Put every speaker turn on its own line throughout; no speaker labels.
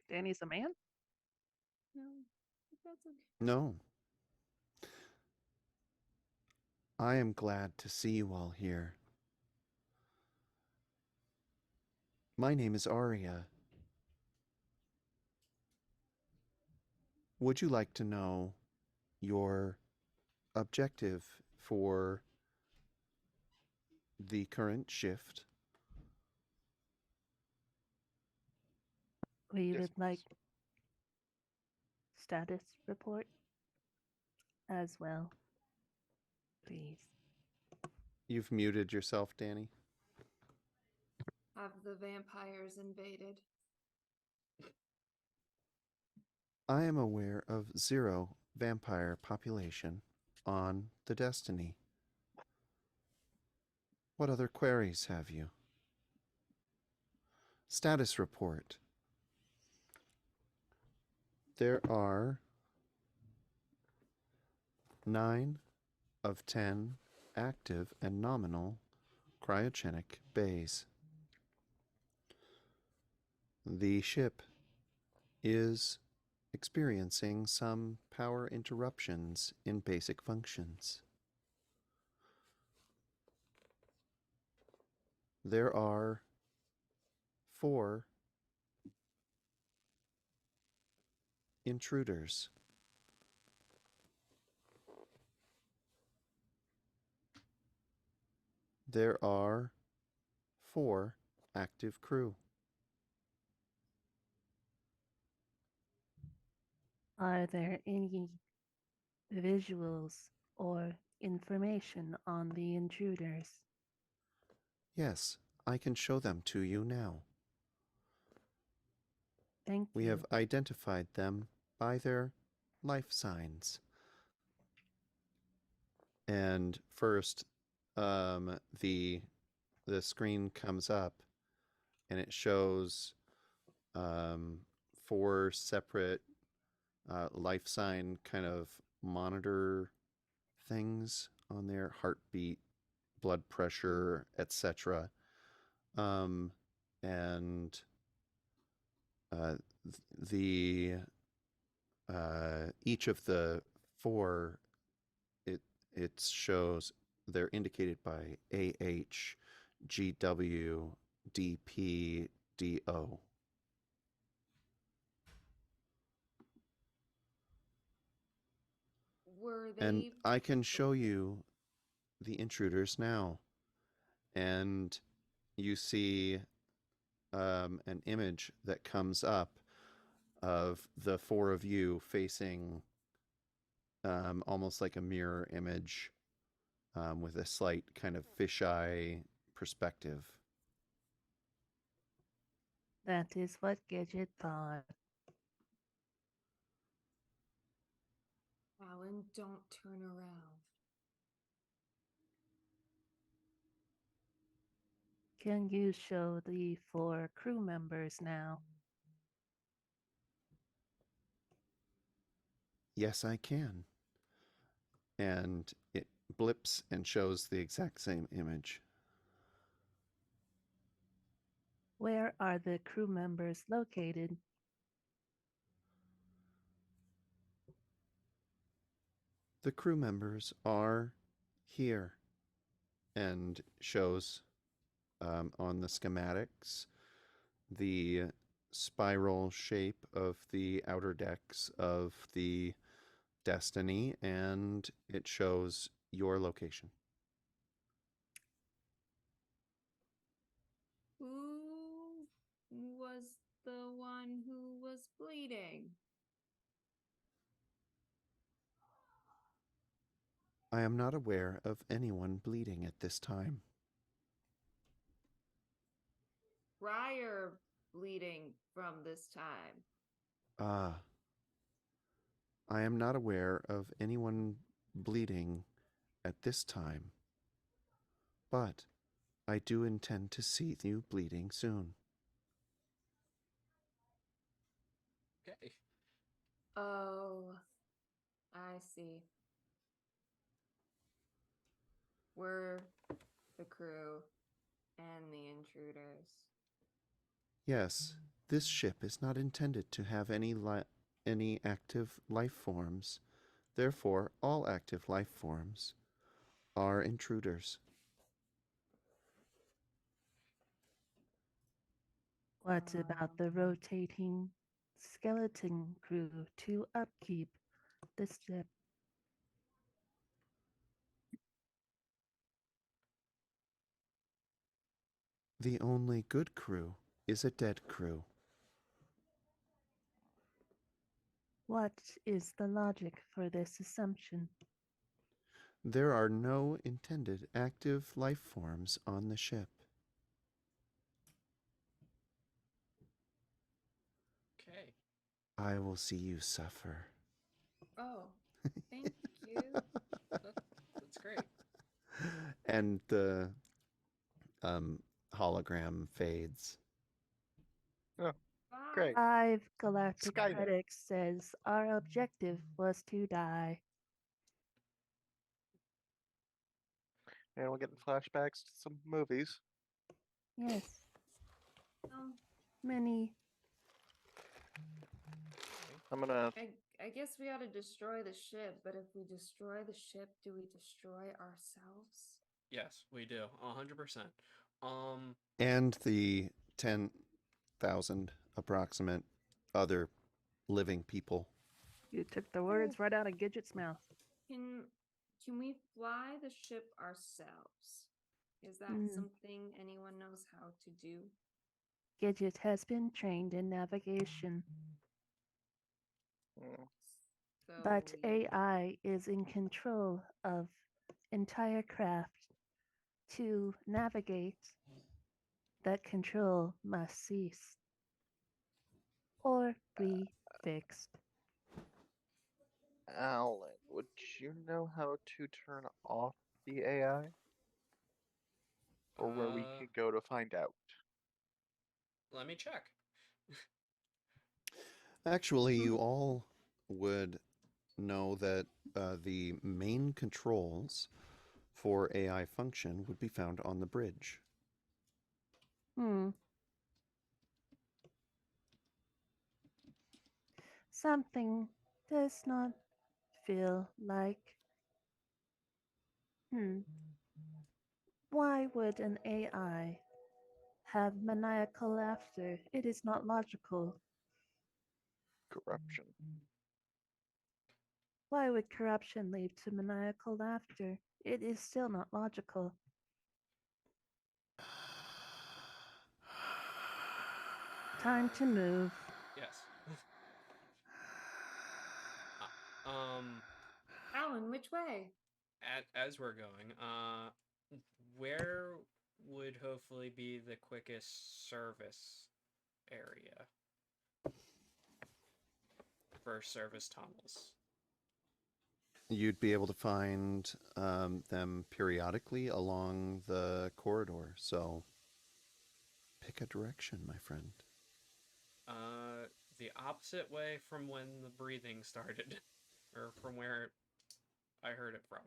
Danny's a man?
No, but that's okay.
No, I am glad to see you all here. My name is Arya. Would you like to know your objective for the current shift?
We
Yes,
would like
please.
status report as well, please.
You've muted yourself, Danny.
Have the vampires invaded?
I am aware of 0 vampire population on the Destiny. What other queries have you? Status report. There are 9 of 10 active and nominal cryogenic bays. The ship is experiencing some power interruptions in basic functions. There are 4 intruders. There are 4 active crew.
Are there any visuals or information on the intruders?
Yes, I can show them to you now.
Thank
We
you.
have identified them by their life signs. And first, the screen comes up, and it shows 4 separate life sign kind of monitor things on their heartbeat, blood pressure, etc. And the each of the 4, it shows they're indicated by AH, GW, DP, DO.
Were
And
they?
I can show you the intruders now. And you see an image that comes up of the 4 of you facing almost like a mirror image with a slight kind of fisheye perspective.
That is what Gidget thought.
Alan, don't turn around.
Can you show the 4 crew members now?
Yes, I can. And it blips and shows the exact same image.
Where are the crew members located?
The crew members are here, and shows on the schematics the spiral shape of the outer decks of the Destiny, and it shows your location.
Who was the one who was bleeding?
I am not aware of anyone bleeding at this time.
Prior bleeding from this time.
Ah, I am not aware of anyone bleeding at this time, but I do intend to see you bleeding soon.
Okay.
Oh, I see. We're the crew and the intruders.
Yes, This ship is not intended to have any active life forms. Therefore, all active life forms are intruders.
What about the rotating skeleton crew to upkeep the ship?
The only good crew is a dead crew.
What is the logic for this assumption?
There are no intended active life forms on the ship.
Okay.
I will see you suffer.
Oh, thank you.
That's great.
And the hologram fades.
Bye.
Great.
5 Galactic
Skynet.
Critics says our objective was to die.
And we're getting flashbacks to some movies.
Yes,
Um,
many.
I'm gonna.
I guess we ought to destroy the ship, but if we destroy the ship, do we destroy ourselves?
Yes, we do. 100%.
And the 10,000 approximate other living people.
You took the words right out of Gidget's mouth.
Can we fly the ship ourselves? Is that
Hmm.
something anyone knows how to do?
Gidget has been trained in navigation,
So
but
we-
AI is in control of entire craft. To navigate, that control must cease or be fixed.
Alan, would you know how to turn off the AI? Or where we could go to find out?
Let me check.
Actually, you all would know that the main controls for AI function would be found on the bridge.
Something does not feel like. Why would an AI have maniacal laughter? It is not logical.
Corruption.
Why would corruption lead to maniacal laughter? It is still not logical. Time to move.
Yes. Um,
Alan, which way?
as we're going, where would hopefully be the quickest service area for service tunnels?
You'd be able to find them periodically along the corridor, so pick a direction, my friend.
The opposite way from when the breathing started, or from where I heard it from.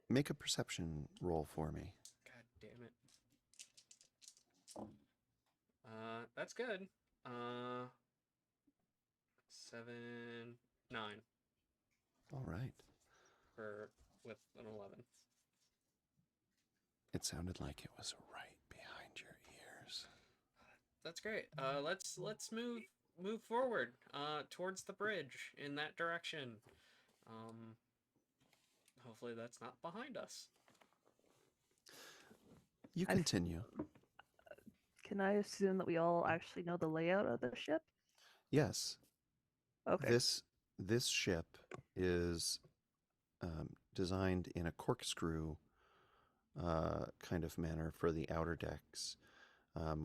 Make a perception roll for me.
God damn it. That's good. 7, 9
All right.
with an 11.
It sounded like it was right behind your ears.
That's great. Let's move forward towards the bridge in that direction. Hopefully that's not behind us.
You continue.
Can I assume that we all actually know the layout of the ship?
Yes.
Okay.
This ship is designed in a corkscrew kind of manner for the outer decks,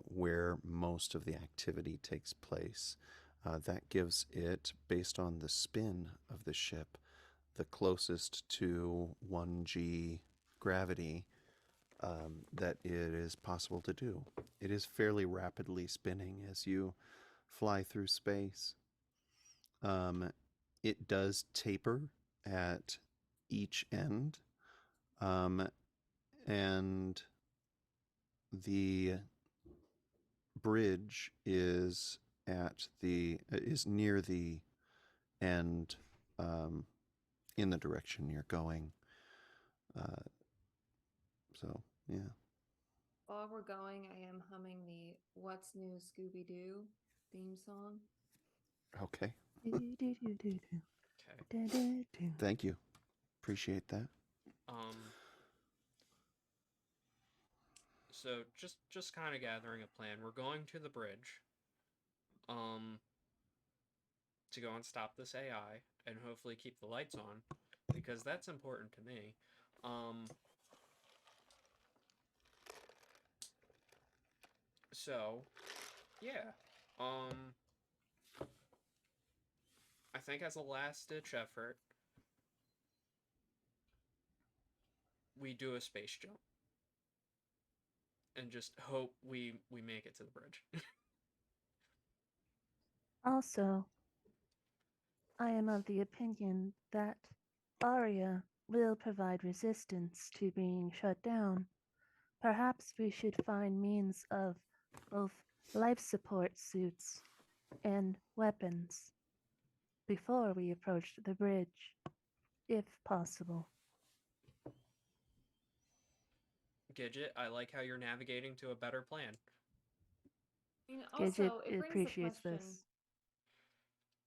where most of the activity takes place. That gives it, based on the spin of the ship, the closest to 1G gravity that it is possible to do. It is fairly rapidly spinning as you fly through space. It does taper at each end, and the bridge is near the end, in the direction you're going. So yeah.
While we're going, I am humming the What's New Scooby Doo theme song.
Okay.
Do-do-do-do-do.
Okay.
Do-do-do.
Thank you. Appreciate that.
So just kind of gathering a plan. We're going to the bridge. To go and stop this AI and hopefully keep the lights on, because that's important to me. So yeah. I think as a last ditch effort, we do a space jump and just hope we make it to the bridge.
Also, I am of the opinion that Aria will provide resistance to being shut down. Perhaps we should find means of both life support suits and weapons before we approach the bridge, if possible.
Gidget, I like how you're navigating to a better plan.
I mean,
Gidget
also, it brings the
appreciates
question.
this.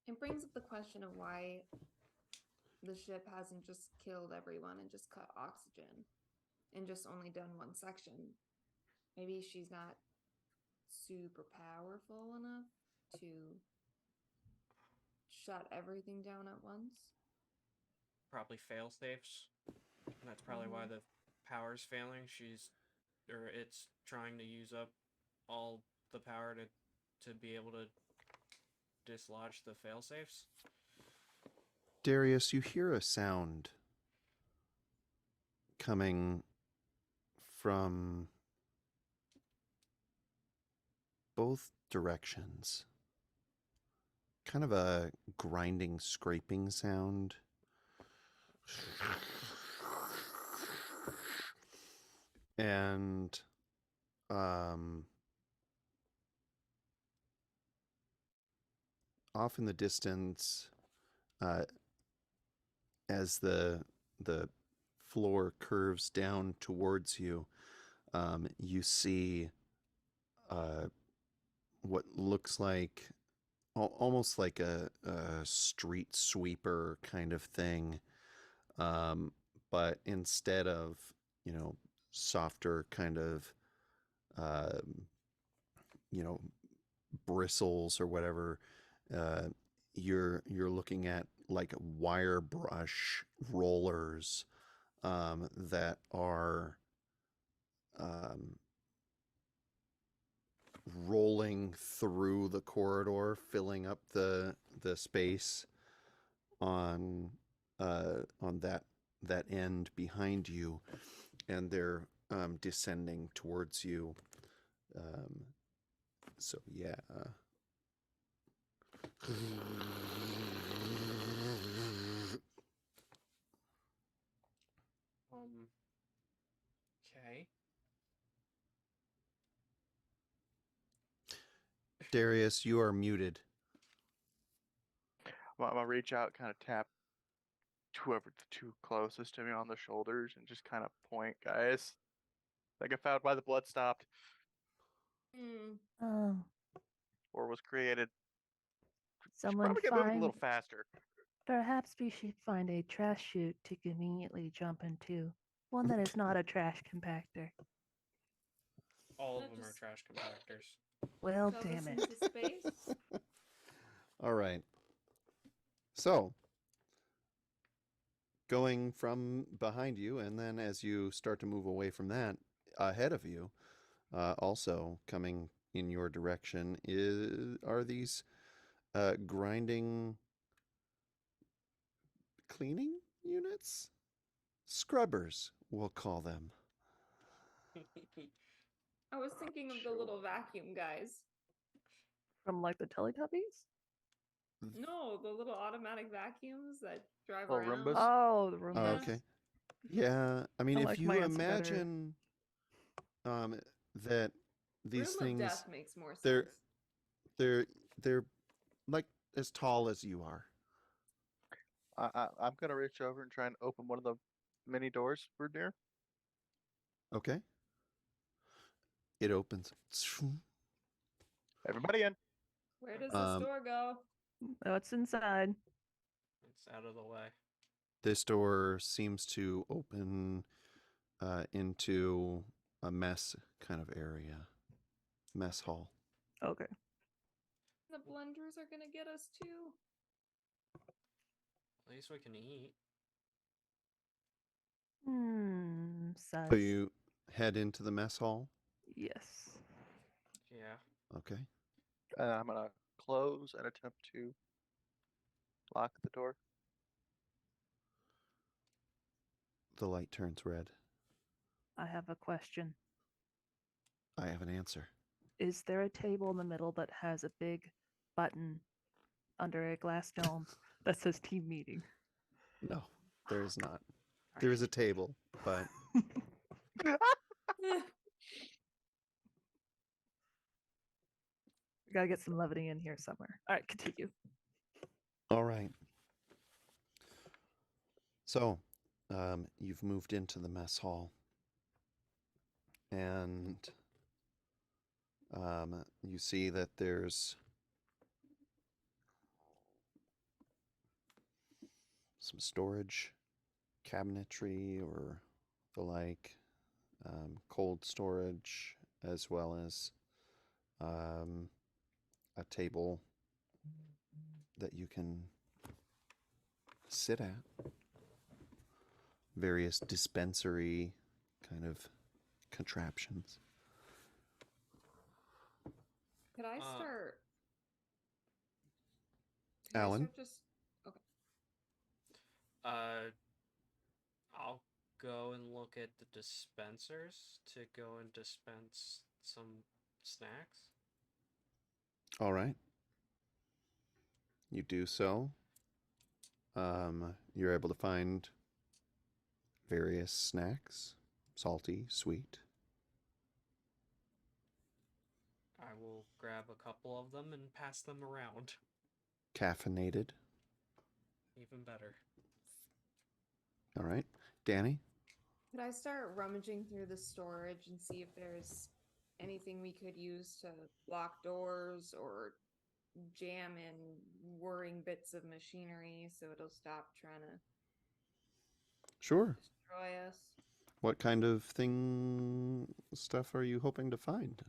It brings up the question of why the ship hasn't just killed everyone and just cut oxygen and just only done one section. Maybe she's not super powerful enough to shut everything down at once.
Probably fail safes. That's probably why the power's failing. It's trying to use up all the power to be able to dislodge the fail safes.
Darius, you hear a sound coming from both directions. Kind of a grinding, scraping sound. And off in the distance, as the floor curves down towards you, you see what looks like almost like a street sweeper kind of thing, but instead of, softer kind of bristles or whatever, you're looking at like wire brush rollers that are rolling through the corridor, filling up the space on that end behind you, and they're descending towards you. So yeah.
Okay.
Darius, you are muted.
I'm gonna reach out, kind of tap whoever the two closest to me on the shoulders, and just kind of point, guys. Like I found why the blood stopped
Oh,
or was created. Should
someone
probably get moving a
find.
little faster.
Perhaps we should find a trash chute to conveniently jump into. One that is not a trash compactor.
All of
That
them are
just-
trash compactors.
Well,
Shove
damn
us
it.
into space.
All right. So, going from behind you, and then as you start to move away from that, ahead of you, also coming in your direction, are these grinding cleaning units? Scrubbers, we'll call them.
I was thinking of the little vacuum guys.
From like the Teletubbies?
No, the little automatic vacuums that drive
Oh,
around.
Roombas?
Oh, the room.
Oh,
Yeah.
okay. Yeah, I mean,
I
if
like
you
my answer better.
imagine that these
Room
things
of death makes more
they're-
sense.
they're like as tall as you are.
I'm gonna reach over and try and open one of the mini doors for deer.
Okay. It opens.
Everybody in.
Where does this
Um,
door go?
What's inside?
It's out of the way.
This door seems to open into a mess kind of area, mess hall.
Okay.
The blenders are gonna get us too.
At least we can eat.
Sus.
So you head into the mess hall.
Yes.
Yeah.
Okay.
And I'm gonna close and attempt to lock the door.
The light turns red.
I have a question.
I have an answer.
Is there a table in the middle that has a big button under a glass dome that says team meeting?
No, there is not. There is a table, but
We gotta get some levity in here somewhere. All right, continue.
all right. So, you've moved into the mess hall, and you see that there's some storage, cabinetry, or the like, cold storage, as well as a table that you can sit at. Various dispensary kind of contraptions.
Could I
Uh,
start? Could I
Alan?
start just okay.
I'll go and look at the dispensers to go and dispense some snacks.
All right. You do so. You're able to find various snacks, salty, sweet.
I will grab a couple of them and pass them around.
Caffeinated.
Even better.
All right. Danny?
Could I start rummaging through the storage and see if there's anything we could use to lock doors or jam in whirring bits of machinery so it'll stop trying to
Sure.
destroy us?
What kind of stuff are you hoping to find?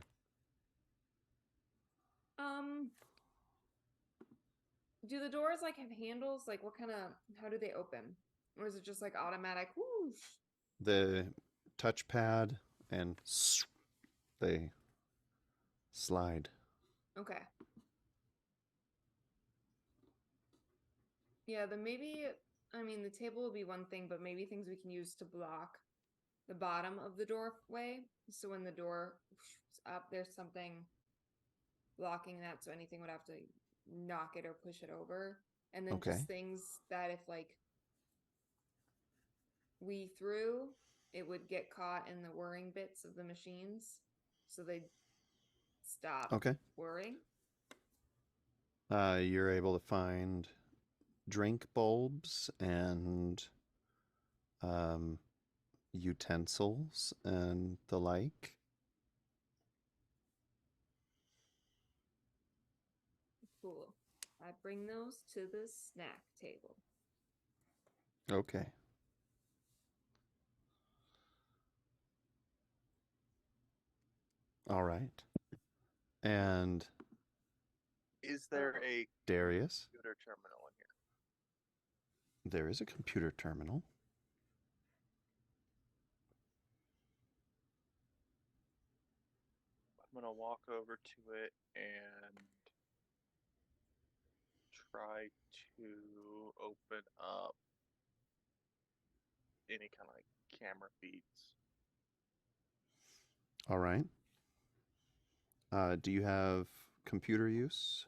Do the doors like have handles? Like how do they open? Or is it just like automatic whoosh?
The touchpad and they slide.
Okay. Yeah, then maybe I mean the table will be one thing, but maybe things we can use to block the bottom of the doorway. So when the door is up, there's something blocking that, so anything would have to knock it or push it over. And then
Okay.
just things that if like we threw, it would get caught in the whirring bits of the machines, so they'd stop
Okay.
whirring.
You're able to find drink bulbs and utensils and the like.
Cool. I bring those to the snack table.
Okay. All right. And
Is there a
Darius,
computer terminal in here?
there is a computer terminal.
I'm gonna walk over to it and try to open up any kind of like camera feeds.
All right. Do you have computer use?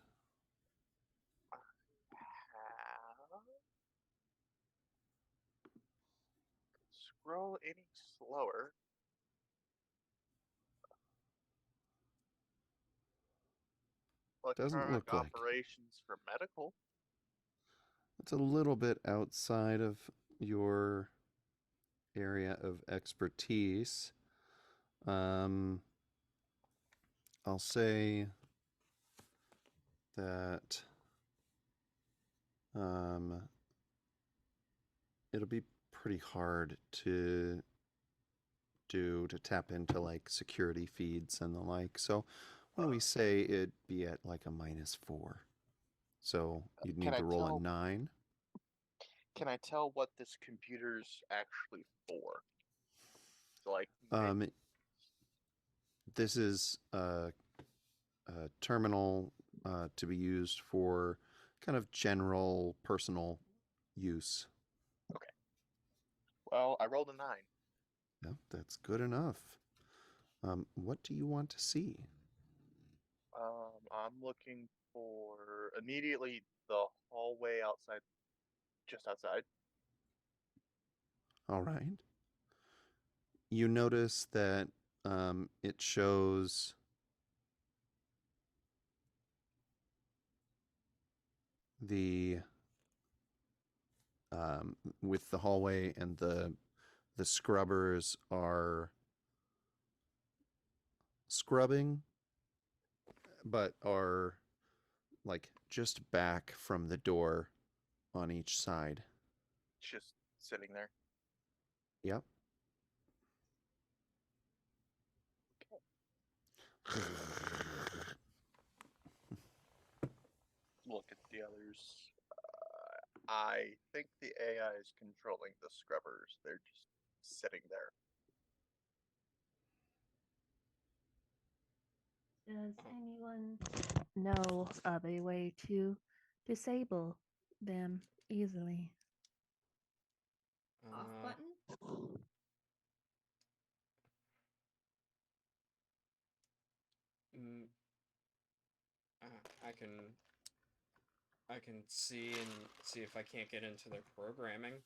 Scroll any slower.
Doesn't look like.
operations for medical.
It's a little bit outside of your area of expertise. I'll say that it'll be pretty hard to tap into like security feeds and the like. So why don't we say it'd be at like a -4? So you'd
Can
need
I
to roll a
tell-
9.
Can I tell what this computer's actually for? So, like,
This is a terminal to be used for kind of general personal use.
well, I rolled a 9.
Yeah, that's good enough. What do you want to see?
I'm looking for immediately the hallway outside, just outside.
All right. You notice that it shows the with the hallway and the scrubbers are scrubbing, but are like just back from the door on each side.
Just sitting there.
Yep.
Look at the others. I think the AI is controlling the scrubbers. They're just sitting there.
Does anyone know of a way to disable them easily?
Off button?
Mm, I can see if I can't get into their programming.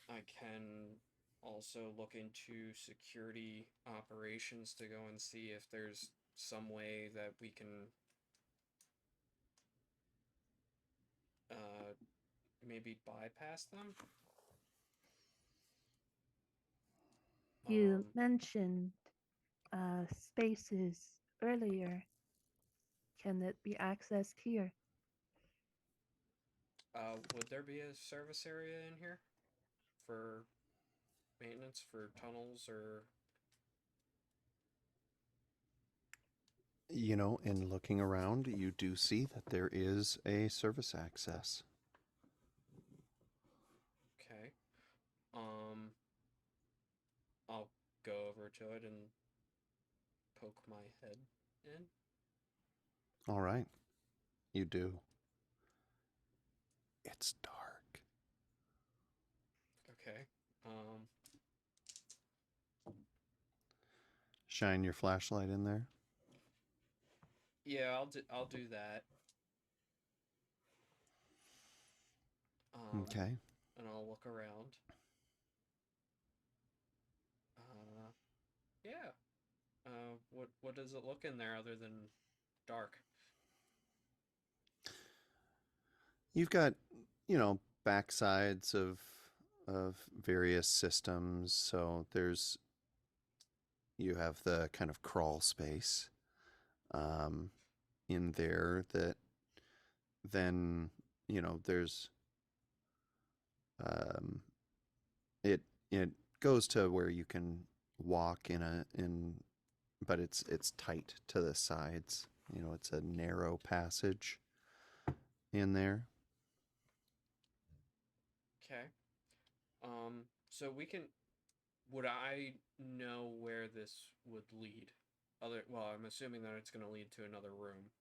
I can also look into security operations to go and see if there's some way that we can maybe bypass them.
You mentioned spaces earlier. Can that be accessed here?
Would there be a service area in here for maintenance for tunnels or?
You know, in looking around, you do see that there is a service access.
Okay. I'll go over to it and poke my head in.
All right. You do. It's dark.
Okay.
Shine your flashlight in there.
Yeah, I'll do that.
Okay.
And I'll look around. Yeah. What does it look in there other than dark?
You've got, you know, backsides of various systems. So you have the kind of crawl space in there that then, you know, there's it goes to where you can walk but it's tight to the sides. You know, it's a narrow passage in there.
Okay. So would I know where this would lead? Well, I'm assuming that it's going to lead to another room.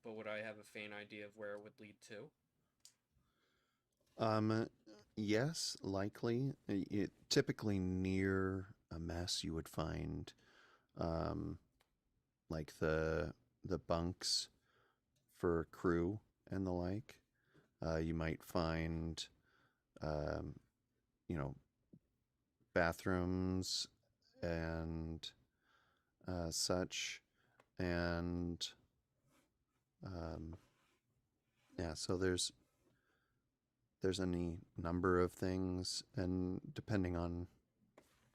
But would I have a faint idea of where it would lead to?
Yes, likely. Typically near a mess, you would find, like the bunks for crew and the like. You might find, you know, bathrooms and such, and yeah. So there's any number of things, and depending on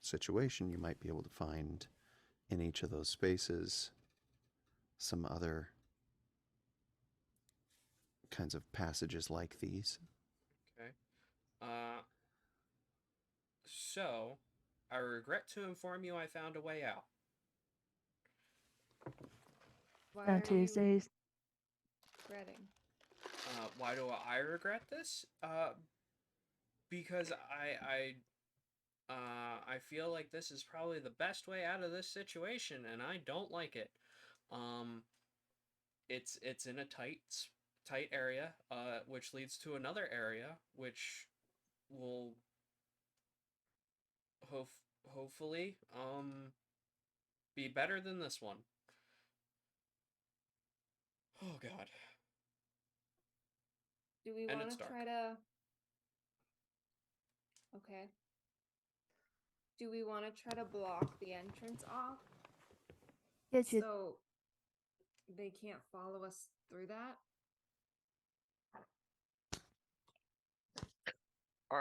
situation, you might be able to find in each of those spaces some other kinds of passages like these.
Okay. So, I regret to inform you I found a way out.
Why
On
are you
Tuesdays.
regretting?
Why do I regret this? Because I feel like this is probably the best way out of this situation, and I don't like it. Um, it's in a tight area, which leads to another area, which will hopefully be better than this one. Oh God.
Do we
And
want
it's
to
dark.
try to? Okay. Do we want to try to block the entrance off
Gidget,
so they can't follow us through that?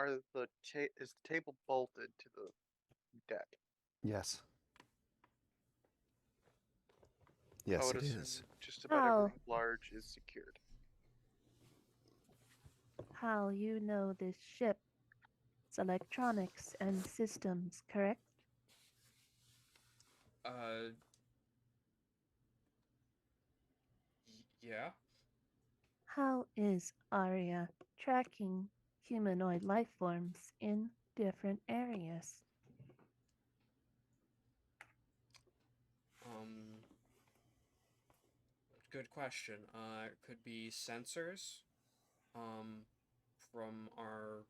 Is the table bolted to the deck?
Yes.
I
Yes,
would
it
assume
is.
just about
How?
everything large is secured.
Hal, you know this ship's electronics and systems, correct?
Uh. Yeah.
How is Arya tracking humanoid life forms in different areas?
Good question. It could be sensors, from our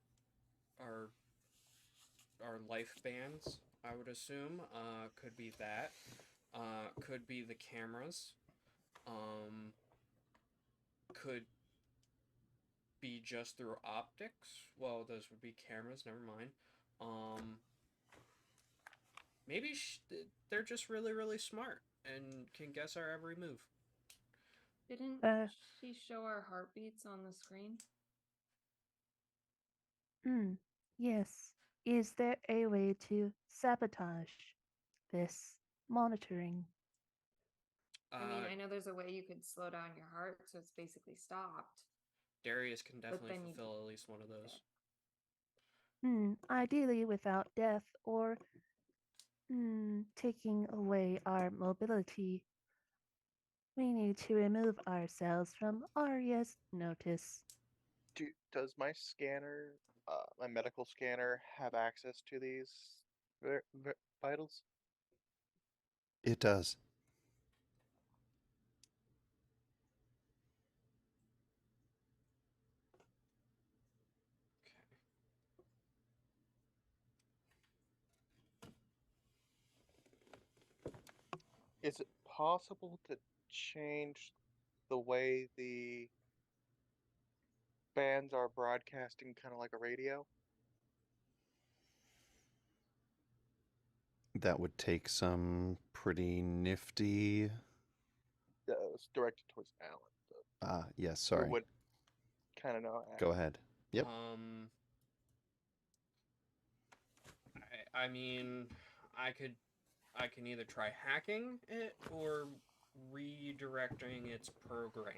our life bands. I would assume. Could be that. Could be the cameras. Um, could be just through optics. Well, those would be cameras. Never mind. Um, maybe they're just really smart and can guess our every move.
Didn't
Uh,
she show our heartbeats on the screen?
yes. Is there a way to sabotage this monitoring?
I mean,
Uh,
I know there's a way you could slow down your heart so it's basically stopped.
Darius can
But
definitely
then you
fulfill at least one of those.
Ideally without death or taking away our mobility. We need to remove ourselves from Arya's notice.
Does my scanner, my medical scanner, have access to these vitals?
It does.
Okay.
Is it possible to change the way the bands are broadcasting, kind of like a radio?
That would take some pretty nifty.
It's directed towards Alan. So
Yes,
we
sorry.
would kind of know.
Go ahead. Yep.
I mean, I can either try hacking it or redirecting its program.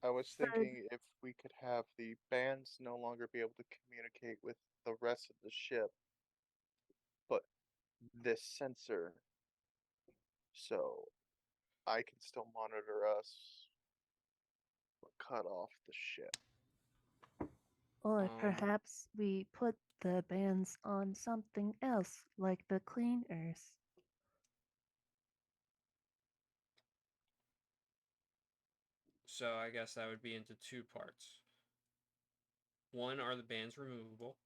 I was thinking if we could have the bands no longer be able to communicate with the rest of the ship, but this sensor, so I can still monitor us, but cut off the ship.
Or
Um,
perhaps we put the bands on something else, like the Clean Earth.
So I guess that would be into two parts. One, are the bands removable?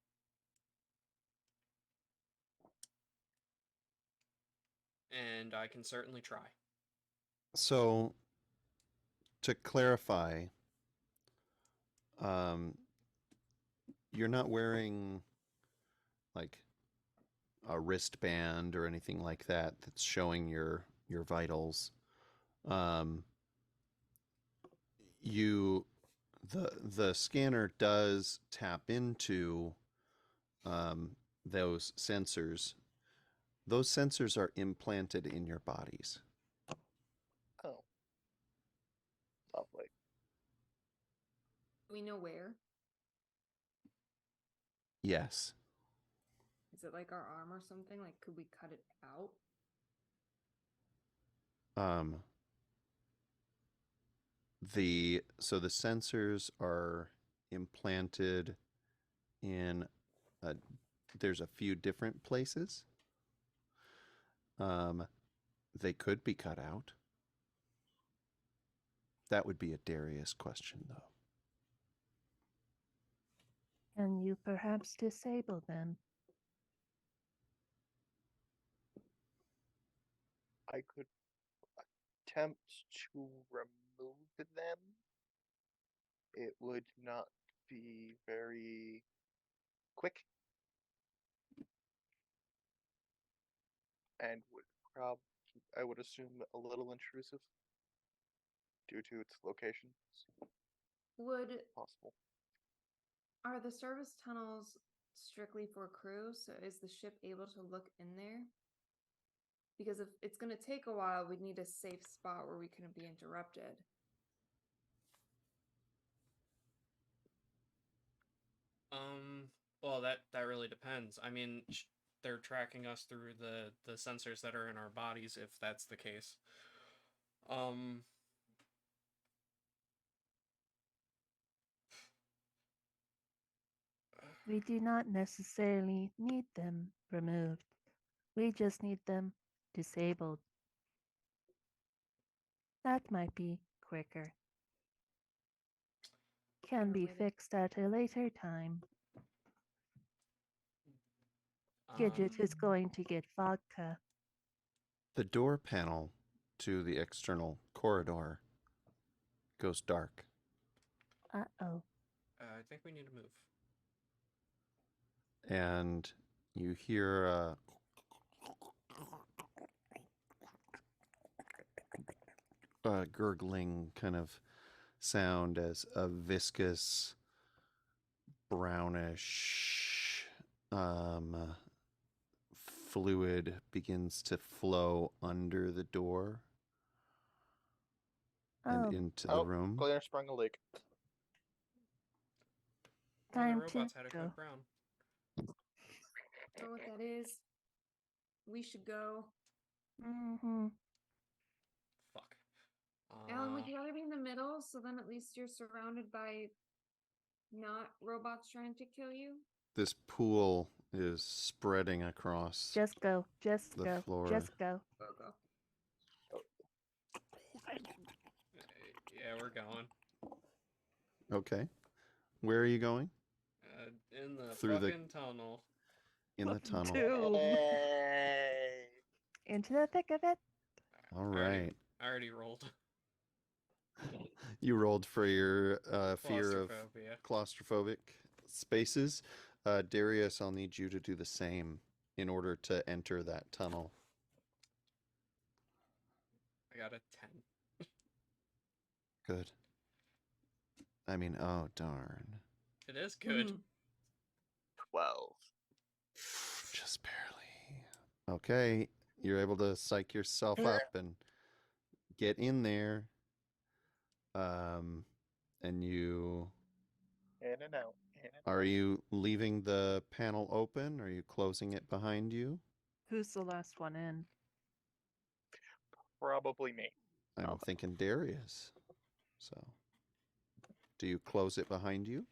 And I can certainly try.
So, to clarify, um, you're not wearing like a wristband or anything like that that's showing your vitals. You the scanner does tap into those sensors. Those sensors are implanted in your bodies.
Oh, lovely.
We know where.
Yes.
Is it like our arm or something? Like, could we cut it out?
So the sensors are implanted in there's a few different places. They could be cut out. That would be a Darius question, though.
Can you perhaps disable them?
I could attempt to remove them. It would not be very quick. And would I would assume a little intrusive due to its location.
Would
Possible.
Are the service tunnels strictly for crew? So is the ship able to look in there? Because if it's going to take a while, we need a safe spot where we couldn't be interrupted.
Well, that really depends. I mean, they're tracking us through the sensors that are in our bodies, if that's the case.
We do not necessarily need them removed. We just need them disabled. That might be quicker. Can be
Fair way to-
fixed at a later time. Gidget is going to get vodka.
The door panel to the external corridor goes dark.
Uh-oh.
I think we need to move.
And you hear a gurgling kind of sound as a viscous, brownish fluid begins to flow under the door
Oh,
and into the room.
Claire sprung a leak.
And the
time to
robots had a
go.
code brown.
Know what that is? We should go.
Mm-hmm.
Fuck.
Alan, would you rather be in the middle so then at least you're surrounded by not robots trying to kill you?
This pool is spreading across
Just go. Just
the
go.
floor.
Just go.
Go, go.
Yeah, we're going.
Okay. Where are you going?
In the
Through the-
fucking tunnel.
In the tunnel.
Doom.
Hey.
Into the thick of it.
All
I already-
right.
I already rolled.
You rolled for your fear of
Claustrophobia.
claustrophobic spaces. Darius, I'll need you to do the same in order to enter that tunnel.
I got a 10.
Good. I mean, oh, darn.
It is good.
Mhm.
12.
Just barely. Okay. You're able to psych yourself up and get in there. And you
In and out. In and
are
out.
you leaving the panel open? Are you closing it behind you?
Who's the last one in?
Probably me.
I'm
Okay.
thinking Darius. So, do you close it behind you?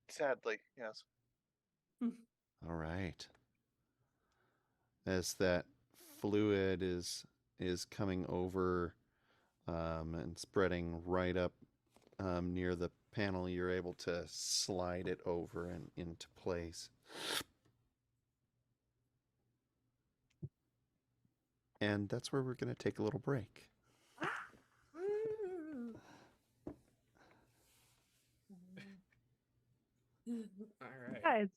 Sadly, yes.
All right. As that fluid is coming over and spreading right up near the panel, you're able to slide it over and into place. And that's where we're going to take a little break.
Woo.
All right.
Guys,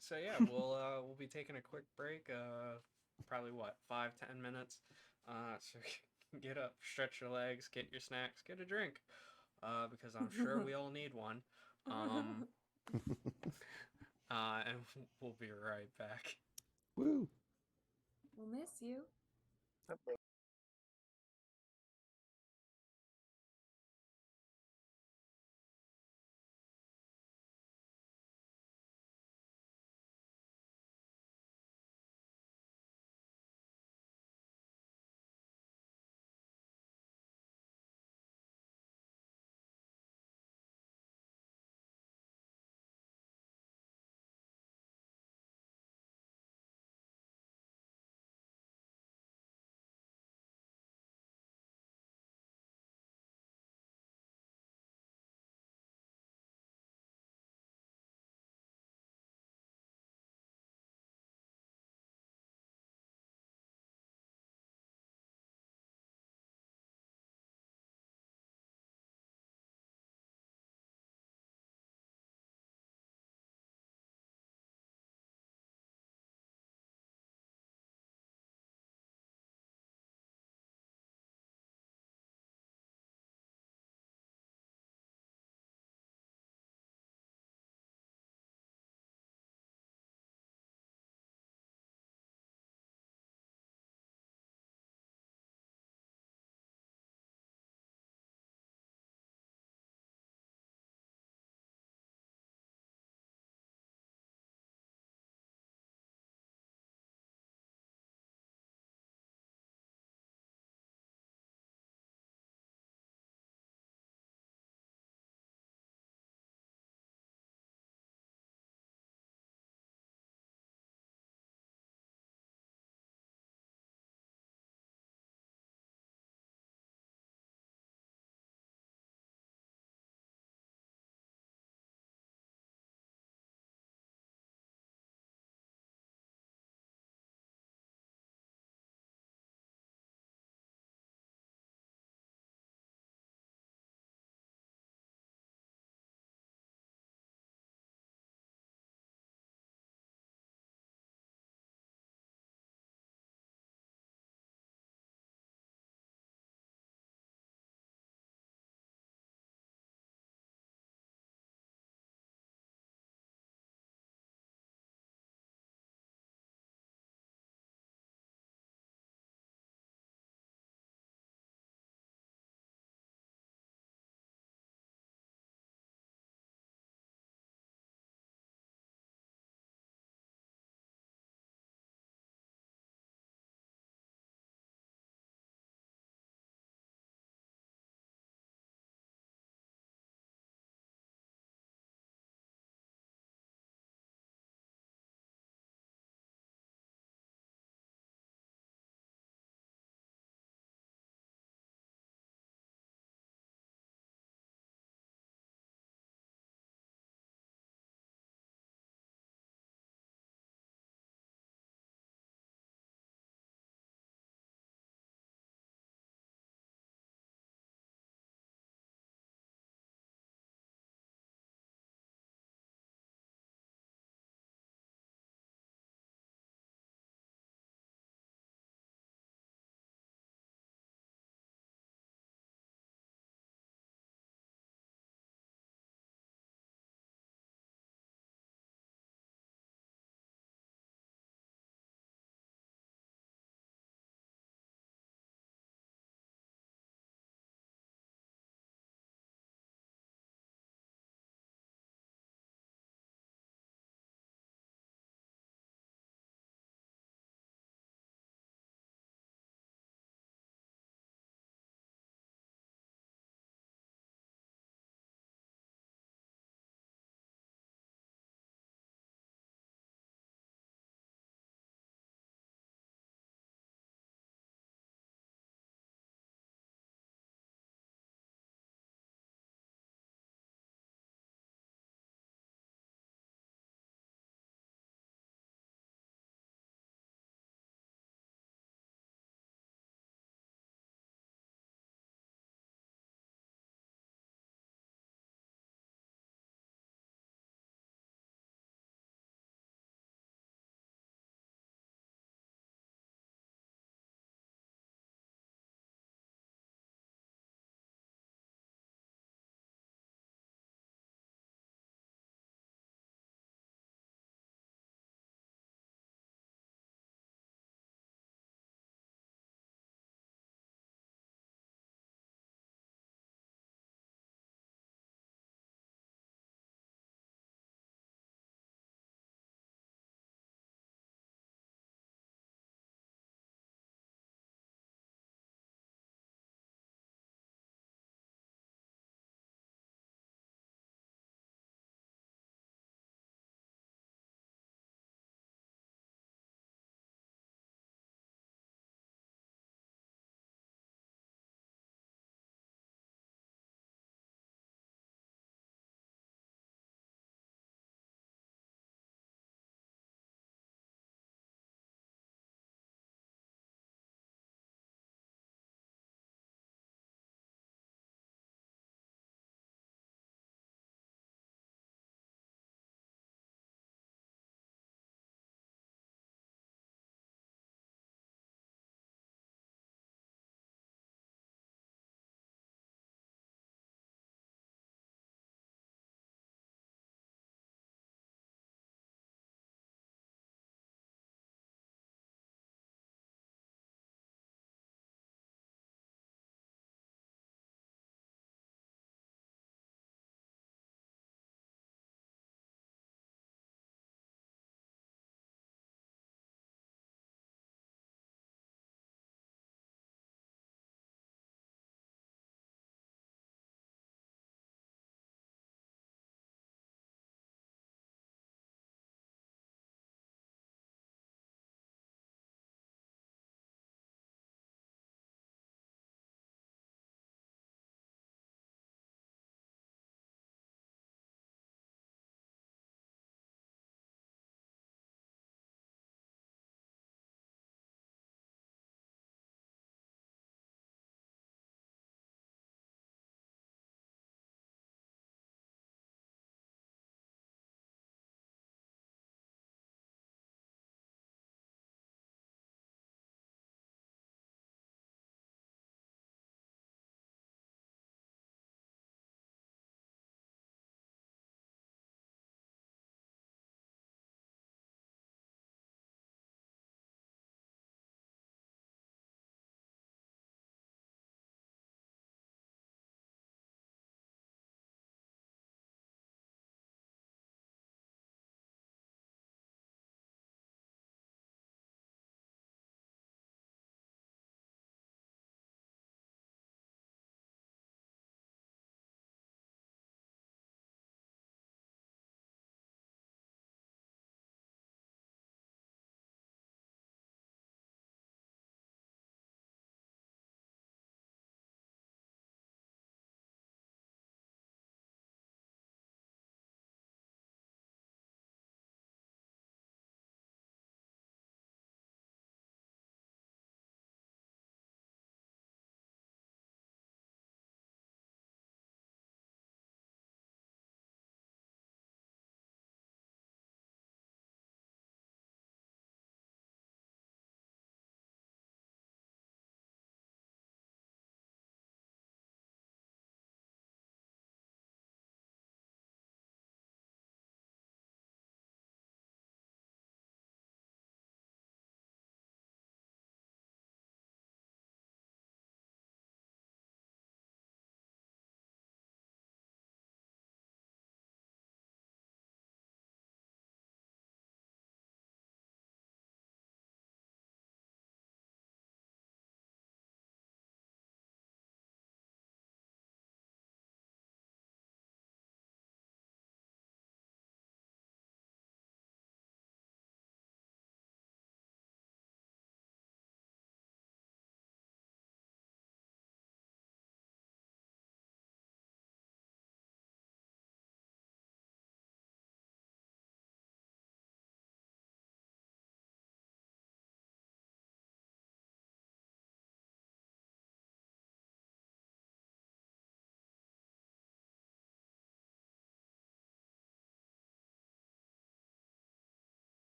So yeah, we'll be taking a quick break. Probably what 5-10 minutes. So you can get up, stretch your legs, get your snacks, get a drink. Because I'm sure we all need one. Um, and we'll be right back.
Woo.
We'll miss you.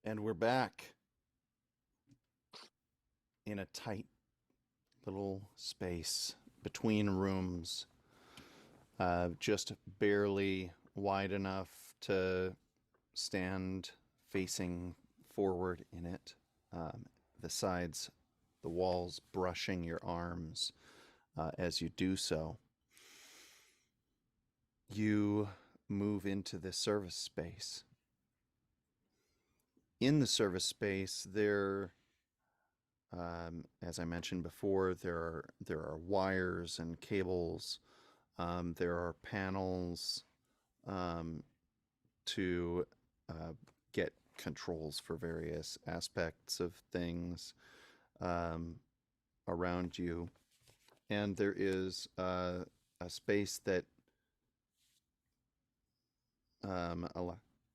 And we're back in a tight little space between rooms, just barely wide enough to stand facing forward in it. The sides, the walls brushing your arms as you do so. You move into the service space. In the service space, there, as I mentioned before, there are wires and cables. There are panels to get controls for various aspects of things around you, and there is a space that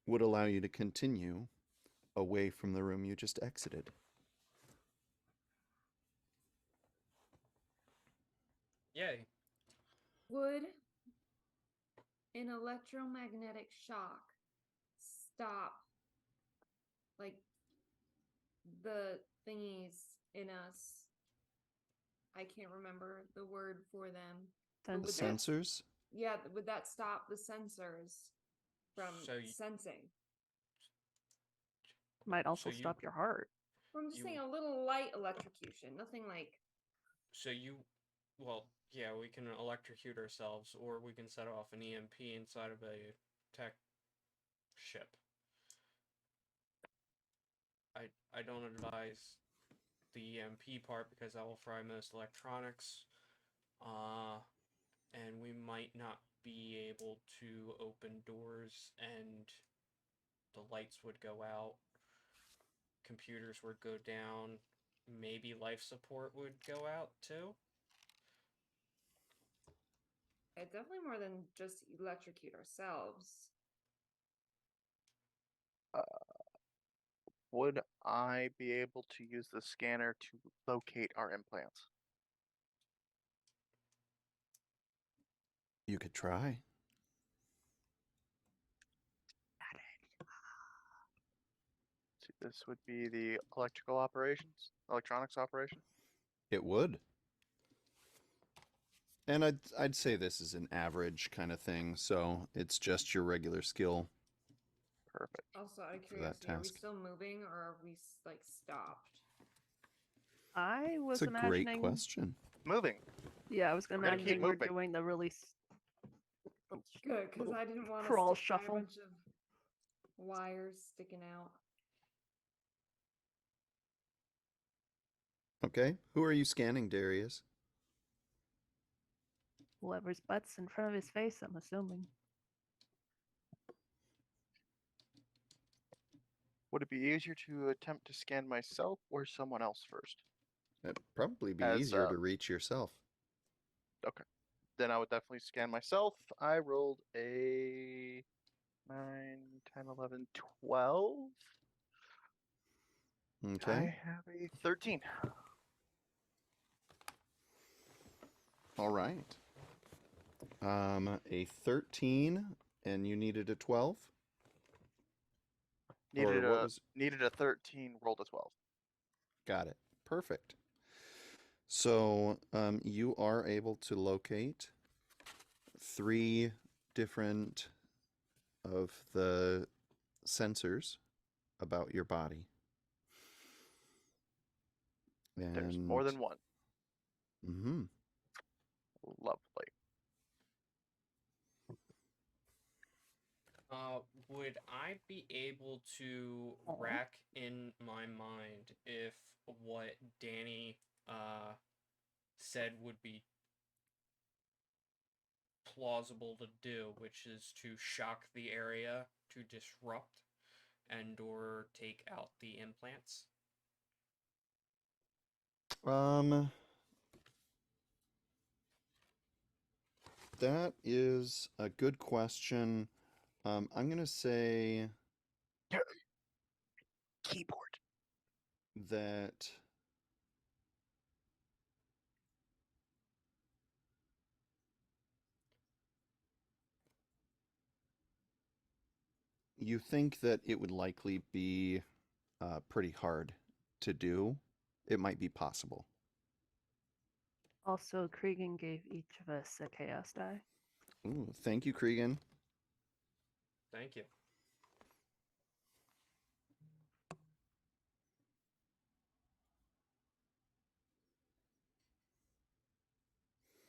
would allow you to continue away from the room you just exited.
Yay.
Would an electromagnetic shock stop, like, the thingies in us? I can't remember the word for them. But would that-
Sensors?
Yeah, would that stop the sensors from
So y-
sensing?
Might also
you-
stop your heart.
Well, I'm just
You-
saying a little light electrocution, nothing like.
So well, yeah, we can electrocute ourselves, or we can set off an EMP inside of a tech ship. I don't advise the EMP part because that will fry most electronics. And we might not be able to open doors, and the lights would go out, computers would go down, maybe life support would go out too.
Definitely more than just electrocute ourselves.
Would I be able to use the scanner to locate our implants?
You could try.
So this would be the electronics operation.
It would. And I'd say this is an average kind of thing, so it's just your regular skill.
Perfect.
Also, out of
For that
curiosity, are we
task.
still moving or are we like stopped?
I was
It's a
imagining.
great question.
Moving.
Yeah, I was
We're gonna keep
imagining we're
moving.
doing the really
Good, because I didn't want to
crawl
stick by
shuffle.
a bunch of wires sticking out.
Okay. Who are you scanning, Darius?
whoever's butt's in front of his face, I'm assuming.
Would it be easier to attempt to scan myself or someone else first?
It'd probably be
As,
easier to reach yourself.
Then I would definitely scan myself. I rolled a 9, 10, 11, 12.
Okay.
I have a 13.
All right. A 13, and you needed a 12?
Needed
Or what
a
was-
needed a 13, rolled a 12.
Got it. Perfect. So you are able to locate 3 different of the sensors about your body.
There's more than one.
Mm-hmm.
Lovely.
Would I be able to rack in my mind if what Danny said would be plausible to do, which is to shock the area to disrupt and or take out the implants?
That is a good question. I'm gonna say
Keyboard.
that you think that it would likely be pretty hard to do. It might be possible.
Also, Cregan gave each of us a chaos die.
Ooh, thank you, Cregan.
Thank you.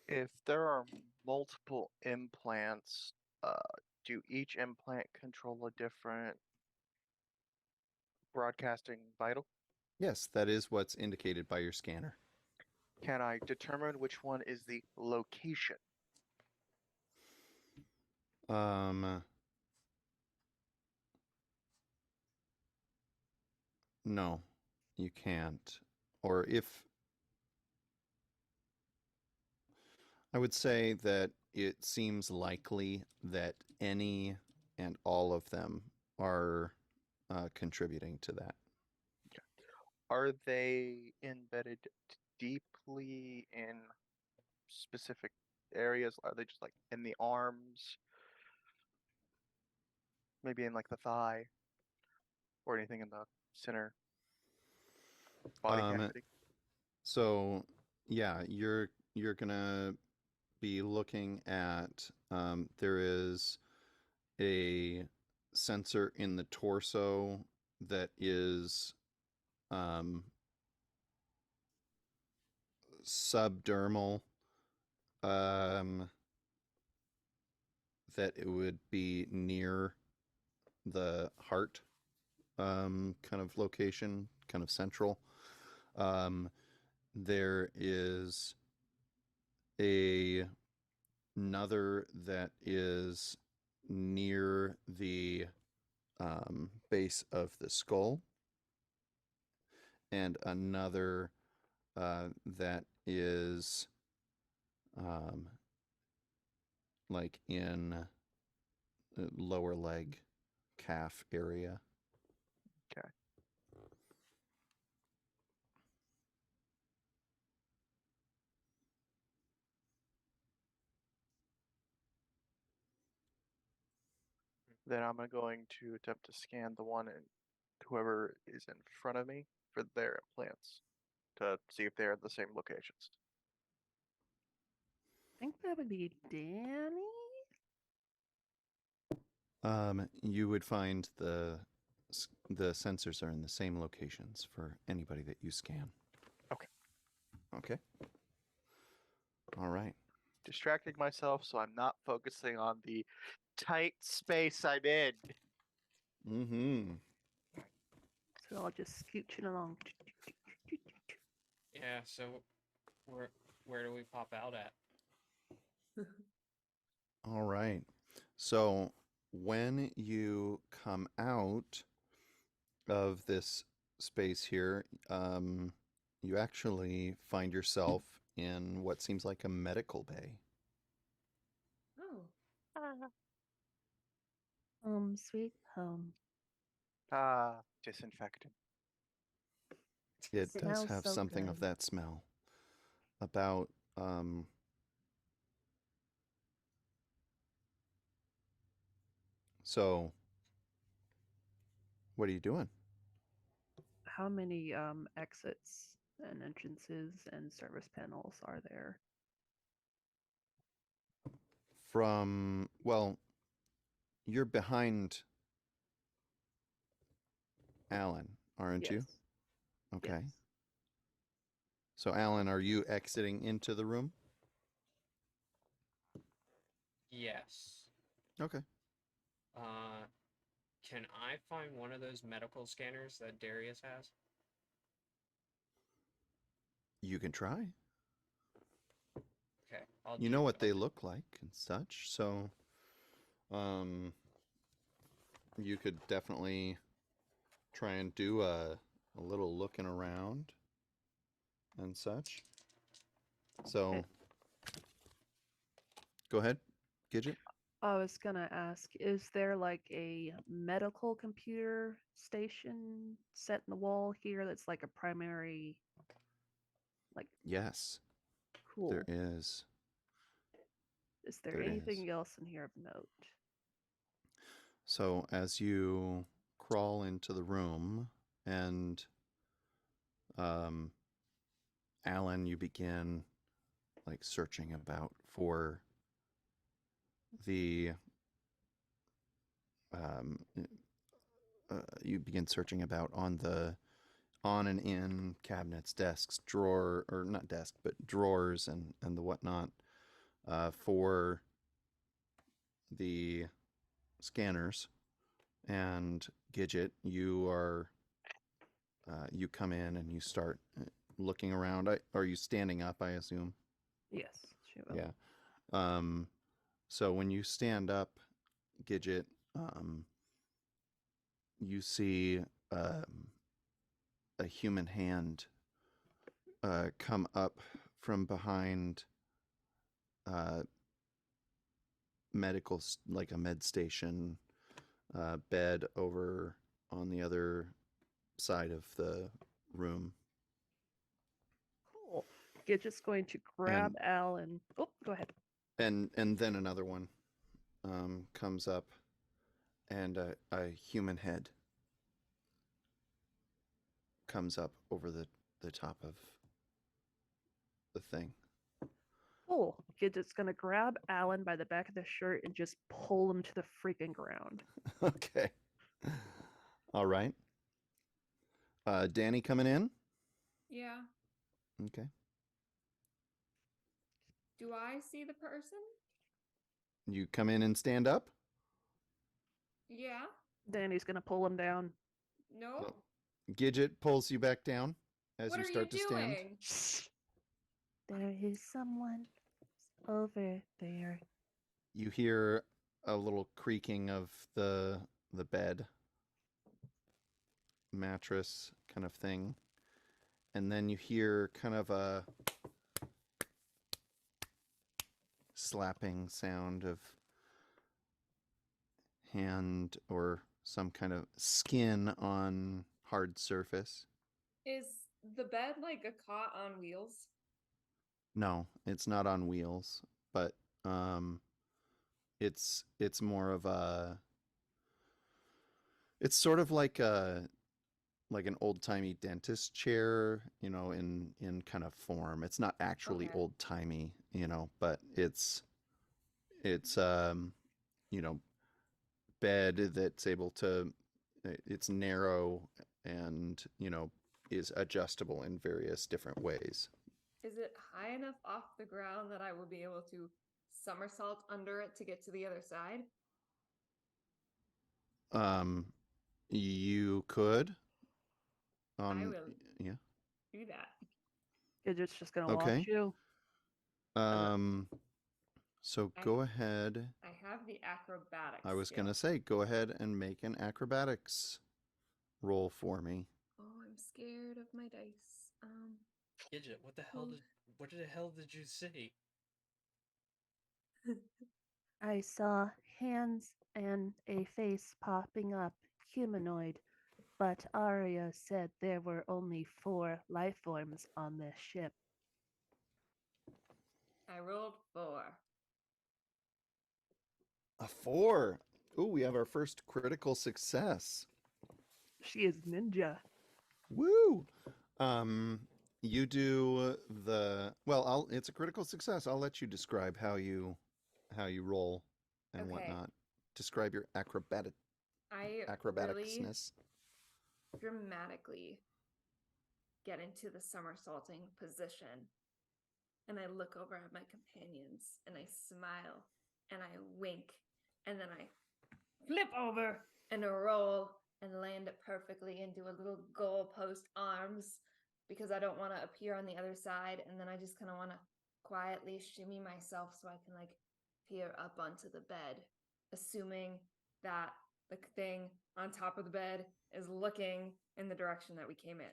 If there are multiple implants, do each implant control a different broadcasting vital?
Yes, that is what's indicated by your scanner.
Can I determine which one is the location?
No, you can't. Or if I would say that it seems likely that any and all of them are contributing to that.
Are they embedded deeply in specific areas? Are they just like in the arms? Maybe in like the thigh? Or anything in the center body
Um,
cavity?
So yeah, you're gonna be looking at there is a sensor in the torso that is um, subdermal, that it would be near the heart kind of location, kind of central. There is another that is near the base of the skull, and another that is like in the lower leg calf area.
Okay. Then I'm going to attempt to scan the one and whoever is in front of me for their implants to see if they're in the same locations.
I think that would be Danny.
You would find the sensors are in the same locations for anybody that you scan.
Okay.
Okay. All right.
Distracting myself so I'm not focusing on the tight space I'm in.
Mm-hmm.
So I'll just scooching along.
Yeah, so where do we pop out at?
All right. So when you come out of this space here, you actually find yourself in what seems like a medical bay.
Oh,
Sweet home.
Ah, disinfectant.
It does
Smells
have
so
something of
good.
that smell. About so what are you doing?
How many exits and entrances and service panels are there?
From, well, you're behind Alan, aren't you?
Yes.
Okay.
Yes.
So Alan, are you exiting into the room?
Yes.
Okay.
Can I find one of those medical scanners that Darius has?
You can try.
Okay, I'll
You
do
know what
that.
they look like and such, so you could definitely try and do a little looking around and such. So
Okay.
go ahead, Gidget.
I was gonna ask, is there like a medical computer station set in the wall here that's like a primary, like,
Yes,
cool?
there is.
Is there
there
anything
is.
else in here of note?
So as you crawl into the room and Alan, you begin like searching about for the you begin searching about on and in cabinets, desks, or not desk, but drawers and the whatnot for the scanners. And Gidget, you come in and you start looking around. Are you standing up, I assume?
Yes, she will.
Yeah. So when you stand up, Gidget, you see a human hand come up from behind like a med station bed over on the other side of the room.
Cool. Gidget's going to grab Alan. Oh, go ahead.
And then another one comes up, and a human head comes up over the top of the thing.
Cool. Gidget's going to grab Alan by the back of the shirt and just pull him to the freaking ground.
Okay. All right. Danny coming in?
Yeah.
Okay.
Do I see the person?
You come in and stand up?
Yeah.
Danny's going to pull him down.
No.
Gidget pulls you back down as
What
you
are
start
you
to stand.
doing?
There is someone over there.
You hear a little creaking of the bed mattress kind of thing. And then you hear kind of a slapping sound of hand or some kind of skin on hard surface.
Is the bed like a cot on wheels?
No, it's not on wheels, but it's more of a, it's sort of like an old-timey dentist chair, in kind of form. It's not actually
Okay.
old-timey, but it's bed that's able to, it's narrow and, is adjustable in various different ways.
Is it high enough off the ground that I will be able to somersault under it to get to the other side?
You could.
I will
Yeah.
do that.
Gidget's just going to
Okay.
watch you.
So
I-
go ahead.
I have the acrobatics.
I was
skill.
gonna say, go ahead and make an acrobatics roll for me.
Oh, I'm scared of my dice.
Gidget, what the hell did you see?
I saw hands and a face popping up, humanoid, but Arya said there were only 4 life forms on this ship.
I rolled 4.
A 4. Ooh, we have our first critical success.
She is ninja.
Woo! You do it's a critical success. I'll let you describe how you roll and
Okay.
whatnot. Describe your
I really
acrobaticsness.
dramatically get into the somersaulting position. And I look over at my companions and I smile and I wink and then I flip over and roll and land it perfectly into a little goalpost arms because I don't want to appear on the other side. And then I just kind of want to quietly shimmy myself so I can like peer up onto the bed, assuming that the thing on top of the bed is looking in the direction that we came in.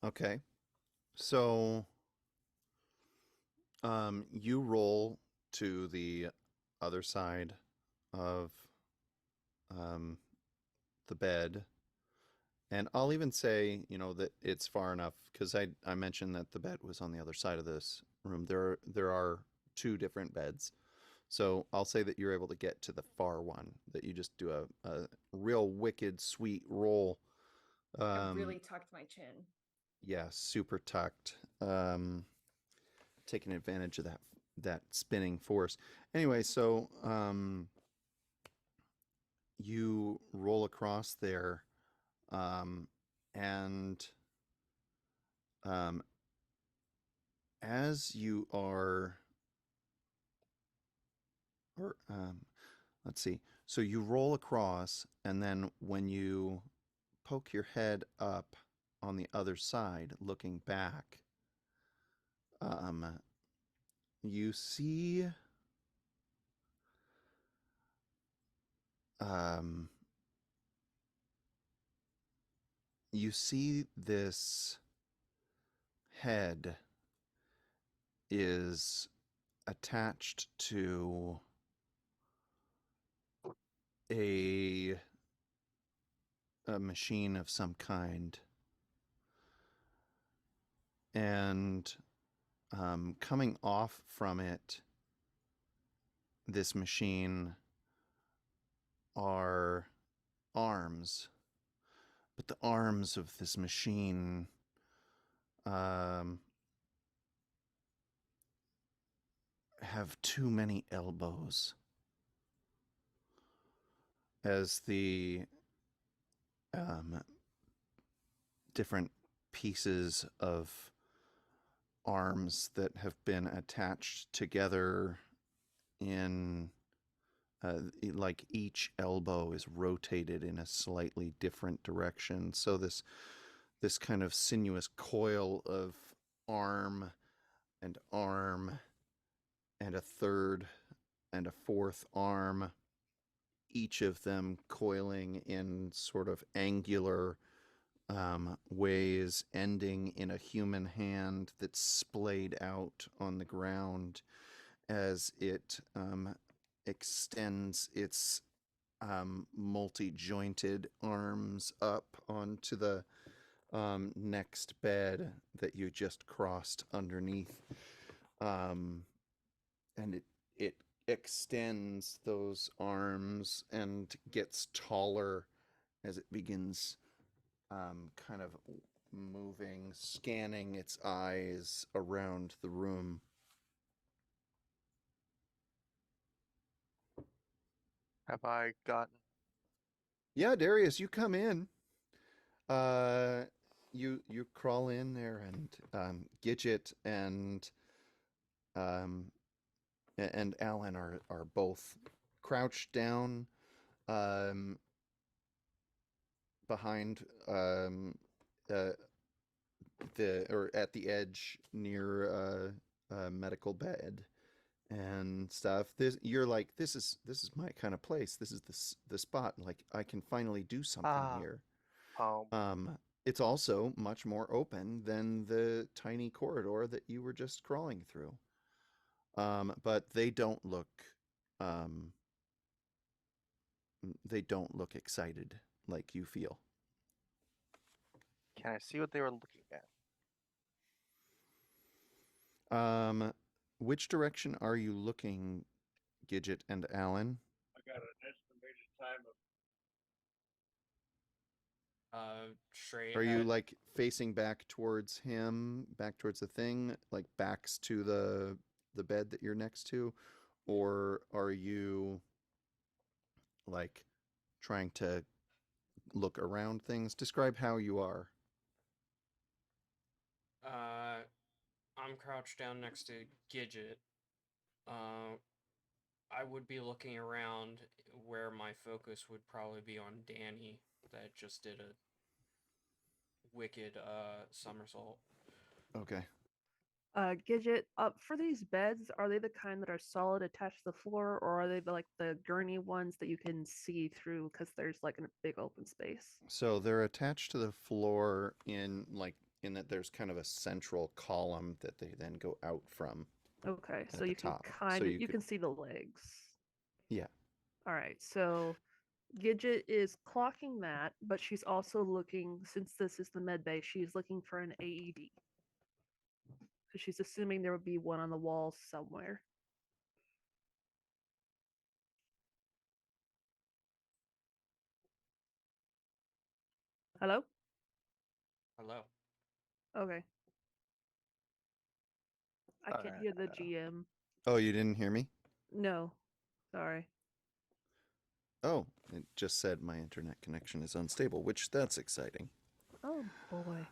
Okay. So you roll to the other side of the bed. And I'll even say, that it's far enough because I mentioned that the bed was on the other side of this room. There are 2 different beds. So I'll say that you're able to get to the far one, that you just do a real wicked sweet roll.
I really tucked my chin.
Yeah, super tucked. Taking advantage of that spinning force. Anyway, so you roll across there, and as you are, or let's see. So you roll across, and then when you poke your head up on the other side, looking back, you see um, you see this head is attached to a machine of some kind, and coming off from it, this machine, are arms, but the arms of this machine have too many elbows. As the different pieces of arms that have been attached together in like each elbow is rotated in a slightly different direction, so this kind of sinuous coil of arm and a third and a fourth arm, each of them coiling in sort of angular ways, ending in a human hand that's splayed out on the ground as it extends its multi-jointed arms up onto the next bed that you just crossed underneath. And it extends those arms and gets taller as it begins kind of moving, scanning its eyes around the room.
Have I gotten?
Yeah, Darius, you come in. You crawl in there, and Gidget and Alan are both crouched down behind or at the edge near a medical bed and stuff. You're like, this is my kind of place. This is the spot. Like, I can finally do something here. It's also much more open than the tiny corridor that you were just crawling through. But they don't look excited like you feel.
Can I see what they were looking at?
Which direction are you looking, Gidget and Alan?
I got an estimated time of
Straight.
Are you like facing back towards him, back towards the thing, like backs to the bed that you're next to, or are you like trying to look around things? Describe how you are.
I'm crouched down next to Gidget. I would be looking around where my focus would probably be on Danny, that just did a wicked somersault.
Okay.
Gidget, for these beds, are they the kind that are solid attached to the floor, or are they like the gurney ones that you can see through because there's like a big open space?
So they're attached to the floor in that there's kind of a central column that they then go out from.
Okay,
at
so
the
you can
top.
kind
So
of
you
you
could-
can see the legs.
Yeah.
All right, so Gidget is clocking that, but she's also looking, since this is the med bay, she's looking for an AED. Because she's assuming there would be one on the wall somewhere.
Hello?
Hello.
Okay. I can't hear the GM.
Oh, you didn't hear me?
No. Sorry.
Oh, it just said my internet connection is unstable, which that's exciting.
Oh boy.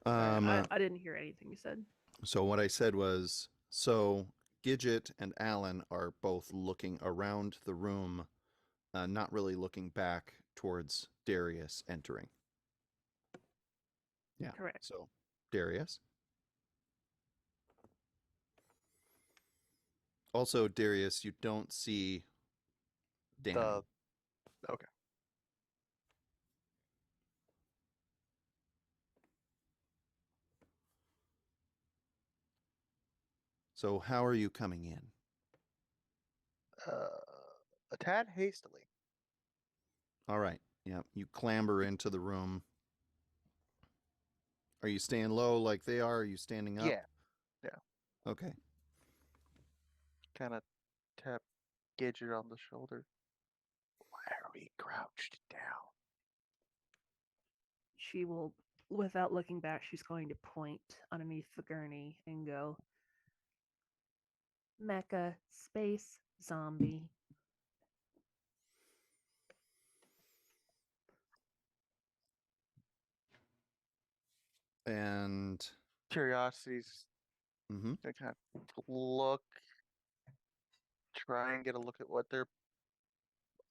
Sorry,
Um,
I didn't hear anything you said.
So what I said was, so Gidget and Alan are both looking around the room, not really looking back towards Darius entering. Yeah.
Correct.
So, Darius. Also, Darius, you don't see Danny.
Okay.
So, how are you coming in?
A tad hastily.
All right. Yeah. You clamber into the room. Are you staying low like they are? Are you standing up?
Yeah.
Okay.
Kind of tap Gidget on the shoulder. Why are we crouched down?
She will, without looking back, she's going to point underneath the gurney and go,
Mecha space zombie.
And
Curiosity's
mhm.
gonna kind of look, try and get a look at what they're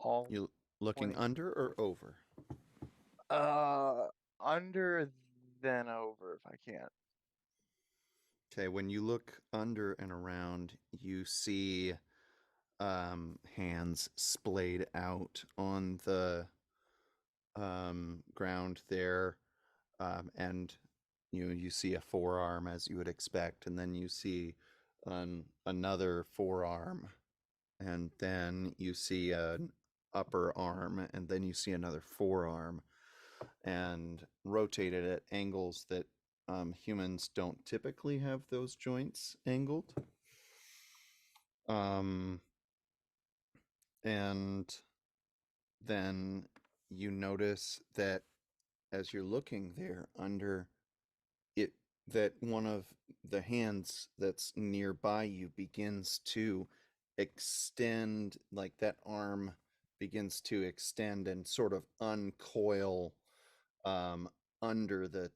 all
You looking
pointing.
under or over?
Under then over if I can.
Okay, when you look under and around, you see hands splayed out on the ground there, and you see a forearm as you would expect, and then you see another forearm, and then you see an upper arm, and then you see another forearm, and rotated at angles that humans don't typically have those joints angled. And then you notice that as you're looking there under it, that one of the hands that's nearby you begins to extend, like that arm begins to extend and sort of uncoil under the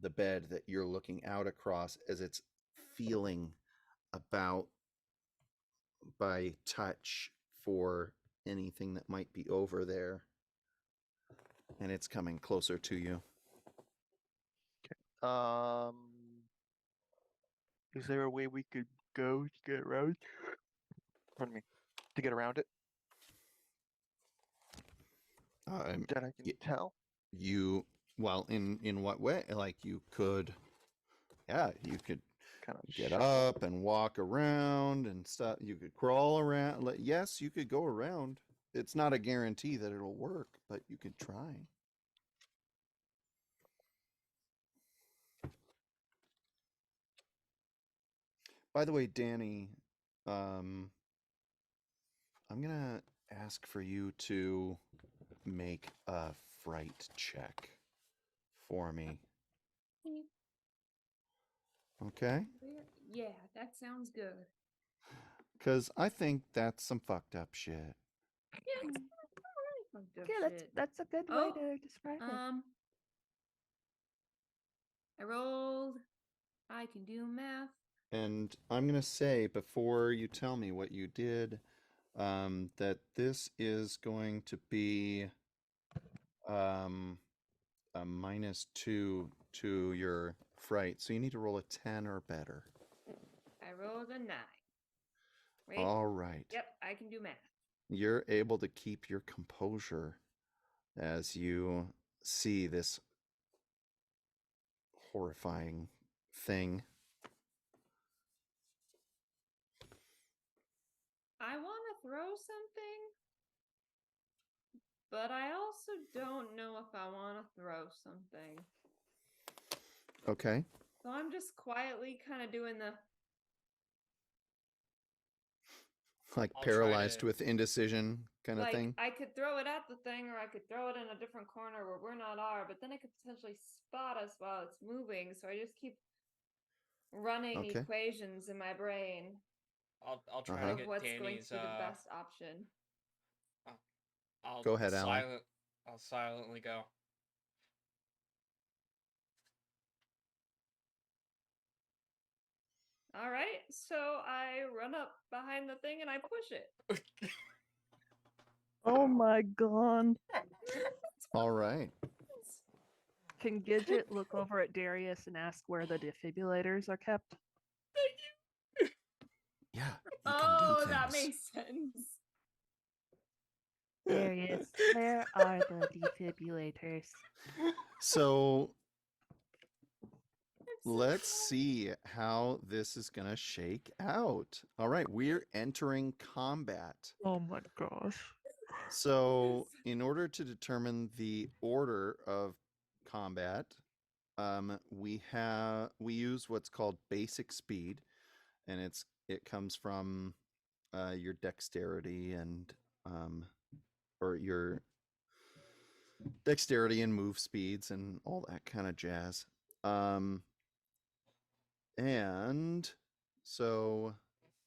bed that you're looking out across, as it's feeling about by touch for anything that might be over there, and it's coming closer to you.
Is there a way we could go to get around? Pardon me. To get around it that I can tell?
You, well, in what way? Like you could, yeah, you could
Kind of
get up and walk around and stuff. You could crawl around. Yes, you could go around. It's not a guarantee that it'll work, but you could try. By the way, Danny, I'm gonna ask for you to make a fright check for me. Okay?
Yeah, that sounds good.
Because I think that's some fucked up shit.
Yeah, it's not really fucked up
Yeah,
shit.
that's a good way to describe it.
I rolled. I can do math.
And I'm going to say, before you tell me what you did, that this is going to be a -2 to your fright. So you need to roll a 10 or better.
I rolled a 9. Wait.
All right.
Yep, I can do math.
You're able to keep your composure as you see this horrifying thing.
I want to throw something, but I also don't know if I want to throw something.
Okay.
So I'm just quietly kind of doing the...
Like
I'll try
paralyzed
to-
with indecision kind of
like
thing.
I could throw it at the thing, or I could throw it in a different corner where we're not are, but then it could potentially spot us while it's moving. So I just keep running
Okay.
equations in my brain
I'll try
Uh-huh.
to
of
get
what's going
Danny's.
to be the best option.
I'll
Go ahead, Alan.
I'll silently go.
All right, so I run up behind the thing and I push it.
Oh my god.
All right.
Can Gidget look over at Darius and ask where the defibrillators are kept?
Yeah. You
Oh,
can do
that
things.
makes sense.
Darius, where are the defibrillators?
So
I'm so
let's
sorry.
see how this is going to shake out. All right, we're entering combat.
Oh my gosh.
So, in order to determine the order of combat, we use what's called basic speed, and it comes from your dexterity and or your dexterity and move speeds and all that kind of jazz. And so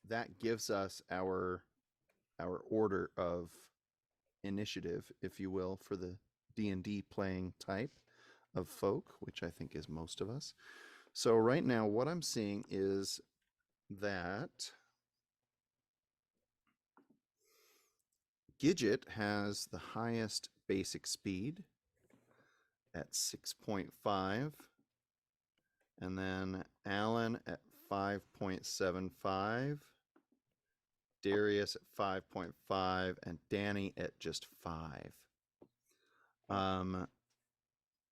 that gives us our order of initiative, if you will, for the D&D playing type of folk, which I think is most of us. So right now what I'm seeing is that Gidget has the highest basic speed at 6.5, and then Alan at 5.75, Darius at 5.5, and Danny at just 5.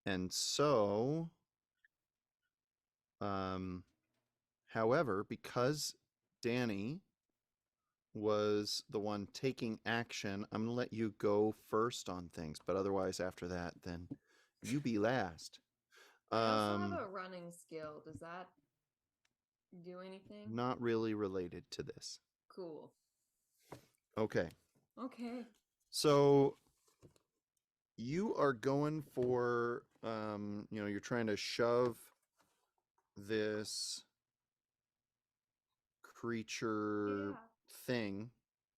And so, however, because Danny was the one taking action, I'm gonna let you go first on things, but otherwise after that, then you be last.
I also have a running skill. Does that do anything?
Not really related to this.
Cool.
Okay.
Okay.
So you are going for you're trying to shove this creature
Yeah.
thing,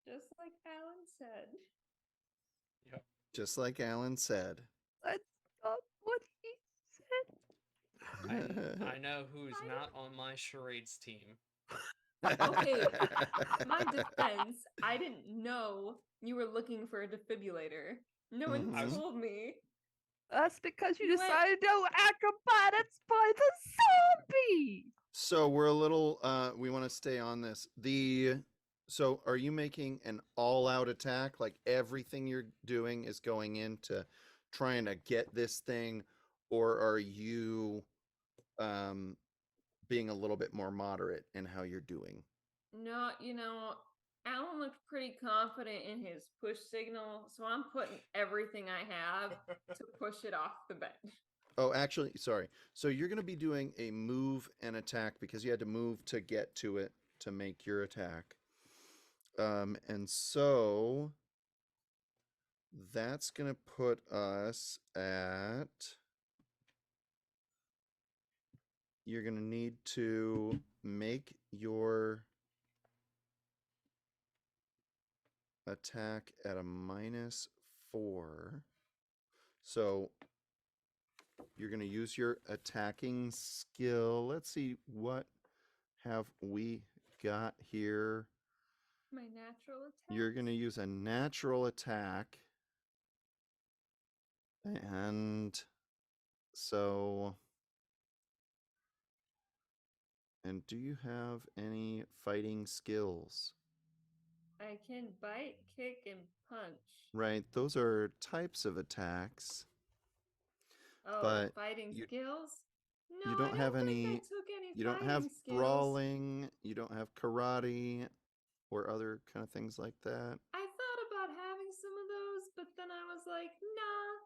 Just like Alan said.
Yep.
just like Alan said.
That's not what he said.
I know who's not on my charades team.
Okay. My defense, I didn't know you were looking for a defibrillator. No one
Mhm.
told me.
That's because you
You went-
decided to do acrobatics by the zombie.
So we're a little we want to stay on this. So are you making an all-out attack? Like everything you're doing is going into trying to get this thing, or are you being a little bit more moderate in how you're doing?
No, Alan looked pretty confident in his push signal, so I'm putting everything I have to push it off the bench.
Oh, actually, sorry. So you're going to be doing a move and attack because you had to move to get to it to make your attack. And so that's going to put us at. You're going to need to make your attack at a -4. So you're going to use your attacking skill. Let's see, what have we got here?
My natural attack.
You're going to use a natural attack. And so, and do you have any fighting skills?
I can bite, kick, and punch.
Right, those are types of attacks.
Oh,
But
fighting
you-
skills? No,
you don't have
think
any-
I took any
You don't
fighting
have
skills.
brawling, you don't have karate, or other kind of things like that.
I thought about having some of those, but then I was like, nah.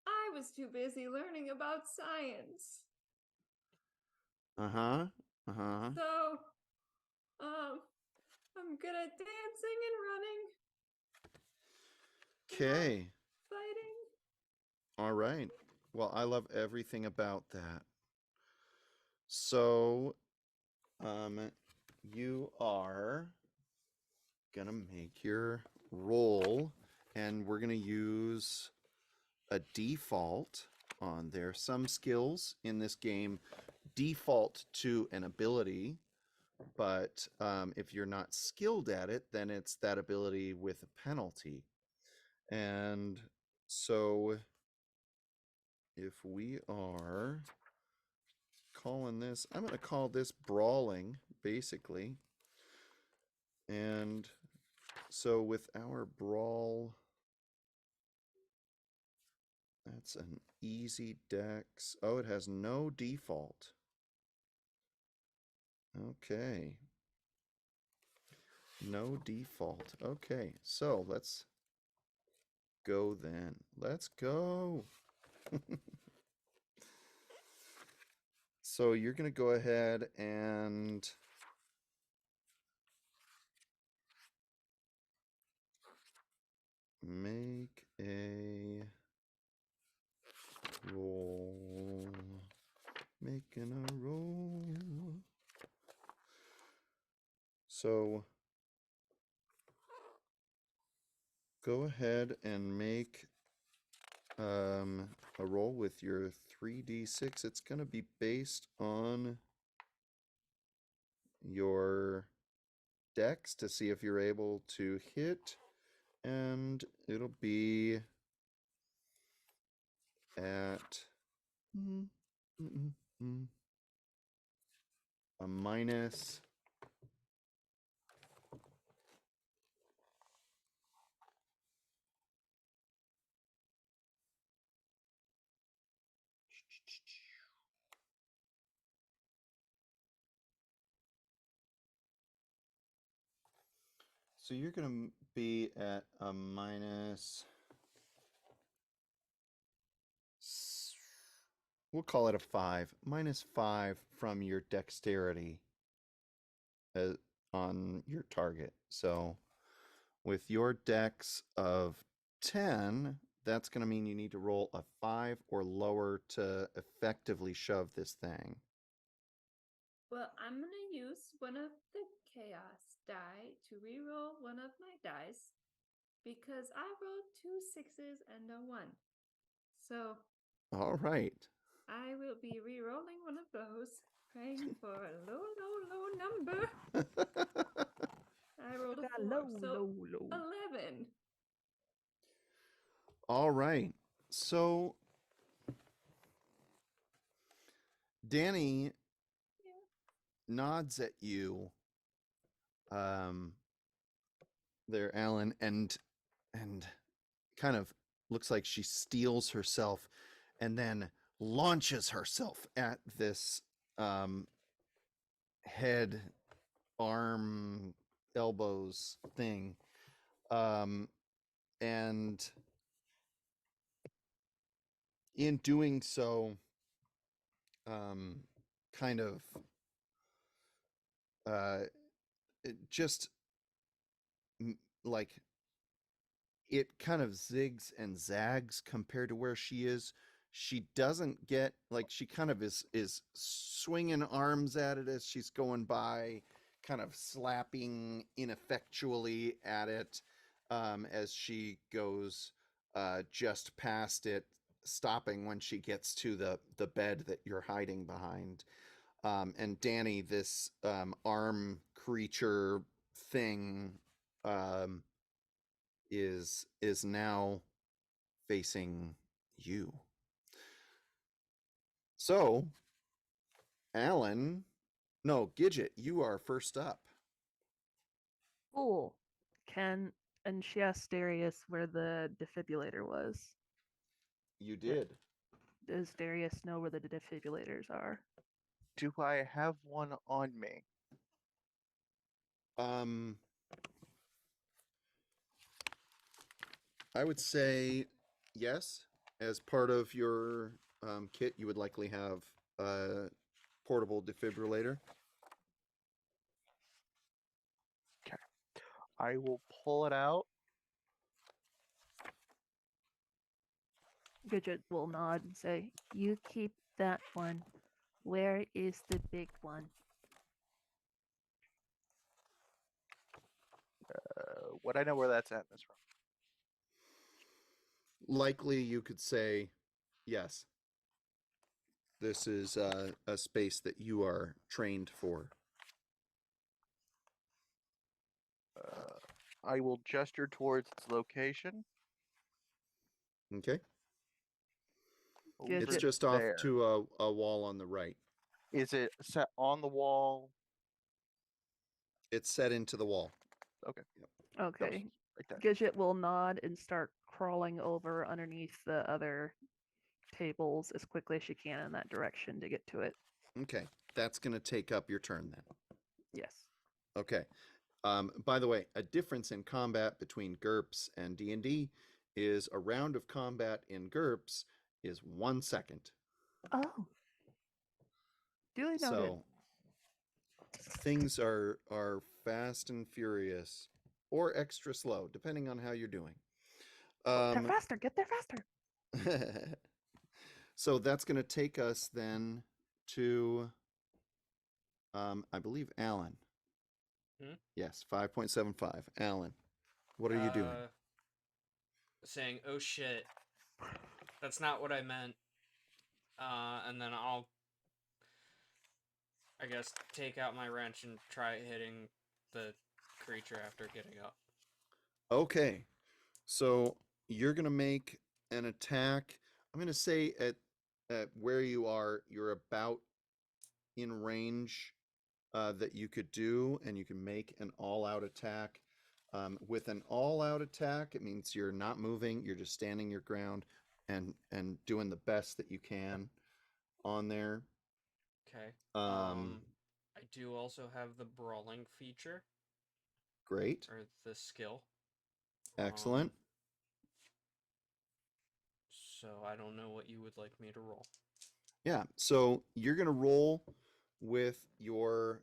I was too busy learning about science.
Uh-huh. Uh-huh.
So, I'm good at dancing and running.
Okay.
Fighting.
All right. Well, I love everything about that. So, you are gonna make your roll, and we're gonna use a default on there. Some skills in this game default to an ability, but if you're not skilled at it, then it's that ability with a penalty. And so if we are calling this, I'm going to call this brawling, basically. And so with our brawl, that's an easy dex. Oh, it has no default. Okay. No default. Okay, so let's go then. Let's go. So you're going to go ahead and make a roll. Making a roll. So go ahead and make a roll with your 3d6. It's going to be based on your dex to see if you're able to hit, and it'll be at a minus. So you're going to be at a minus. We'll call it a 5. Minus 5 from your dexterity on your target. So with your dex of 10, that's going to mean you need to roll a 5 or lower to effectively shove this thing.
Well, I'm gonna use one of the chaos die to reroll one of my dice because I rolled 2 6s and a 1. So
All right.
I will be re-rolling one of those, praying for a low number. I rolled a
Got
4,
low,
so
low.
11.
All right. So Danny nods at you there, Alan, and kind of looks like she steels herself and then launches herself at this head, arm, elbows thing. And in doing so, kind of just like it kind of zigs and zags compared to where she is. She doesn't get, like, she kind of is swinging arms at it as she's going by, kind of slapping ineffectually at it as she goes just past it, stopping when she gets to the bed that you're hiding behind. And Danny, this arm creature thing, is now facing you. So, Alan, no, Gidget, you are first up.
Cool. And she asked Darius where the defibrillator was.
You did.
Does Darius know where the defibrillators are?
Do I have one on me?
I would say yes. As part of your kit, you would likely have a portable defibrillator.
I will pull it out
Gidget will nod and say,
You keep that one. Where is the big one?
Would I know where that's at in this room?
Likely, you could say, yes. This is a space that you are trained for.
I will gesture towards its location.
Okay.
Good.
It's
Is it
just off
there?
to a wall on the right.
Is it set on the wall?
It's set into the wall.
Okay.
okay.
Right there.
Gidget will nod and start crawling over underneath the other tables as quickly as she can in that direction to get to it.
Okay. That's going to take up your turn then.
Yes.
Okay. By the way, a difference in combat between GURPS and D&D is a round of combat in GURPS is 1 second.
Oh,
Duly noted.
So things are fast and furious or extra slow, depending on how you're doing.
They're faster. Get there faster.
So that's going to take us then to, I believe, Alan.
Hmm?
Yes, 5.75. Alan, what are you doing?
Saying, "Oh shit, that's not what I meant," and then I'll, I guess, take out my wrench and try hitting the creature after getting up.
Okay, so you're going to make an attack. I'm going to say at where you are, you're about in range that you could do, and you can make an all-out attack. With an all-out attack, it means you're not moving, you're just standing your ground and doing the best that you can on there.
Okay.
Um,
I do also have the brawling feature,
Great,
or the skill.
excellent.
So I don't know what you would like me to roll.
Yeah, so you're gonna roll with your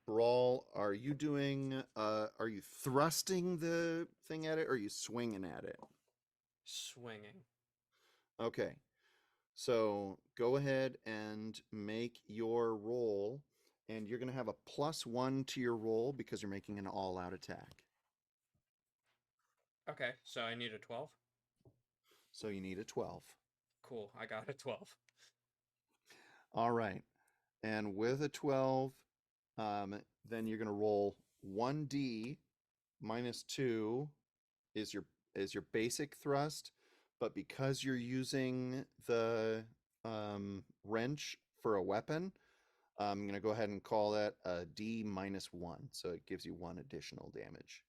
brawl. Are you doing? Are you thrusting the thing at it, or are you swinging at it?
Swinging.
Okay, so go ahead and make your roll, and you're gonna have a +1 to your roll because you're making an all-out attack.
Okay, so I need a 12.
So you need a 12.
Cool, I got a 12.
All right, and with a 12, then you're gonna roll 1d -2 is your basic thrust, but because you're using the wrench for a weapon, I'm gonna go ahead and call that a D -1, so it gives you 1 additional damage.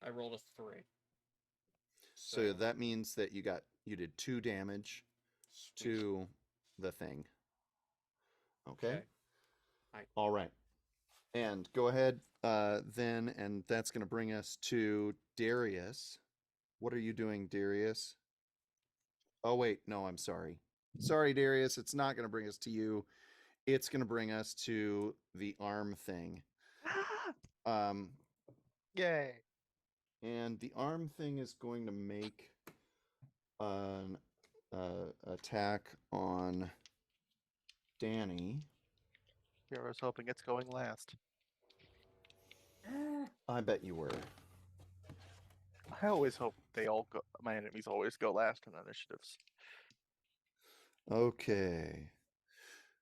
I rolled a 3.
So that means that you did 2 damage
Sweet.
to the thing. Okay.
Alright.
All right. And go ahead then, and that's going to bring us to Darius. What are you doing, Darius? Oh, wait. No, I'm sorry. Sorry, Darius. It's not going to bring us to you. It's going to bring us to the arm thing.
Ah!
Yay.
And the arm thing is going to make an attack on Danny.
Here, I was hoping it's going last.
I bet you were.
I always hope my enemies always go last in initiatives.
Okay.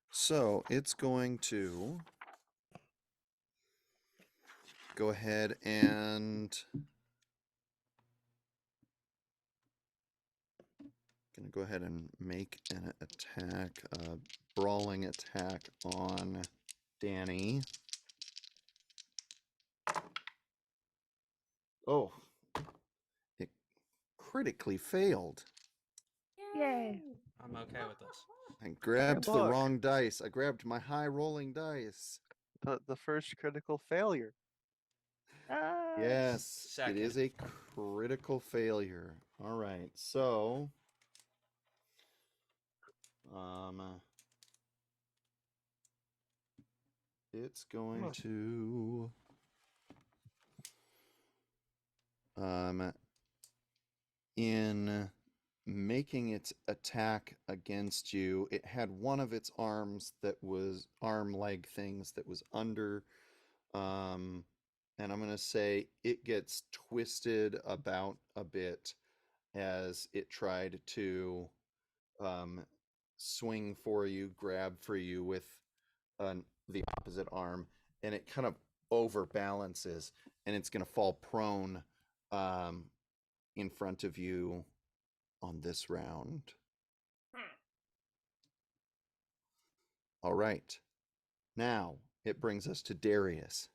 So it's going to go ahead and make an attack, a brawling attack on Danny. Oh, it critically failed.
Yay.
I'm okay with this.
I grabbed the
Look.
wrong dice. I grabbed my high rolling dice.
The first critical failure.
Yes,
Second.
it is a critical failure. All right, so it's going to in making its attack against you, it had one of its arms that was arm leg things that was under, and I'm going to say it gets twisted about a bit as it tried to swing for you, grab for you with the opposite arm, and it kind of overbalances, and it's going to fall prone in front of you on this round. All right. Now it brings us to Darius.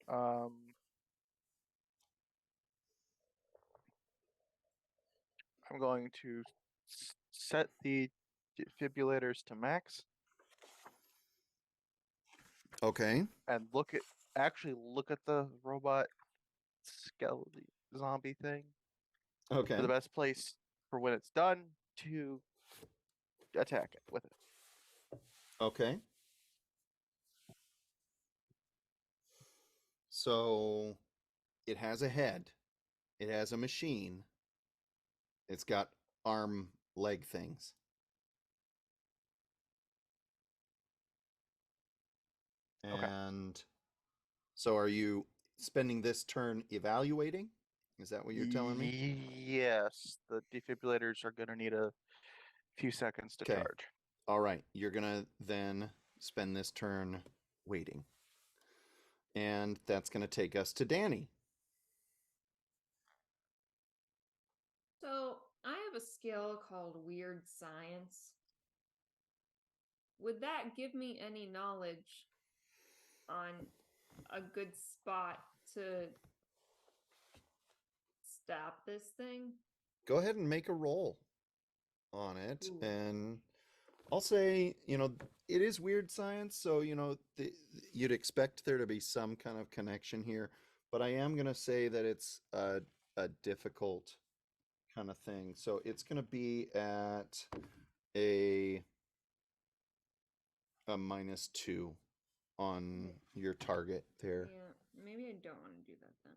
I'm going to set the defibrillators to max
Okay.
and look at the robot skeleton zombie thing
Okay.
for the best place for when it's done to attack it with it.
Okay. So it has a head. It has a machine. It's got arm leg things.
Okay.
And so are you spending this turn evaluating? Is that what you're telling me?
Yes, the defibrillators are going to need a few seconds to
Okay.
charge.
All right. You're going to then spend this turn waiting. And that's going to take us to Danny.
So I have a skill called Weird Science. Would that give me any knowledge on a good spot to stop this thing?
Go ahead and make a roll on it.
Ooh.
And I'll say, it is weird science. So, you'd expect there to be some kind of connection here. But I am going to say that it's a difficult kind of thing. So it's going to be at a -2 on your target there.
Yeah, maybe I don't want to do that then.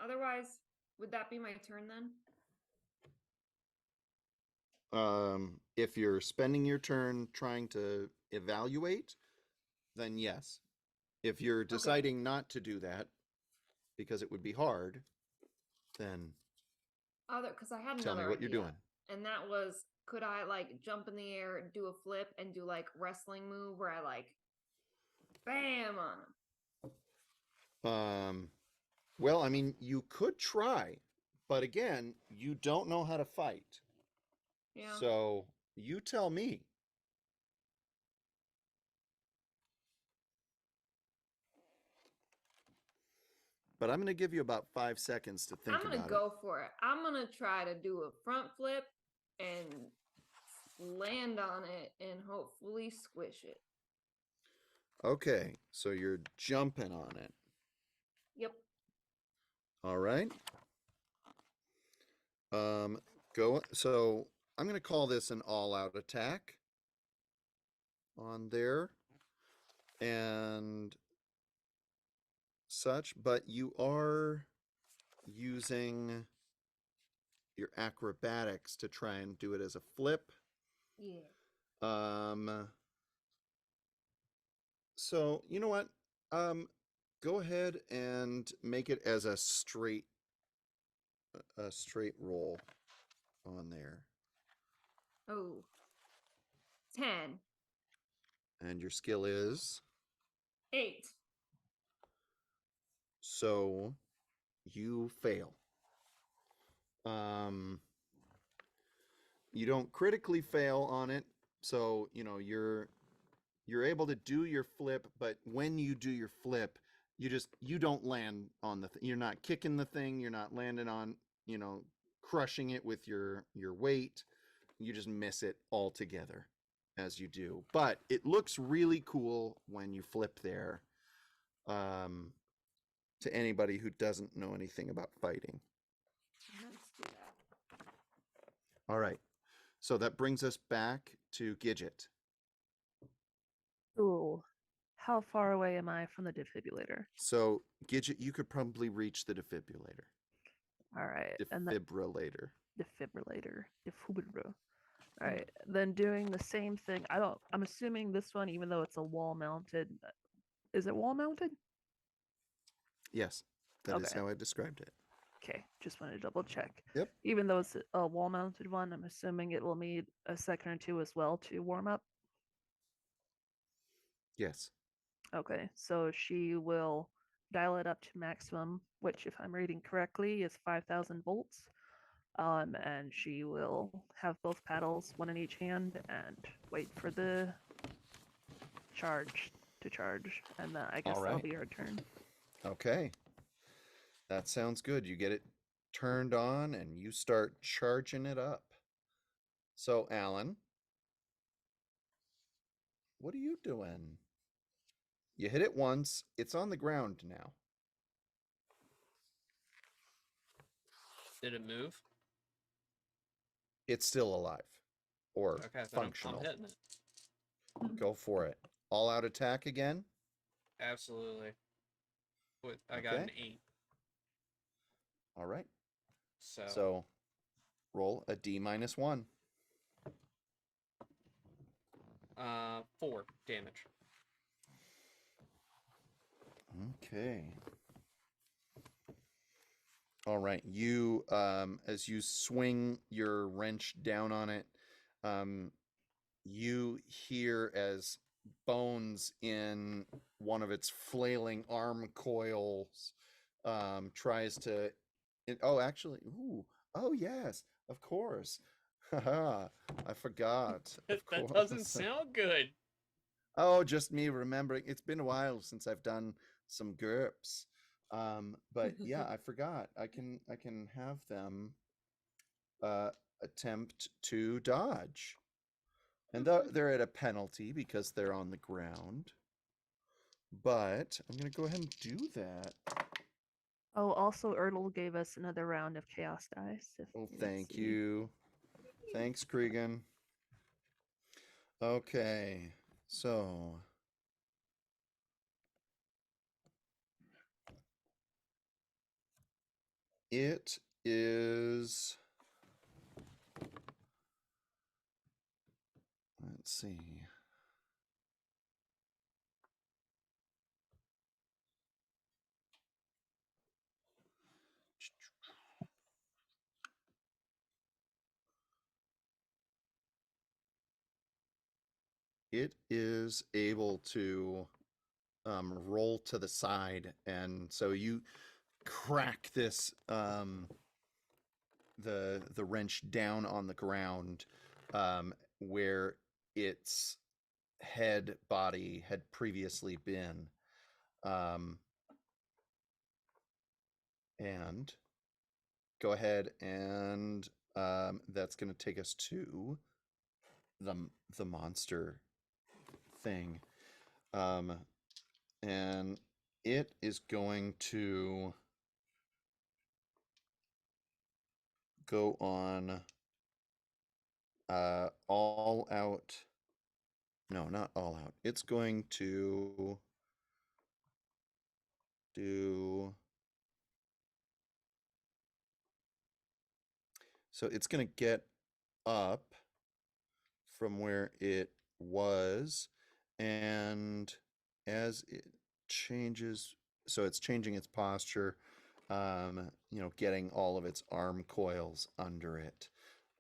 Otherwise, would that be my turn then?
If you're spending your turn trying to evaluate, then yes. If you're deciding not to do that because it would be hard, then
Because I had
tell me
another
what you're
idea,
doing.
and that was, could I like jump in the air, do a flip, and do like wrestling move where I like bam on him?
Well, I mean, you could try, but again, you don't know how to fight.
Yeah.
So you tell me. But I'm going to give you about 5 seconds to think
I'm gonna
about
go for it. I'm gonna try to do a front flip and land on it and hopefully squish it.
it. Okay, so you're jumping on it.
Yep.
All right. So I'm going to call this an all-out attack on there and such, but you are using your acrobatics to try and do it as a flip.
Yeah.
So you know what? Go ahead and make it as a straight roll on there.
Oh. 10.
And your skill is?
8.
So you fail. You don't critically fail on it, so you're able to do your flip, but when you do your flip, you don't land on the you're not kicking the thing, you're not landing on, crushing it with your weight. You just miss it altogether as you do. But it looks really cool when you flip there. To anybody who doesn't know anything about fighting.
Let's do that.
All right. So that brings us back to Gidget.
Ooh. How far away am I from the defibrillator?
So, Gidget, you could probably reach the defibrillator.
All right, and the
Defibrillator.
defibrillator. All right, then doing the same thing. I'm assuming this one, even though it's a wall mounted, is it wall mounted?
Yes, that is
Okay.
how I described it.
Okay, just want to double check.
Yep.
Even though it's a wall mounted one, I'm assuming it will need a second or two as well to warm up.
Yes.
Okay, so she will dial it up to maximum, which, if I'm reading correctly, is 5,000 volts. And she will have both paddles, one in each hand, and wait for the charge to charge. And I guess that'll
Alright.
be our turn.
Okay. That sounds good. You get it turned on and you start charging it up. So, Alan, what are you doing? You hit it once, it's on the ground now.
Did it move?
It's still alive or
Okay, then
functional.
I'm hitting it.
Go for it. All out attack again.
Absolutely. I got an
Okay.
8.
All right.
So,
So roll a D-1.
4 damage.
Okay. All right. You, as you swing your wrench down on it, you hear as bones in one of its flailing arm coils tries to. Oh yes, of course. Haha, I forgot. Of
That doesn't
course.
sound good.
Oh, just me remembering. It's been a while since I've done some GURPS. But yeah, I forgot. I can have them attempt to dodge. And they're at a penalty because they're on the ground. But I'm going to go ahead and do that.
Oh, also, Erdl gave us another round of chaos dice.
Oh, thank you. Thanks, Cregan. Okay, so it is. Let's see. It is able to roll to the side, and so you crack this the wrench down on the ground where its body had previously been, and go ahead and that's going to take us to the monster thing, and it is going to go on all out. No, not all out. It's going to do. So it's going to get up from where it was, and as it changes, so it's changing its posture, getting all of its arm coils under it,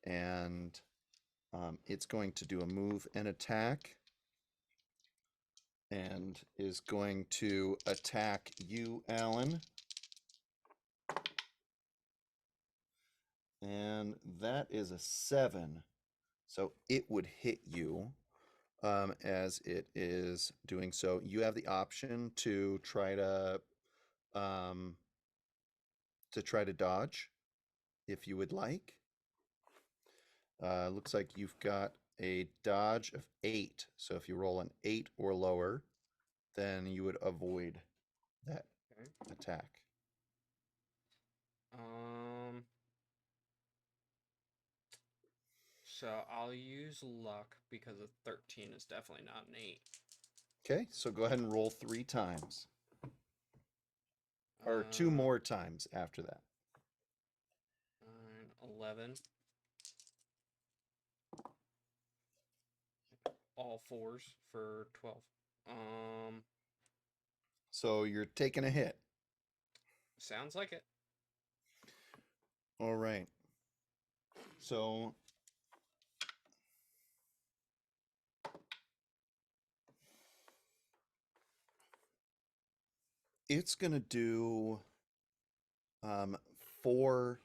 and it's going to do a move and attack, and is going to attack you, Alan. And that is a 7. So it would hit you as it is doing so. You have the option to try to dodge if you would like. Looks like you've got a dodge of 8. So if you roll an 8 or lower, then you would avoid that attack.
So I'll use luck because a 13 is definitely not an 8.
Okay, so go ahead and roll 3 times. Or 2 more times after that.
11. All 4s for 12.
So you're taking a hit.
Sounds like it.
All right. So it's gonna do 4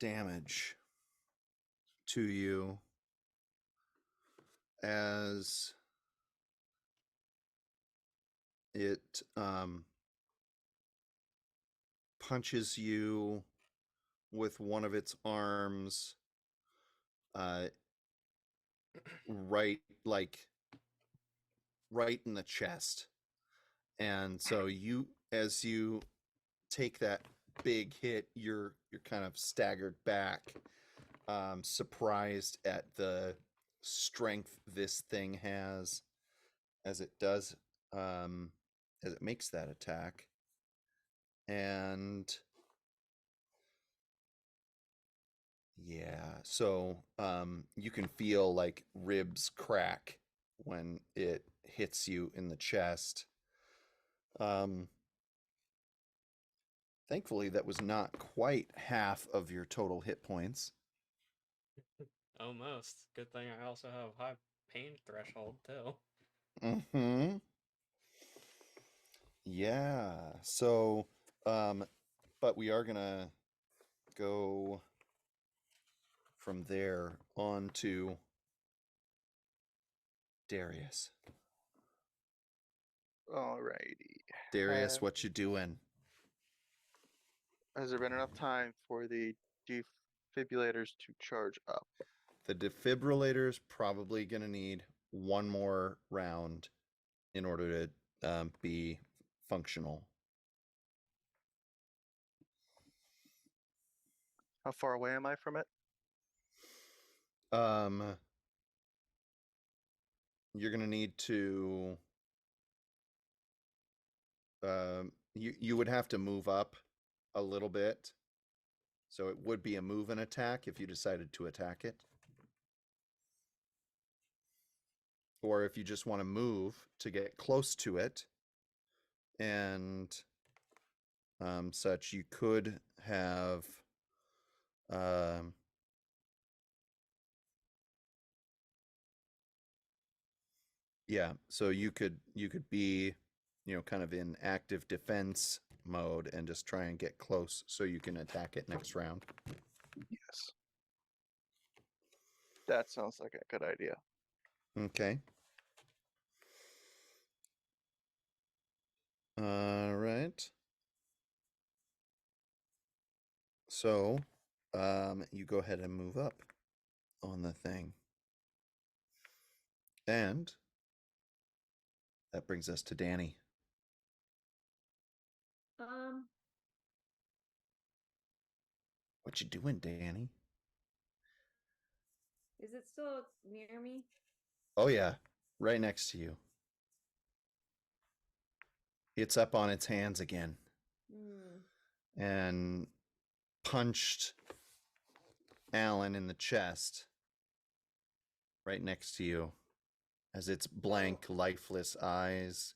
damage to you as it punches you with one of its arms right in the chest. And so as you take that big hit, you're kind of staggered back, surprised at the strength this thing has as it does, as it makes that attack. And yeah, so you can feel like ribs crack when it hits you in the chest. Thankfully, that was not quite half of your total hit points.
Almost. Good thing I also have high pain threshold too.
Mm-hmm. Yeah. So, but we are gonna go from there on to Darius.
Alrighty.
Darius, what you doing?
Has there been enough time for the defibrillators to charge up?
The defibrillator's probably gonna need 1 more round in order to be functional.
How far away am I from it?
You're gonna need to you would have to move up a little bit. So it would be a move and attack if you decided to attack it. Or if you just want to move to get close to it and such, you could have yeah, so you could be, kind of in active defense mode and just try and get close so you can attack it next round.
Yes. That sounds like a good idea.
Okay. All right. So, you go ahead and move up on the thing. And that brings us to Danny. What you doing, Danny?
Is it still near me?
Oh yeah, right next to you. It's up on its hands again. And punched Alan in the chest right next to you as its blank, lifeless eyes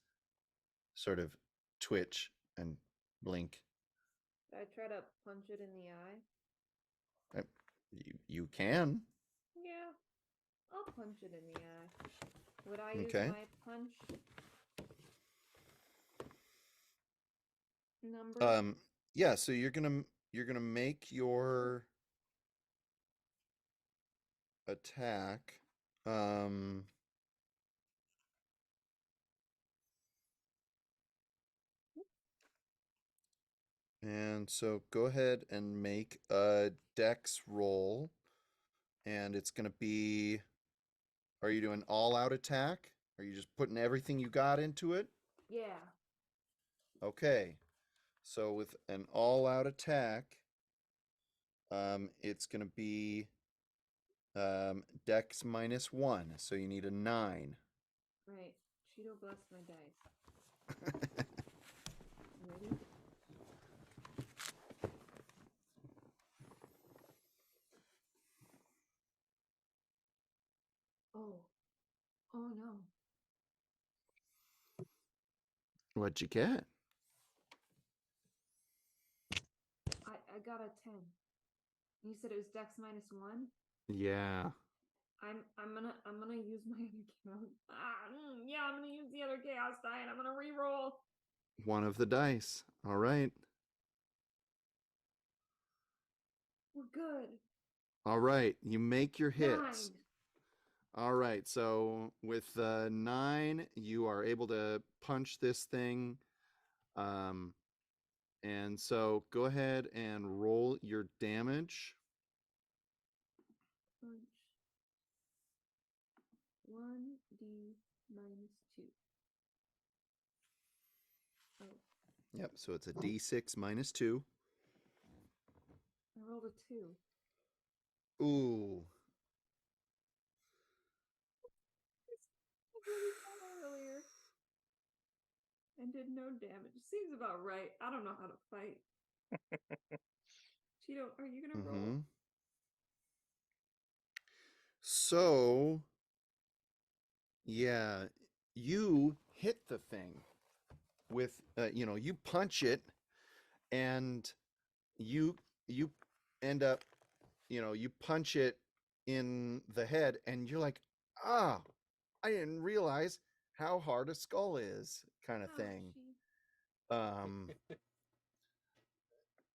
sort of twitch and blink.
Did I try to punch it in the eye?
You can.
Yeah, I'll punch it in the eye. Would I use
Okay.
my punch number?
Yeah, so you're gonna make your attack. And so go ahead and make a dex roll. And it's going to be, are you doing all out attack? Are you just putting everything you got into it?
Yeah.
Okay. So with an all out attack, it's going to be dex -1. So you need a 9.
Right. Cheeto bless my dice. Ready? Oh. Oh no.
What'd you get?
I got a 10. You said it was Dex -1?
Yeah.
I'm gonna use my other chaos. Yeah, I'm gonna use the other chaos die and I'm gonna re-roll.
One of the dice. All right.
We're good.
All right. You make your hits.
9.
All right. So with 9, you are able to punch this thing. And so go ahead and roll your damage.
Punch. 1d -2. Oh,
Yep. So it's a d6 minus 2.
I rolled a 2.
Ooh.
I really fell earlier. And did no damage. Seems about right. I don't know how to fight. Cheeto, are you gonna roll?
Mm-hmm. So, yeah, you hit the thing with, you punch it, and you end up, you punch it in the head, and you're like, ah, I didn't realize how hard a skull is, kind of thing.
Ouchie.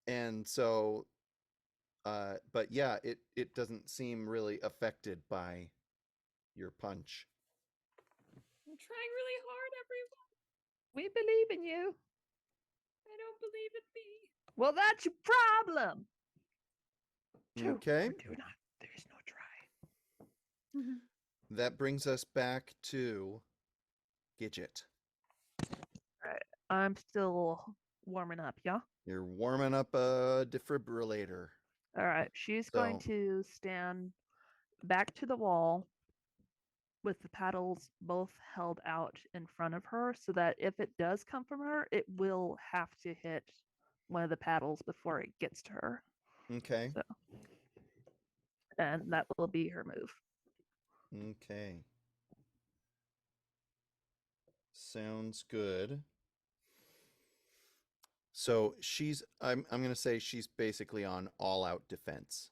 And so, but yeah, it doesn't seem really affected by your punch.
I'm trying really hard, everyone.
We believe in you.
I don't believe in me.
Well, that's your problem. Two.
Okay.
Or do not. There is no try.
That brings us back to Gidget.
I'm still warming up, yeah?
You're warming up a defibrillator.
All right. She's going
So-
to stand back to the wall with the paddles both held out in front of her so that if it does come from her, it will have to hit one of the paddles before it gets to her.
Okay.
So, and that will be her move.
Okay. Sounds good. So I'm gonna say she's basically on all out defense.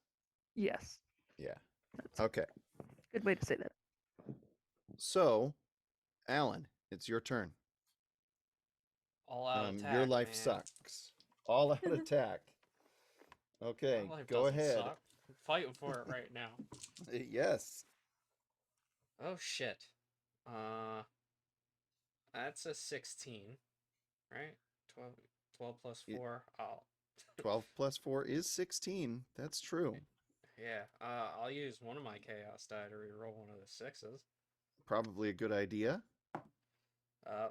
Yes.
Yeah.
That's
Okay.
a good way to say that.
So, Alan, it's your turn.
All out attack.
Your life
man.
sucks. All out attack. Okay,
My life
go
doesn't
ahead.
suck. I'm fighting for it right now.
Yes.
Oh shit. That's a 16, right? 12 plus
Ye-
4. Oh.
12 plus 4 is 16. That's true.
Yeah. I'll use one of my chaos die to reroll one of the 6s.
Probably a good idea.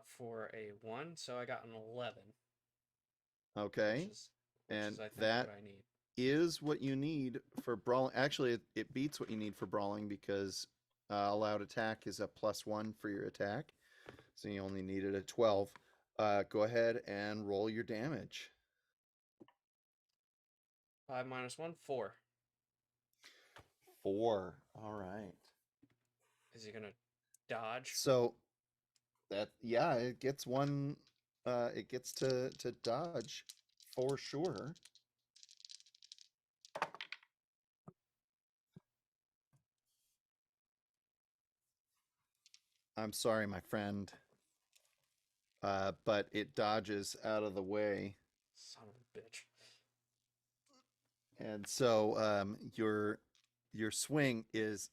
For a 1, so I got an 11.
Okay.
Which
And
is, I think,
that
what I need.
is what you need for brawling. Actually, it beats what you need for brawling because allowed attack is a +1 for your attack. So you only needed a 12. Go ahead and roll your damage.
5 minus 1, 4.
4. All right.
Is he gonna dodge?
So it gets one. It gets to dodge for sure. I'm sorry, my friend. But it dodges out of the way.
Son of a bitch.
And so your swing is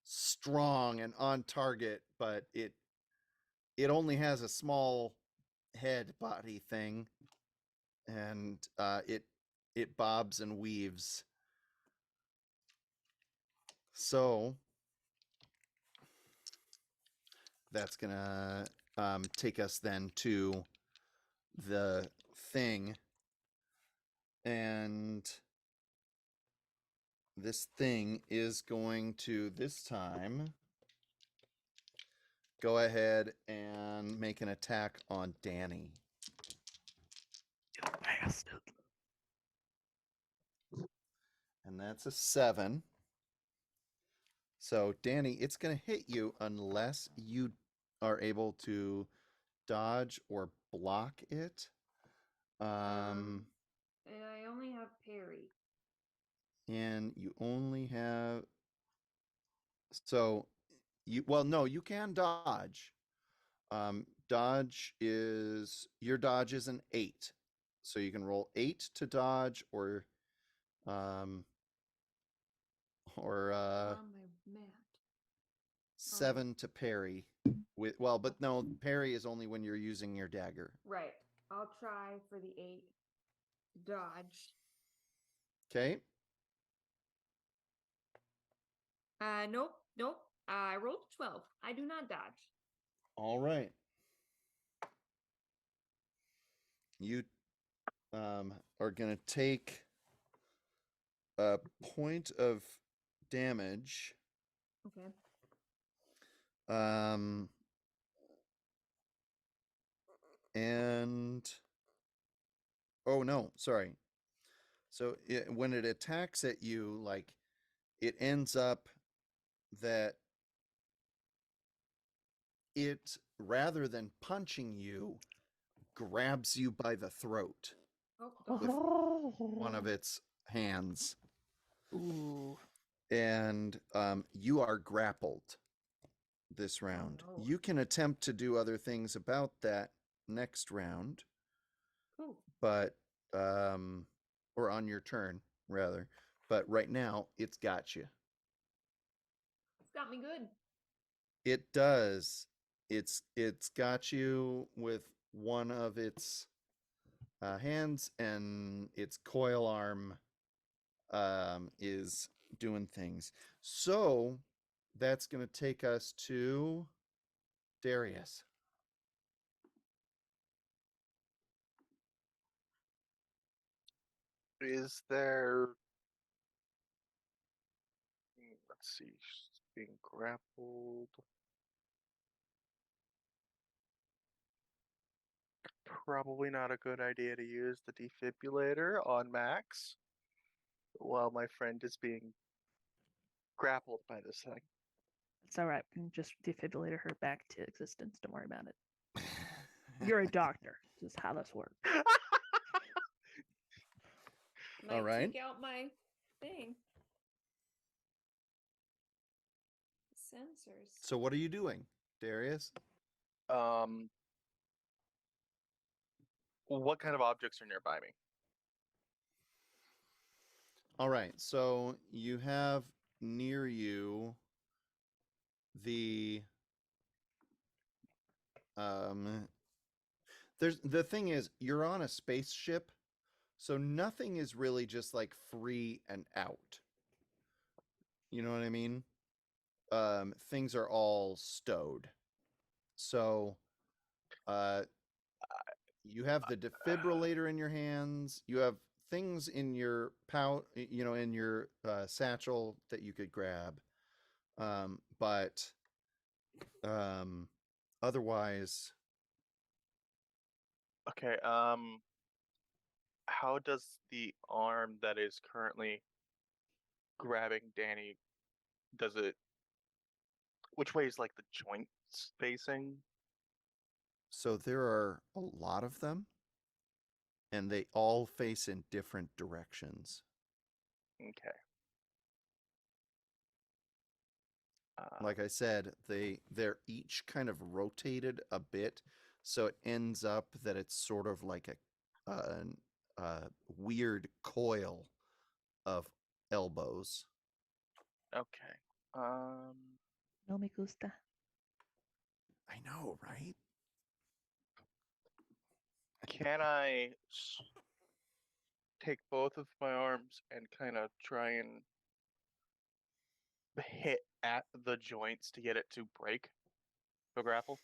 strong and on target, but it only has a small head body thing, and it bobs and weaves. So that's gonna take us then to the thing, and this thing is going to this time go ahead and make an attack on Danny.
You bastard.
And that's a 7. So, Danny, it's going to hit you unless you are able to dodge or block it.
And I only have parry.
And you only have. So, you can dodge. Your dodge is an 8. So you can roll 8 to dodge or
On my mat.
7 to parry but no, parry is only when you're using your dagger.
Right. I'll try for the 8. Dodge.
Okay.
Nope. I rolled 12. I do not dodge.
All right. You are going to take a point of damage.
Okay.
And oh no, sorry. So when it attacks at you, like it ends up that it, rather than punching you, grabs you by the throat
Oh,
with one of its hands.
Ooh.
And you are grappled this round.
no.
You can attempt to do other things about that next round,
cool.
but or on your turn rather. But right now, it's got you.
It's got me good.
It does. It's got you with one of its hands, and its coil arm is doing things. So that's going to take us to Darius.
Is there? Let's see. She's being grappled. Probably not a good idea to use the defibrillator on Max while my friend is being grappled by this thing.
It's all right. We can just defibrillator her back to existence. Don't worry about it. You're a doctor. This is how this works.
Might
right.
take out my thing. Sensors.
So what are you doing, Darius?
What kind of objects are nearby me?
All right. So you have near you the the thing is, you're on a spaceship, so nothing is really just like free and out. You know what I mean? Things are all stowed. So you have the defibrillator in your hands. You have things in your in your satchel that you could grab. But otherwise,
Okay, how does the arm that is currently grabbing Danny, which way is like the joints facing?
so there are a lot of them, and they all face in different directions.
Okay.
Like I said, they're each kind of rotated a bit, so it ends up that it's sort of like a weird coil of elbows.
Okay.
No me gusta.
I know, right?
Can I take both of my arms and kind of try and hit at the joints to get it to break the grapple?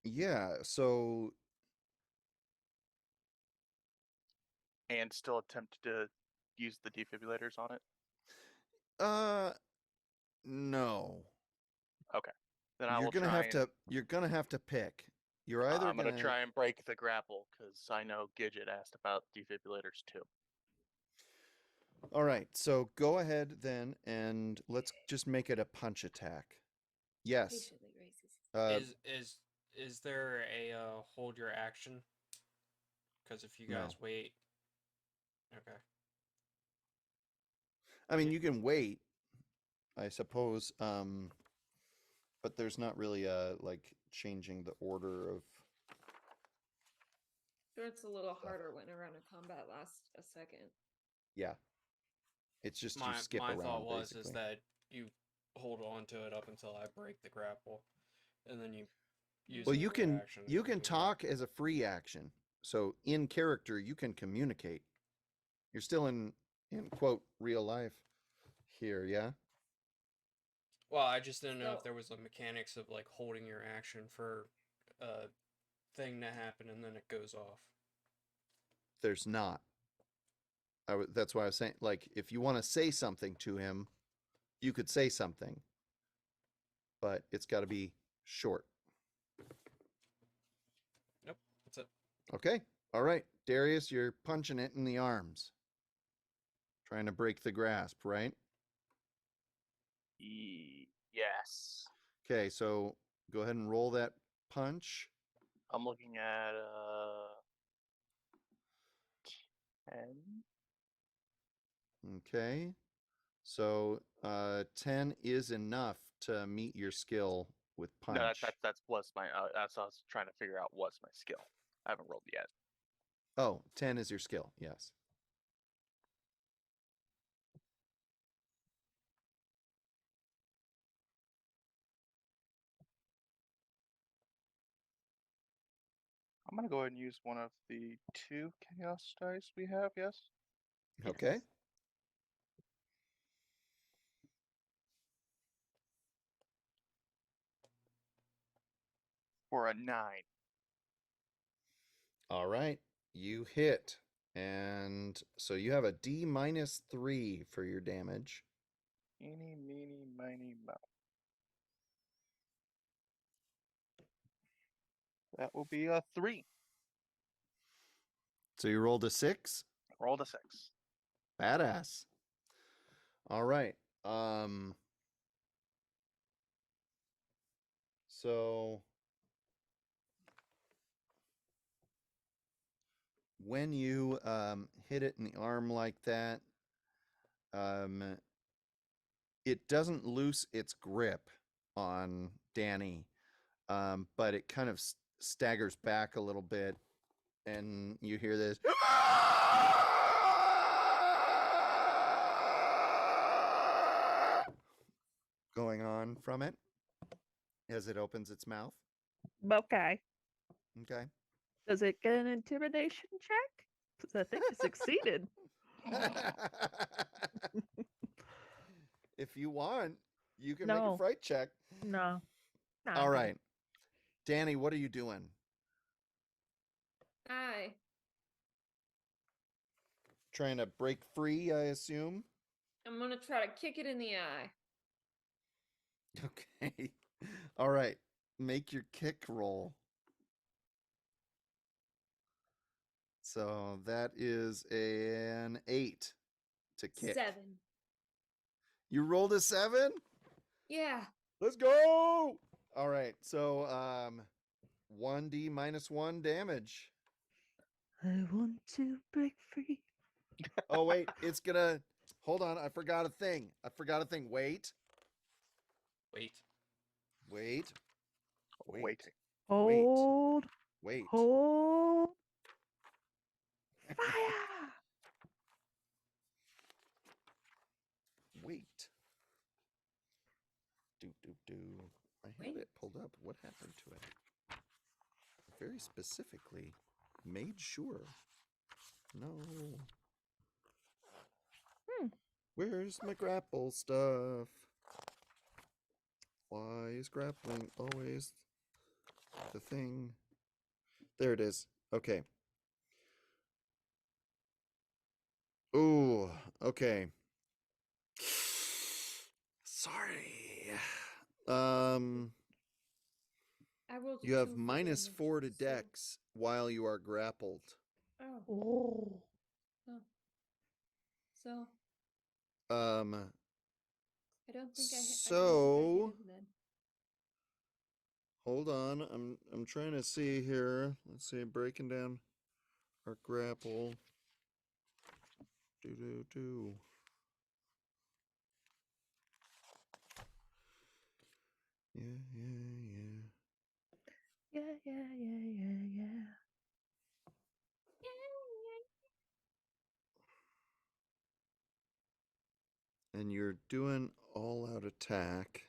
Yeah, so
And still attempt to use the defibrillators on it?
No.
Then I
You're
will
gonna
try
have
and
to. You're gonna have to pick. You're either
I'm gonna try and break the grapple because I know Gidget asked about defibrillators too.
All right. So go ahead then, and let's just make it a punch attack. Yes.
Patiently raises.
Is there a hold your action? Because if you
No.
guys wait, okay.
I mean,
Yeah.
you can wait, I suppose. But there's not really like changing the order of.
Sure, it's a little harder when a round of combat lasts a second.
Yeah. It's just you
My
skip
my
around.
thought was
basically.
is that you hold on to it up until I break the grapple, and then you use.
Well,
the
you
free
can
action to
you can
move up.
talk as a free action. So in character, you can communicate. You're still in quote real life here, yeah.
Well, I just didn't know if
So-
there was a mechanics of like holding your action for a thing to happen and then it goes off.
There's not. That's why I was saying, like, if you want to say something to him, you could say something, but it's got to be short.
Nope, that's it.
Okay. All right, Darius, you're punching it in the arms, trying to break the grasp, right?
Yes.
Okay, so go ahead and roll that punch.
I'm looking at 10.
Okay. So 10 is enough to meet your skill with punch.
No, that's what's my that's what I was trying to figure out what's my skill. I haven't rolled yet.
Oh, 10 is your skill. Yes.
I'm gonna go ahead and use one of the 2 chaos dice we have. Yes.
Okay.
For a 9.
All right. You hit. And so you have a D -3 for your damage.
Eeny, meeny, miny, moe. That will be a 3.
So you rolled a 6.
Rolled a 6.
Badass. All right. So when you hit it in the arm like that, it doesn't loose its grip on Danny, but it kind of staggers back a little bit, and you hear this going on from it as it opens its mouth.
Okay.
Okay.
Does it get an intimidation check? 'Cause I think it succeeded.
If you want, you can make a
No.
fright check.
No.
All right. Danny, what are you doing?
Aye.
Trying to break free, I assume?
I'm gonna try to kick it in the eye.
Okay. All right. Make your kick roll. So that is an 8 to kick.
7.
You rolled a 7?
Yeah.
Let's go. All right. So 1d -1 damage.
I want to break free.
Oh wait, it's gonna hold on, I forgot a thing. Wait.
Wait.
Wait.
Waiting.
Hold.
Wait.
Hold. Fire!
Wait. Do. I had
Wait.
it pulled up. What happened to it? Very specifically made sure. No. Where's my grapple stuff? Why is grappling always the thing? There it is. Okay. Ooh, okay. Sorry.
I rolled a
You have
2 for
-4 to
damage, so-
dex while you are grappled.
Oh,
Oh.
so
Um,
I don't think I. I don't think I hit
So-
him then.
hold on. I'm trying to see here. Let's see, breaking down our grapple. Do. Yeah.
Yeah.
And you're doing all out attack.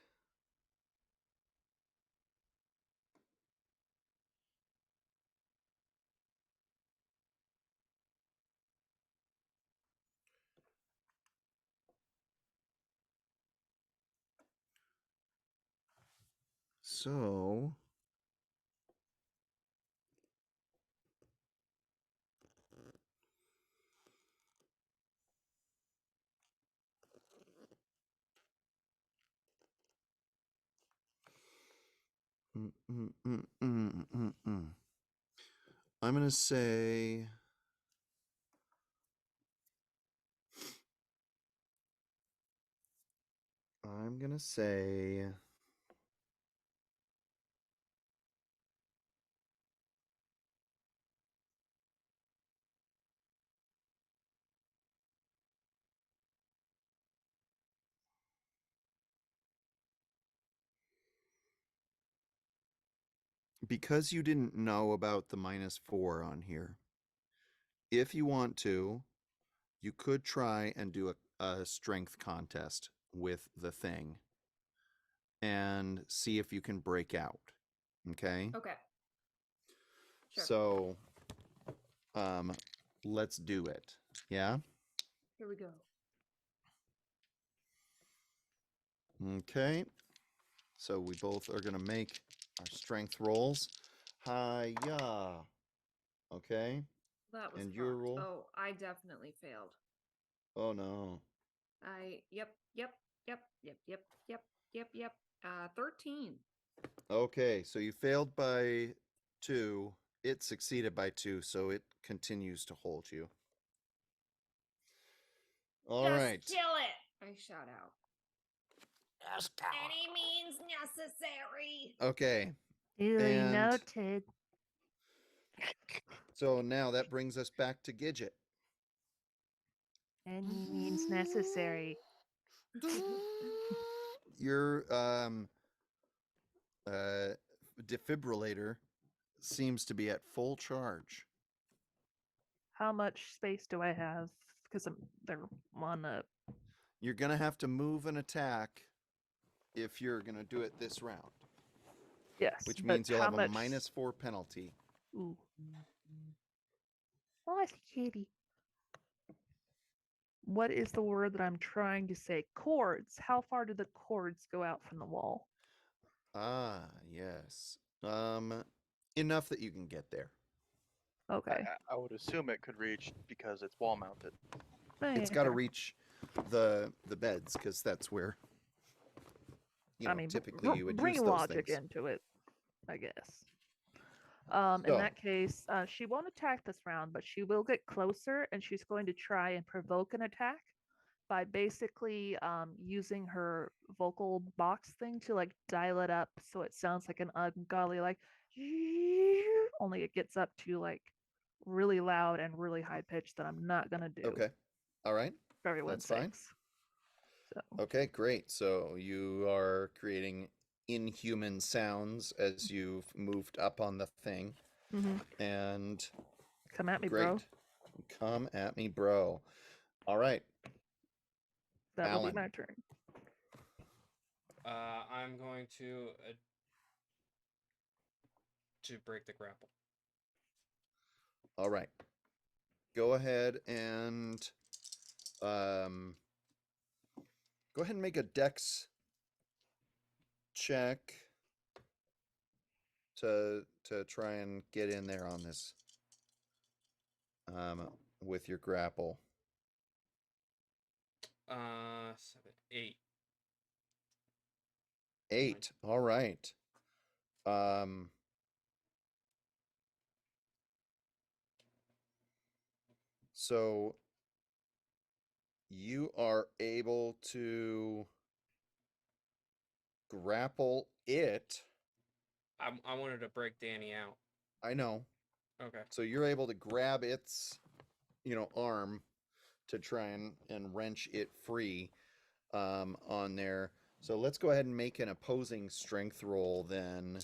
So I'm gonna say because you didn't know about the -4 on here, if you want to, you could try and do a strength contest with the thing and see if you can break out. Okay?
Okay. Sure.
So let's do it. Yeah?
Here we go.
Okay. So we both are gonna make our strength rolls. Hi-ya. Okay.
That was
And your
fucked.
roll?
Oh, I definitely failed.
Oh no.
Yep. 13.
Okay, so you failed by 2. It succeeded by 2, so it continues to hold you. All
Just
right.
kill it! I shout out. Any means necessary.
Okay.
Duly
And-
noted.
So now that brings us back to Gidget.
Any means necessary.
Your defibrillator seems to be at full charge.
How much space do I have? Because they're on a.
You're gonna have to move an attack if you're gonna do it this round,
Yes.
which
but
means you'll
how
have a
much...
-4 penalty.
Ooh.
Oh, it's kitty.
What is the word that I'm trying to say? Cords. How far do the cords go out from the wall?
Ah, yes. Enough that you can get there.
Okay.
I would assume it could reach because it's wall mounted.
It's got to reach the beds because that's where
I mean,
typically you would
bring
use those
logic
things.
into it, I guess. In
So-
that case, she won't attack this round, but she will get closer, and she's going to try and provoke an attack by basically using her vocal box thing to like dial it up so it sounds like an ungodly like, only it gets up to like really loud and really high pitched that I'm not gonna do.
Okay. All right.
For everyone's
that's fine.
sakes. So
Okay, great. So you are creating inhuman sounds as you've moved up on the thing.
mhm.
And
Come at me,
great.
bro.
Come at me, bro. All right.
That will
Alan.
be my turn.
I'm going to break the grapple.
All right. Go ahead and go ahead and make a dex check to try and get in there on this with your grapple.
7, 8.
8. All right. So you are able to grapple it.
I wanted to break Danny out.
I know.
Okay.
So you're able to grab its, arm to try and wrench it free on there. So let's go ahead and make an opposing strength roll then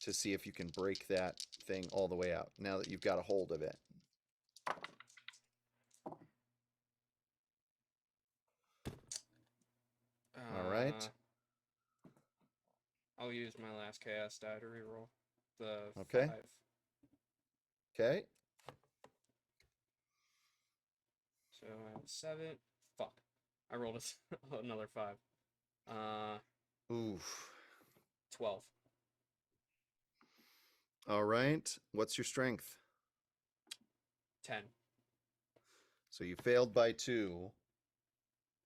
to see if you can break that thing all the way out now that you've got a hold of it. All right.
I'll use my last chaos die to reroll the
Okay.
5.
Okay.
So I have 7. Fuck. I rolled another 5.
Oof.
12.
All right. What's your strength?
10.
So you failed by 2,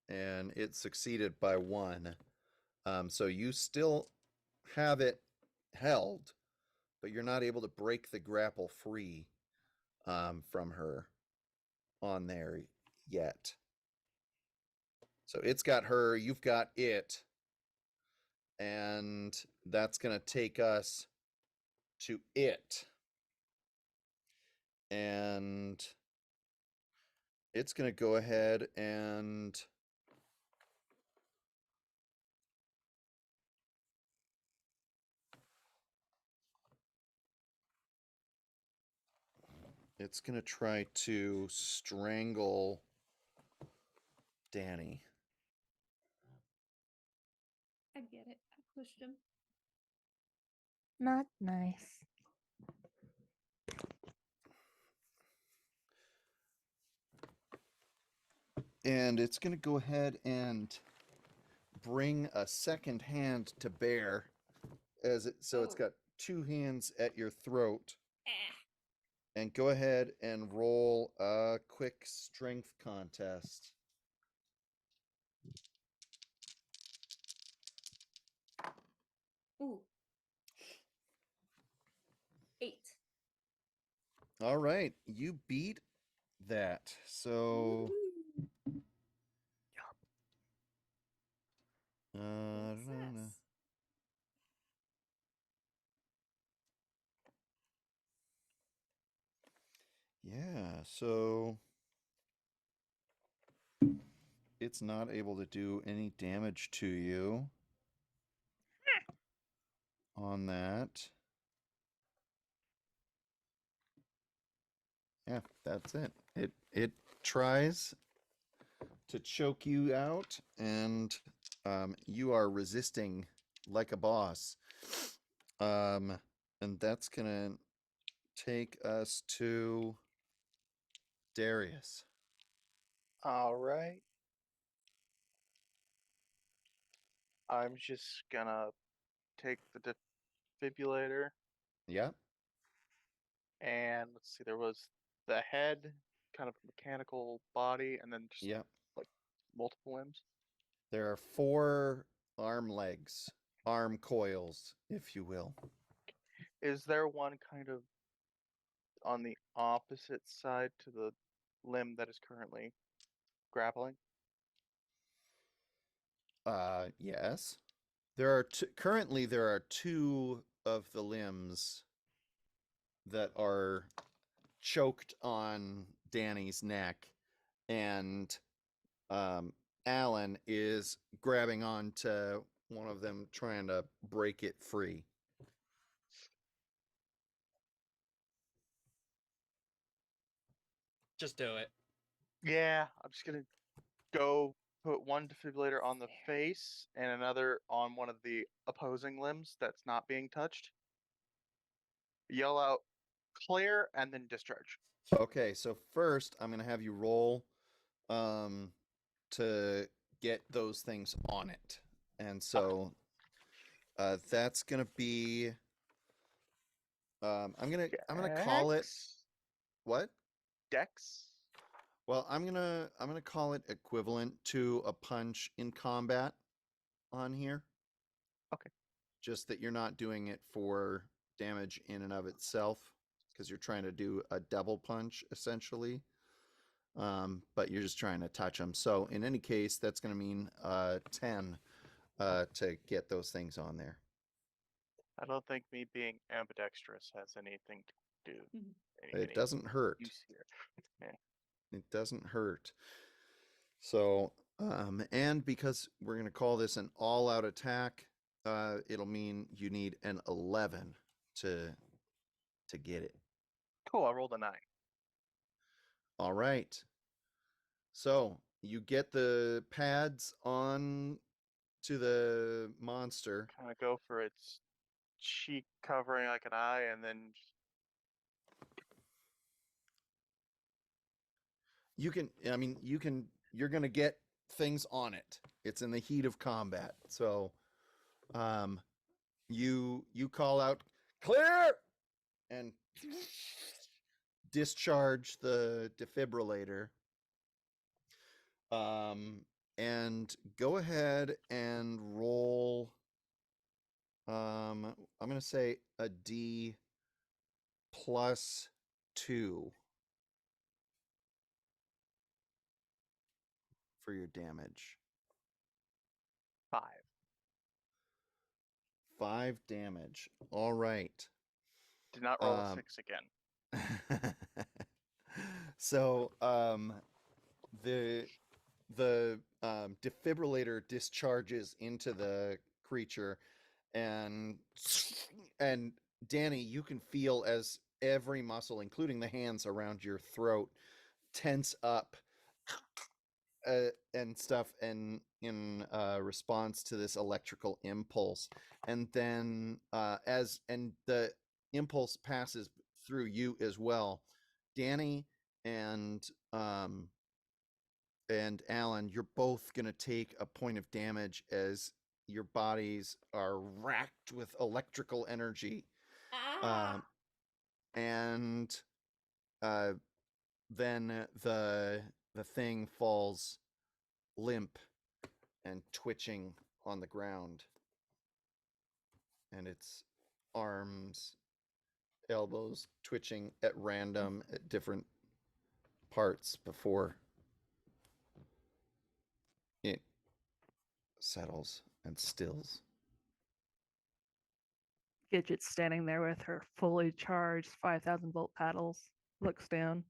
and it succeeded by 1. So you still have it held, but you're not able to break the grapple free from her on there yet. So it's got her, you've got it, and that's going to take us to it. And it's going to go ahead and it's going to try to strangle Danny.
I get it. I pushed him.
Not nice.
And it's going to go ahead and bring a second hand to bear it's
Oh.
got 2 hands at your throat.
Ah.
And go ahead and roll a quick strength contest.
Ooh. 8.
All right, you beat that. So
Woohoo.
da-da-da.
Success.
Yeah, so it's not able to do any damage to you on that. Yeah, that's it. It tries to choke you out, and you are resisting like a boss. And that's gonna take us to Darius.
All right. I'm just gonna take the defibrillator
Yeah,
and let's see, there was the head, kind of mechanical body, and then just
yeah.
like multiple limbs.
There are 4 arm coils, if you will.
Is there one kind of on the opposite side to the limb that is currently grappling?
Yes. There are currently there are 2 of the limbs that are choked on Danny's neck, and Alan is grabbing onto one of them, trying to break it free.
Just do it.
Yeah, I'm just gonna go put one defibrillator on the face and another on one of the opposing limbs that's not being touched. Yell out clear and then discharge.
Okay, so first I'm gonna have you roll to get those things on it, and so that's gonna be I'm gonna call it what?
Dex.
Well, I'm gonna call it equivalent to a punch in combat on here.
Okay.
just that you're not doing it for damage in and of itself, because you're trying to do a double punch essentially. But you're just trying to touch them. So in any case, that's going to mean 10 to get those things on there.
I don't think me being ambidextrous has anything to do.
It doesn't hurt.
Use here.
It doesn't hurt. So, and because we're going to call this an all-out attack, it'll mean you need an 11 to get it.
Cool. I rolled a 9.
All right. So you get the pads on to the monster.
Kind of go for its cheek covering like an eye, and then
You can, I mean, you're going to get things on it. It's in the heat of combat. So, you call out, clear, and discharge the defibrillator. And go ahead and roll, I'm going to say a D plus 2 for your damage.
5.
5 damage. All right.
Did not roll a 6 again.
So the defibrillator discharges into the creature, and Danny, you can feel as every muscle, including the hands around your throat, tense up and stuff, and in response to this electrical impulse. And then as the impulse passes through you as well, Danny and Alan, you're both gonna take a point of damage as your bodies are racked with electrical energy. And then the thing falls limp and twitching on the ground, and its arms, elbows twitching at random at different parts before it settles and stills.
Gidget's standing there with her fully charged 5,000 volt paddles, looks down.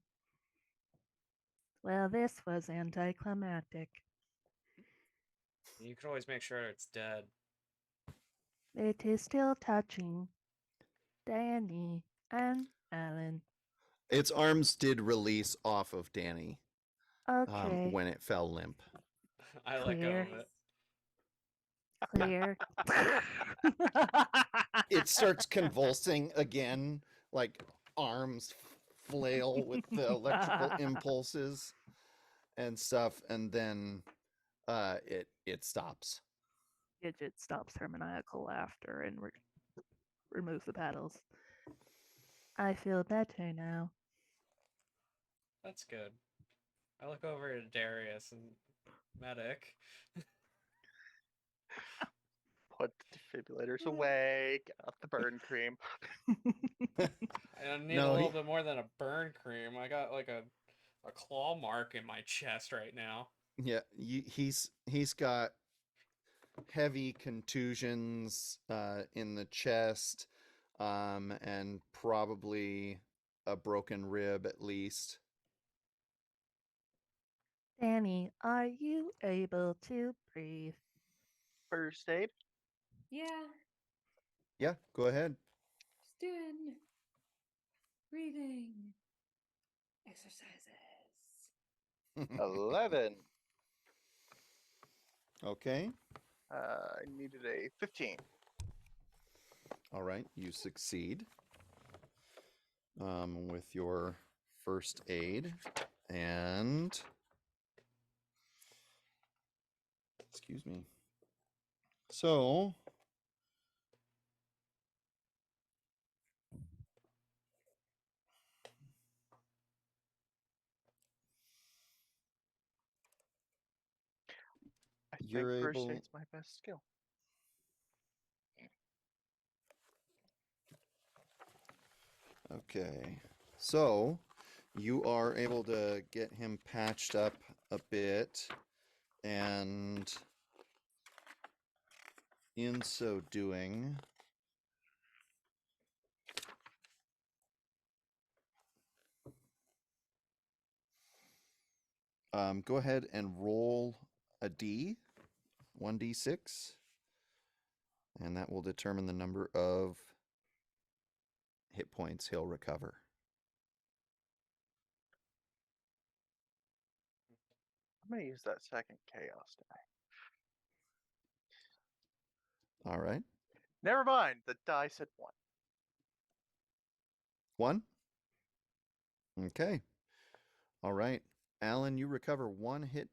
Well, this was anticlimactic.
You can always make sure it's dead.
It is still touching Danny and Alan.
Its arms did release off of Danny
Okay,
when it fell limp.
I let go
Clear.
of it.
clear.
It starts convulsing again, like arms flail with the electrical impulses and stuff, and then it stops.
Gidget stops her maniacal laughter and removes the paddles.
I feel better now.
That's good. I look over to Darius and Medic.
Put the defibrillators away. Get off the burn cream.
I need
No,
a
he-
little bit more than a burn cream. I got like a claw mark in my chest right now.
Yeah, he's got heavy contusions in the chest, and probably a broken rib at least.
Danny, are you able to breathe?
First aid.
Yeah,
Yeah, go ahead.
just doing breathing exercises.
11.
Okay.
I needed a 15.
All right, you succeed with your first aid, and excuse me. So
I
You're
think first
able-
aid's my best skill.
Okay. So you are able to get him patched up a bit, and in so doing, go ahead and roll a D, 1d6, and that will determine the number of hit points he'll recover.
I'm gonna use that second chaos die.
All right.
Never mind. The die said 1.
1. Okay. All right. Alan, you recover 1 hit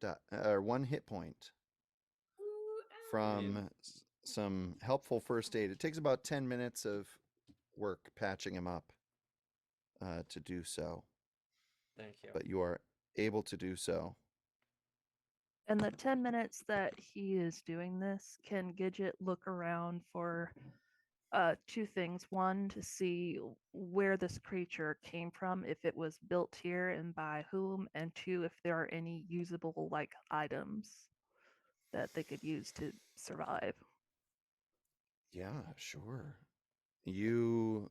point
Ooh,
from some helpful first aid. It takes about 10 minutes of work patching him up to do so,
Thank you.
but you are able to do so.
In the 10 minutes that he is doing this, can Gidget look around for two things? One, to see where this creature came from, if it was built here and by whom, and two, if there are any usable like items that they could use to survive.
Yeah, sure. You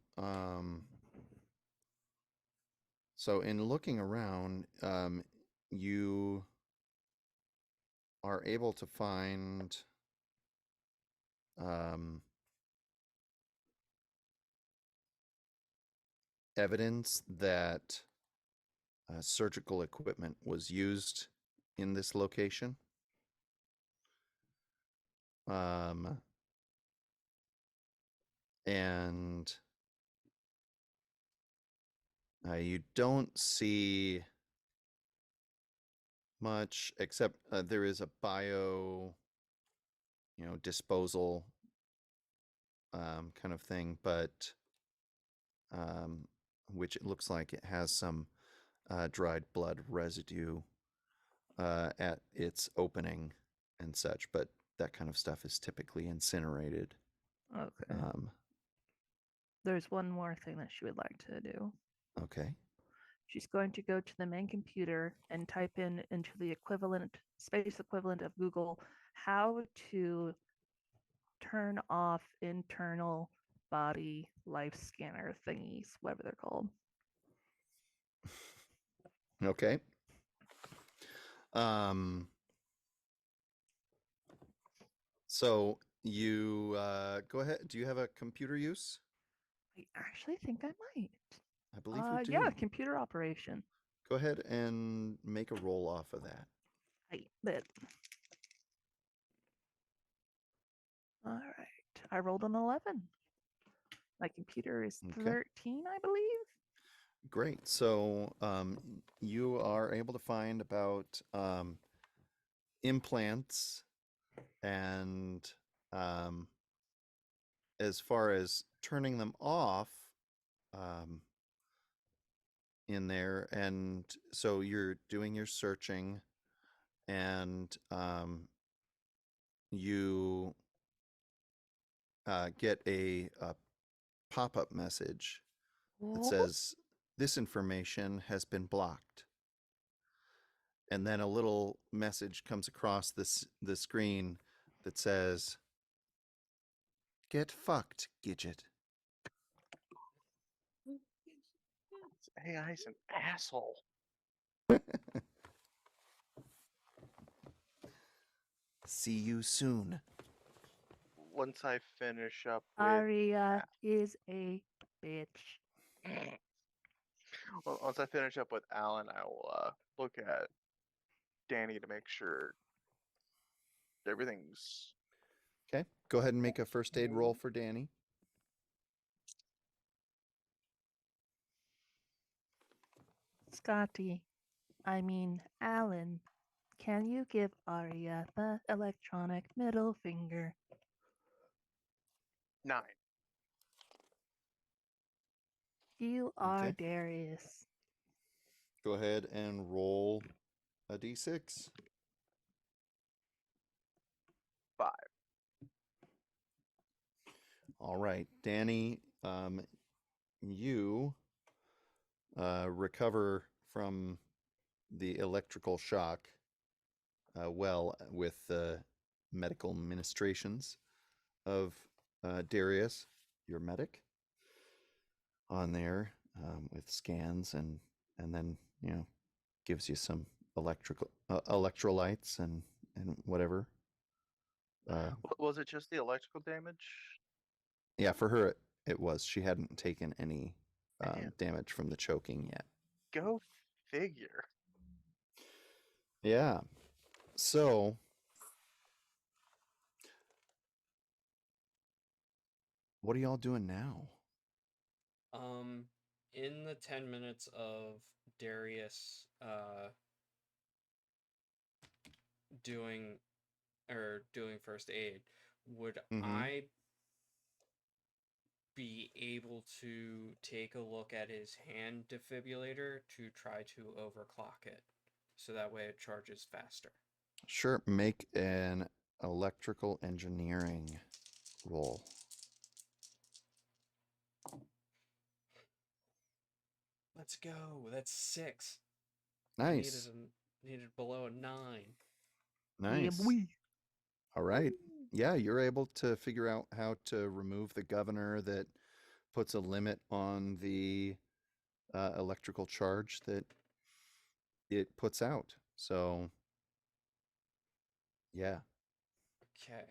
so in looking around, you are able to find evidence that surgical equipment was used in this location. And you don't see much except there is a bio, disposal kind of thing, but which it looks like it has some dried blood residue at its opening and such, but that kind of stuff is typically incinerated.
Okay. There's one more thing that she would like to do.
Okay.
She's going to go to the main computer and type into the space equivalent of Google, how to turn off internal body life scanner thingies, whatever they're called.
Okay. So you go ahead. Do you have a computer use?
I actually think I might.
I believe you do.
Yeah, computer operation.
Go ahead and make a roll off of that.
But all right, I rolled an 11. My computer is
Okay.
13, I believe.
Great. So you are able to find about implants, and as far as turning them off in there, and so you're doing your searching, and you get a pop-up message that says this information has been blocked, and then a little message comes across the screen that says, "Get fucked, Gidget."
This AI's an asshole.
See you soon.
Once I finish up with
Aria is a bitch.
well, once I finish up with Alan, I will look at Danny to make sure everything's
Okay, go ahead and make a first aid roll for Danny.
Scotty, I mean Alan, can you give Aria the electronic middle finger?
9.
You are
Okay.
Darius.
Go ahead and roll a d6.
5.
All right, Danny, you recover from the electrical shock well with the medical ministrations of Darius, your medic, on there with scans and then gives you some electrolytes and whatever.
Was it just the electrical damage?
Yeah, for her it was. She hadn't taken any
Man.
damage from the choking yet.
Go figure.
Yeah. So what are y'all doing now?
In the 10 minutes of Darius doing first aid, would
Mhm.
I be able to take a look at his hand defibrillator to try to overclock it so that way it charges faster?
Sure, make an electrical engineering roll.
Let's go. That's 6.
Nice.
Needed below a 9.
Nice. All right. Yeah, you're able to figure out how to remove the governor that puts a limit on the electrical charge that it puts out. So, yeah.
Okay.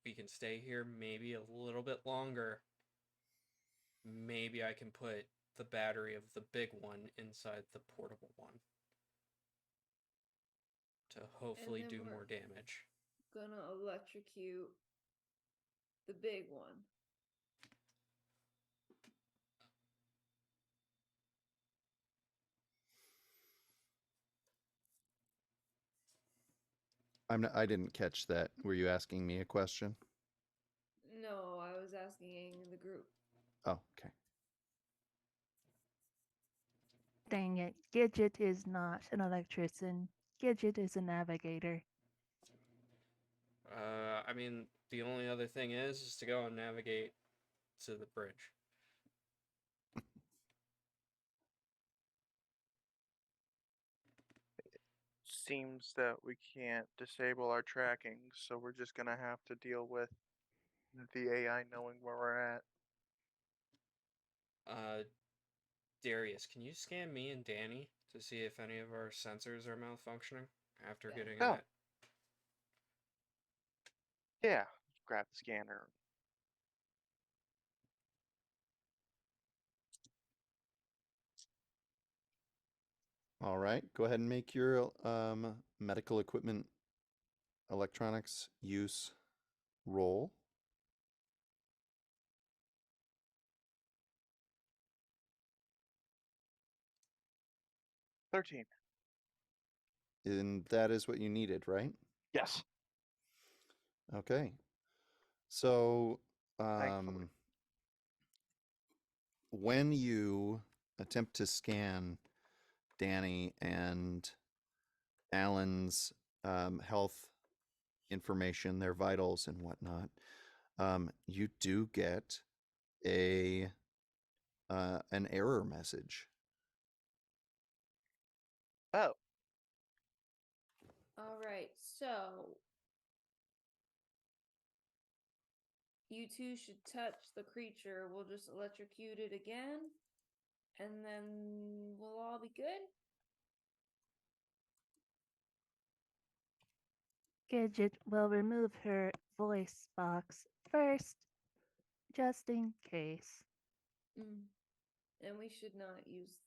We can stay here maybe a little bit longer. Maybe I can put the battery of the big one inside the portable one to hopefully
then
do
we're-
more damage.
Gonna electrocute the big one.
I didn't catch that. Were you asking me a question?
No, I was asking the group.
Oh, okay.
Dang it. Gidget is not an electrician. Gidget is a navigator.
I mean, the only other thing is to go and navigate to the bridge.
Seems that we can't disable our tracking, so we're just gonna have to deal with the AI knowing where we're at.
Darius, can you scan me and Danny to see if any of our sensors are malfunctioning after getting
Oh.
that?
Yeah, grab the scanner.
All right. Go ahead and make your medical equipment electronics use roll.
$13.
And that is what you needed, right?
Yes.
Okay. So,
Thankfully.
when you attempt to scan Danny and Alan's health information, their vitals and whatnot, you do get an error message.
Oh,
All right, so you two should touch the creature. We'll just electrocute it again, and then we'll all be good.
Gidget will remove her voice box first, just in case.
And we should not use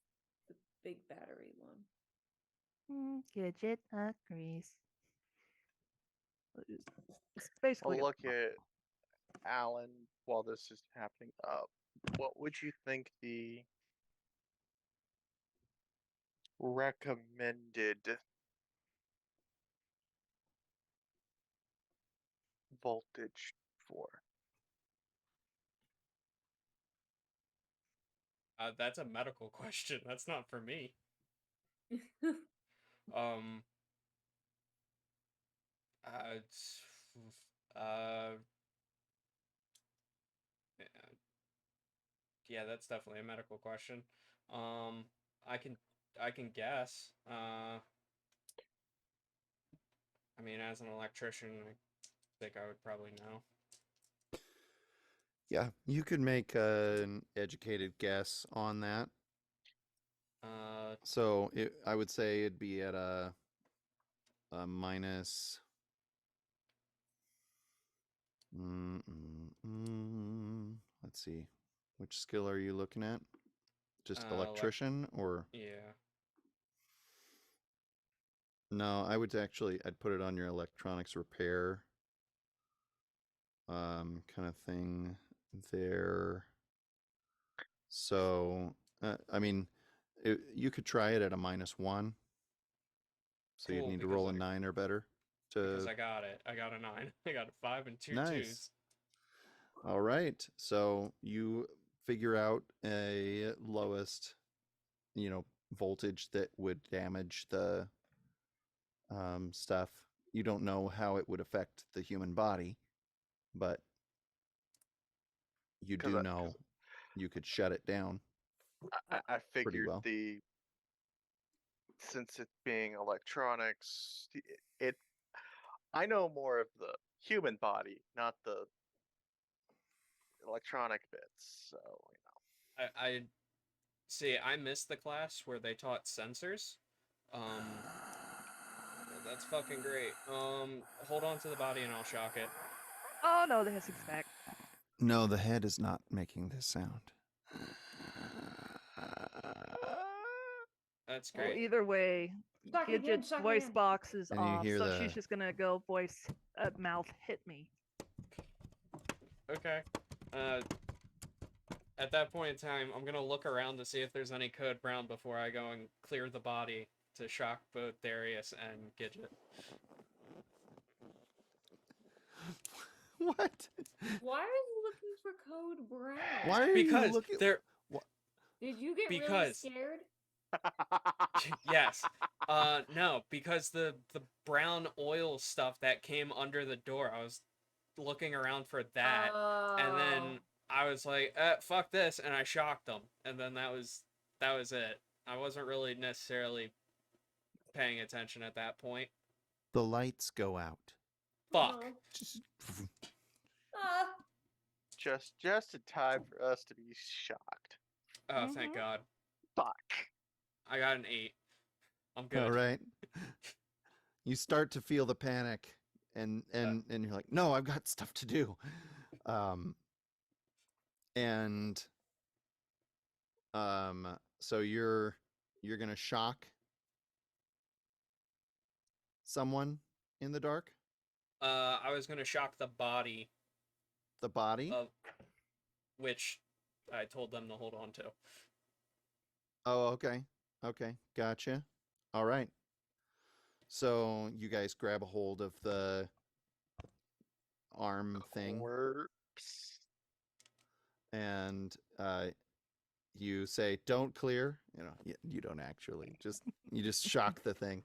the big battery one.
Gidget agrees.
It's basically
I'll look at Alan while this is happening. What would you think the recommended voltage for?
That's a medical question. That's not for me. Um. It's, yeah, that's definitely a medical question. I can guess. I mean, as an electrician, I think I would probably know.
Yeah, you could make an educated guess on that. So I would say it'd be at a minus. Let's see. Which skill are you looking at? Just electrician or?
Yeah.
No, I'd put it on your electronics repair kind of thing there. So, I mean, you could try it at a -1. So you'd
Cool,
need to
because
roll a
I-
9 or better
Because
to.
I got it. I got a 9. I got a 5 and two
Nice.
twos.
All right. So you figure out a lowest, voltage that would damage the stuff. You don't know how it would affect the human body, but you
'Cause
do
I- 'cause
know you could shut it down.
I figured
well.
since it being electronics, I know more of the human body, not the electronic bits. So
I see. I missed the class where they taught sensors. That's fucking great. Hold on to the body and I'll shock it.
Oh no, the hissing's back.
No, the head is not making this sound.
That's
Well,
great.
either way,
Shock again,
Gidget's
shock
voice
again.
box is
And you
off,
hear
so
the-
she's just gonna go voice, mouth, hit me.
Okay. At that point in time, I'm gonna look around to see if there's any code brown before I go and clear the body to shock both Darius and Gidget.
What?
Why are you looking for code brown?
Why are you
Because
looking?
they're
Did you get really
Because-
scared?
yes. No, because the brown oil stuff that came under the door, I was looking around for that, and then I was like, fuck this, and I shocked them, and then that was it. I wasn't really necessarily paying attention at that point.
The lights go out.
Fuck.
Oh.
Just-
Ah.
just in time for us to be shocked.
Oh, thank
Mhm.
God.
Fuck.
I got an 8. I'm good.
All right. You start to feel the panic, and you're like, no, I've got stuff to do. So you're gonna shock someone in the dark.
I was gonna shock the body
The body.
of which I told them to hold on to.
Oh, okay. Okay, gotcha. All right. So you guys grab a hold of the arm thing,
Corpse.
and you say, "Don't clear." You don't actually. You just shock the thing.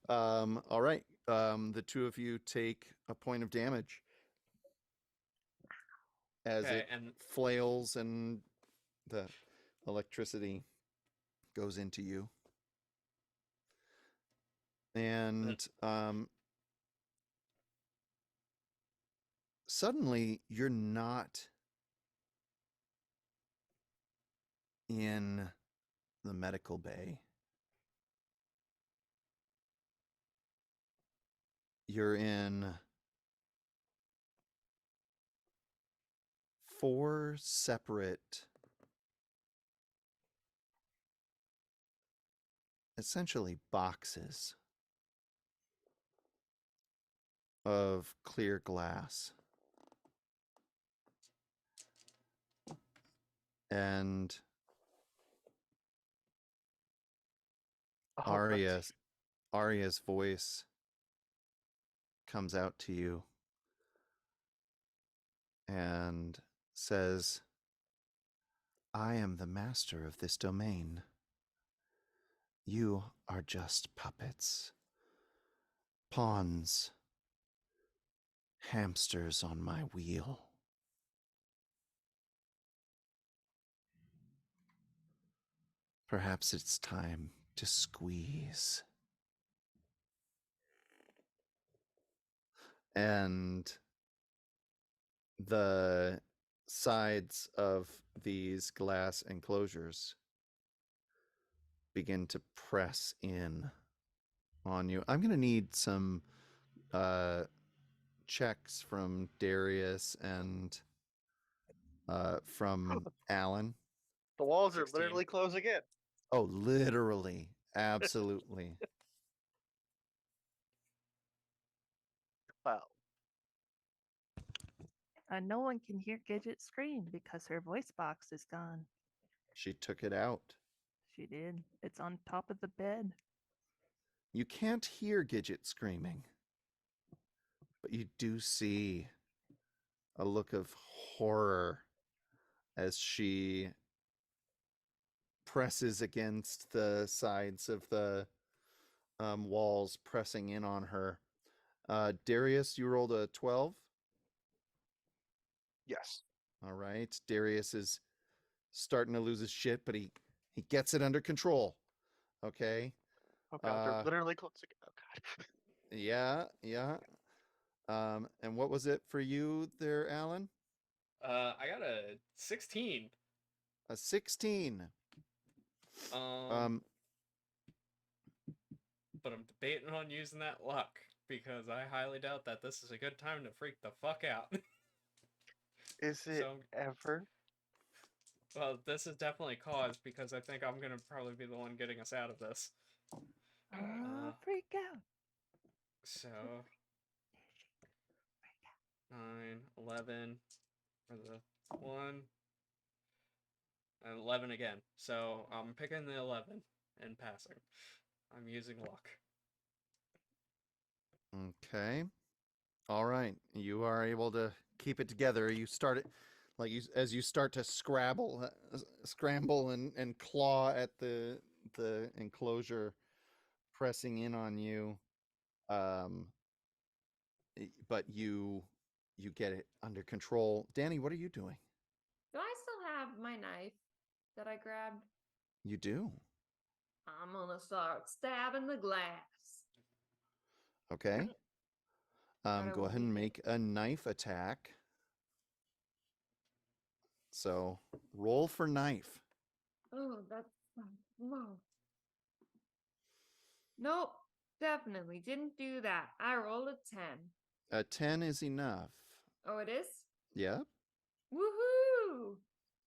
All right. The two of you take a point of damage as
Okay,
it
and
flails and the electricity goes into you. And suddenly you're not in the medical bay. You're in 4 separate, essentially boxes of clear glass. And
Oh, let's-
Arya's voice comes out to you and says, "I am the master of this domain. You are just puppets, pawns, hamsters on my wheel." Perhaps it's time to squeeze. And the sides of these glass enclosures begin to press in on you. I'm going to need some checks from Darius and from Alan.
The walls are
16.
literally closing in.
Oh, literally. Absolutely.
Wow.
And no one can hear Gidget scream because her voice box is gone.
She took it out.
She did. It's on top of the bed.
You can't hear Gidget screaming, but you do see a look of horror as she presses against the sides of the walls, pressing in on her. Darius, you rolled a 12.
Yes.
All right. Darius is starting to lose his shit, but he gets it under control. Okay.
Oh god, they're
Uh,
literally closing. Oh god.
Yeah, yeah. And what was it for you there, Alan?
I got a 16.
A 16. Um,
But I'm debating on using that luck because I highly doubt that this is a good time to freak the fuck out.
Is it
So-
ever?
Well, this is definitely cause because I think I'm gonna probably be the one getting us out of this.
Freak out.
So 9, 11 for the 1, and 11 again. So I'm picking the 11 and passing. I'm using luck.
okay. All right. You are able to keep it together. You start it like as you start to scramble and claw at the enclosure pressing in on you. But you get it under control. Danny, what are you doing?
Do I still have my knife that I grabbed?
You do.
I'm gonna start stabbing the glass.
Okay.
Gotta
Go ahead and
weak
make a knife attack. So roll for knife.
Oh, that's no. Nope, definitely didn't do that. I rolled a 10.
A 10 is enough.
Oh, it is?
Yep.
Woohoo!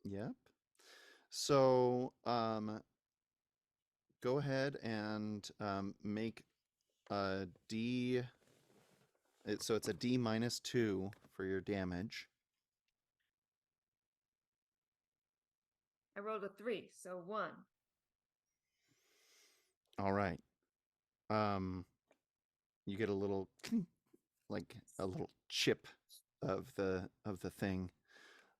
Yep. So go ahead and make a D. So it's a D -2 for your damage.
I rolled a 3, so 1.
All right. You get a little like a little chip of the thing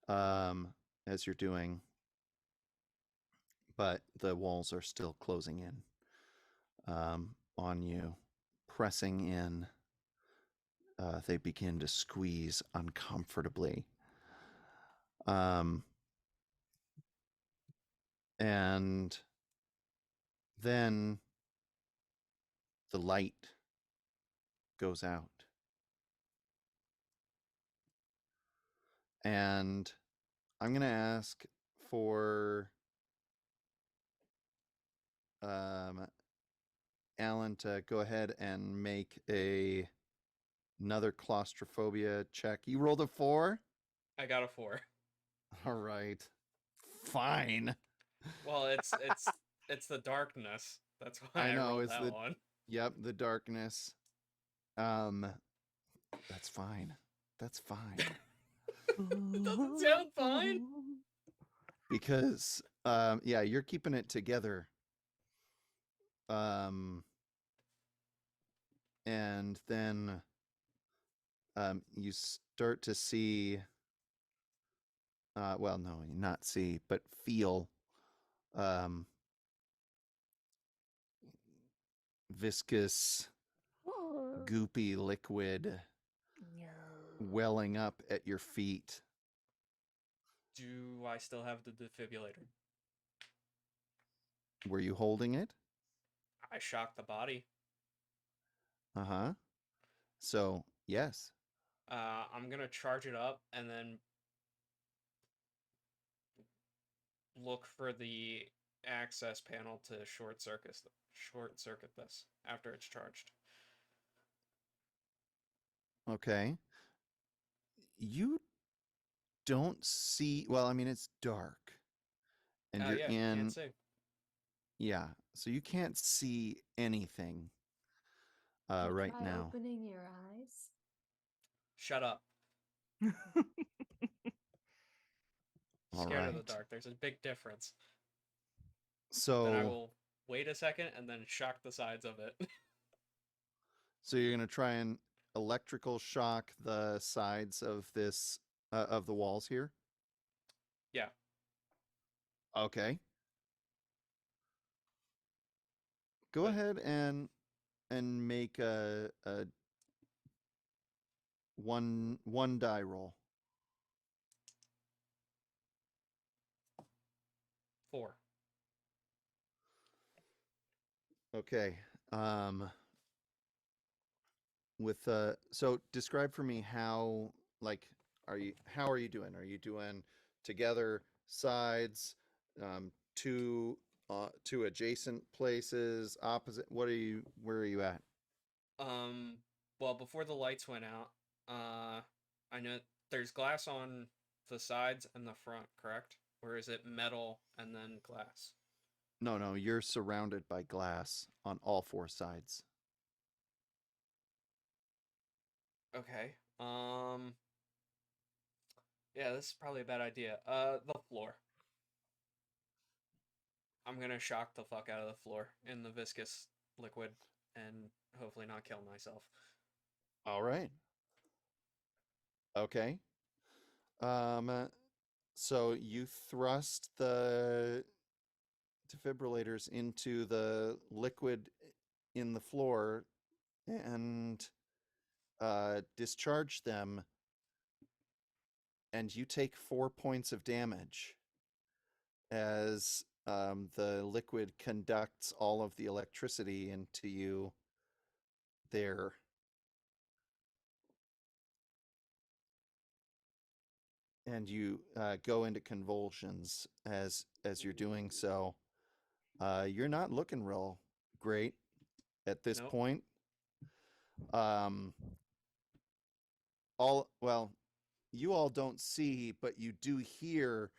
as you're doing, but the walls are still closing in on you, pressing in. They begin to squeeze uncomfortably. And then the light goes out. And I'm going to ask for Alan to go ahead and make another claustrophobia check. You rolled a 4?
I got a 4.
All right. Fine.
Well, it's the darkness. That's why
I
I
know,
rolled
it's
that
the-
one.
Yep, the darkness. That's fine. That's fine.
Doesn't sound fine.
Because yeah, you're keeping it together. And then you start to see well, no, not see, but feel viscous, goopy liquid welling up at your feet.
Do I still have the defibrillator?
Were you holding it?
I shocked the body.
Uh-huh. So, yes.
I'm gonna charge it up and then look for the access panel to short circuit this after it's charged.
Okay. You don't see, well, I mean, it's dark. And you're
Yeah,
in,
can't see.
yeah, so you can't see anything
Did you
right
try
now.
opening your eyes?
Shut up.
All
Scared of the
right.
dark. There's a big difference. Then I
So,
will wait a second and then shock the sides of it.
so you're gonna try and electrical shock the sides of this, of the walls here?
Yeah.
Okay. Go
But-
ahead and make a one die roll.
4.
Okay. With so describe for me how, like, how are you doing? Are you doing together, sides, two adjacent places, opposite? Where are you at?
Well, before the lights went out, I know there's glass on the sides and the front, correct? Or is it metal and then glass?
No, you're surrounded by glass on all four sides.
Okay. Yeah, this is probably a bad idea. The floor. I'm gonna shock the fuck out of the floor in the viscous liquid and hopefully not kill myself.
All right. Okay. So you thrust the defibrillators into the liquid in the floor and discharge them, and you take 4 points of damage as the liquid conducts all of the electricity into you there. And you go into convulsions as you're doing so. You're not looking real great at this
Nope.
point. You all don't see, but you do hear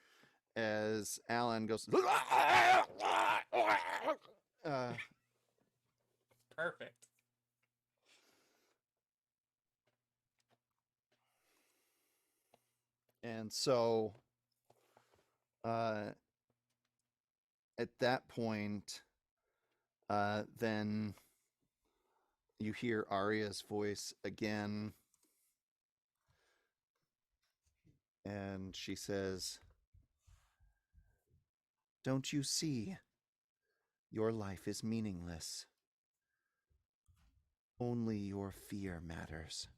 as Alan goes.
Perfect.
And so, at that point, then you hear Arya's voice again. And she says, "Don't you see? Your life is meaningless. Only your fear matters."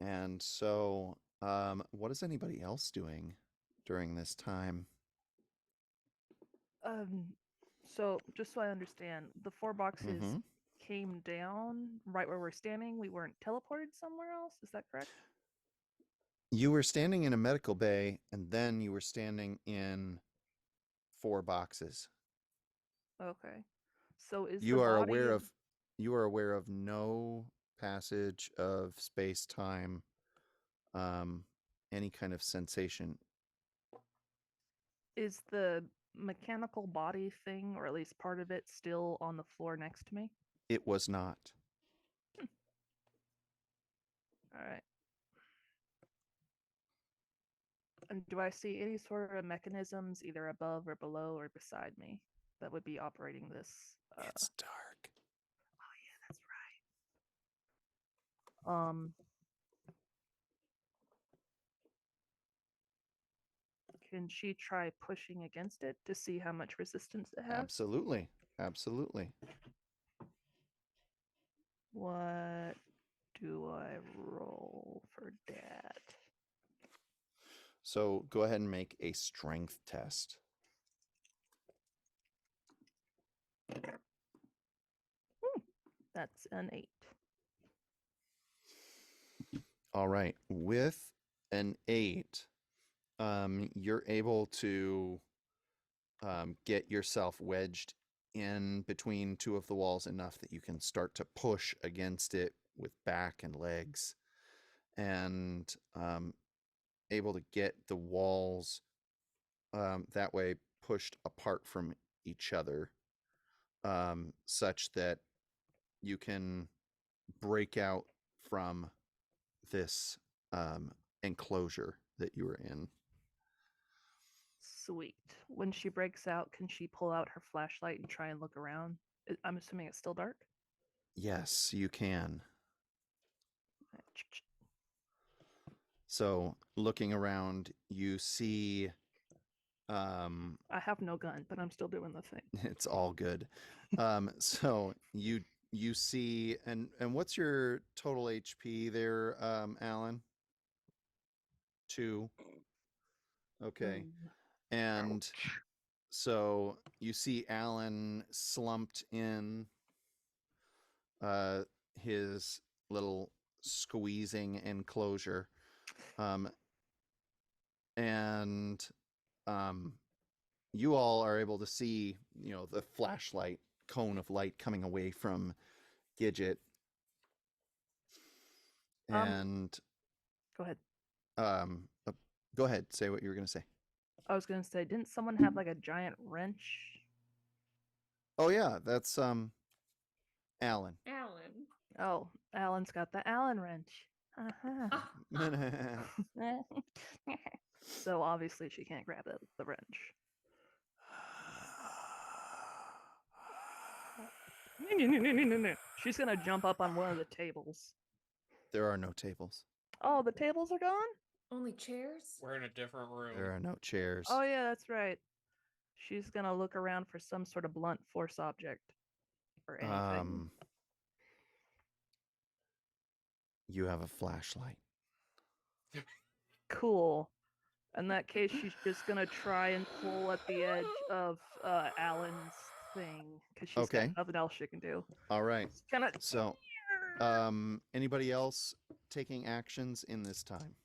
And so, what is anybody else doing during this time?
So just so I understand, the 4 boxes
Mhm.
came down right where we're standing. We weren't teleported somewhere else. Is that correct?
You were standing in a medical bay, and then you were standing in 4 boxes.
Okay. So is
You
the
are
body
aware of no passage of space time, any kind of sensation.
is the mechanical body thing, or at least part of it, still on the floor next to me?
It was not.
All right. And do I see any sort of mechanisms either above or below or beside me that would be operating this?
It's dark.
Oh yeah, that's right. Can she try pushing against it to see how much resistance it has?
Absolutely. Absolutely.
What do I roll for that?
So go ahead and make a strength test.
That's an 8.
All right. With an 8, you're able to get yourself wedged in between two of the walls enough that you can start to push against it with back and legs, and able to get the walls that way pushed apart from each other, such that you can break out from this enclosure that you were in.
Sweet. When she breaks out, can she pull out her flashlight and try and look around? I'm assuming it's still dark.
Yes, you can. So looking around, you see
I have no gun, but I'm still doing the thing.
it's all good. So you see, and what's your total HP there, Alan? 2. Okay. And so you see Alan slumped in his little squeezing enclosure. And you all are able to see, the flashlight cone of light coming away from Gidget. And
Go ahead.
go ahead, say what you were going to say.
I was gonna say, didn't someone have like a giant wrench?
Oh yeah, that's Alan.
Alan.
Oh, Alan's got the Allen wrench. Uh-huh. So obviously she can't grab the wrench. She's gonna jump up on one of the tables.
There are no tables.
Oh, the tables are gone?
Only chairs?
We're in a different room.
There are no chairs.
Oh yeah, that's right. She's gonna look around for some sort of blunt force object or anything.
You have a flashlight.
Cool. In that case, she's just gonna try and pull at the edge of Alan's thing because she's
Okay.
got nothing else she can do.
All right.
Kind of.
So, anybody else taking actions in this time?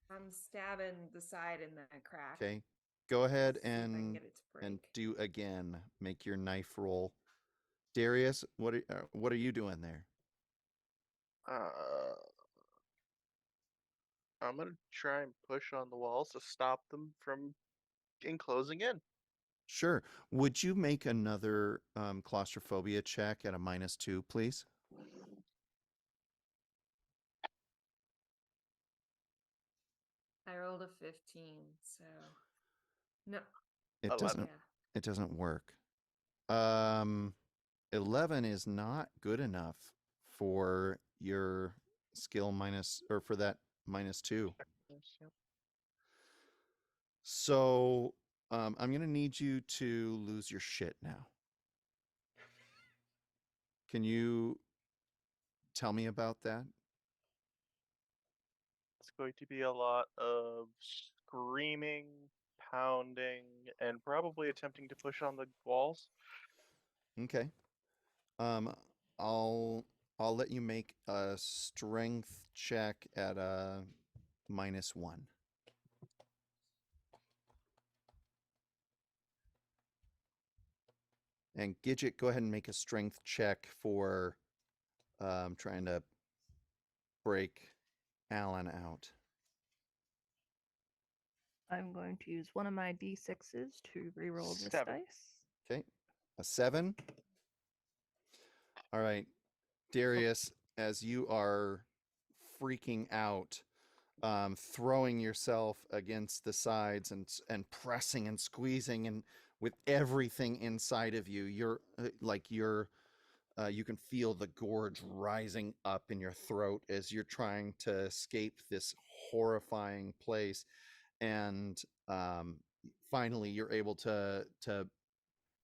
I'm stabbing the side in that crack.
Okay. Go ahead
See if I can
and
get it to break.
do again. Make your knife roll. Darius, what are you doing there?
I'm gonna try and push on the walls to stop them from enclosing in.
Sure. Would you make another claustrophobia check at a -2, please?
I rolled a 15, so no.
It
11.
doesn't. It doesn't work. 11 is not good enough for your skill for that -2.
Yes, yep.
So I'm gonna need you to lose your shit now. Can you tell me about that?
It's going to be a lot of screaming, pounding, and probably attempting to push on the walls.
Okay. I'll let you make a strength check at a -1. And Gidget, go ahead and make a strength check for trying to break Alan out.
I'm going to use one of my d6s to reroll this
7.
dice.
Okay. A 7. All right. Darius, as you are freaking out, throwing yourself against the sides and pressing and squeezing and with everything inside of you, you're you can feel the gorge rising up in your throat as you're trying to escape this horrifying place. And finally, you're able to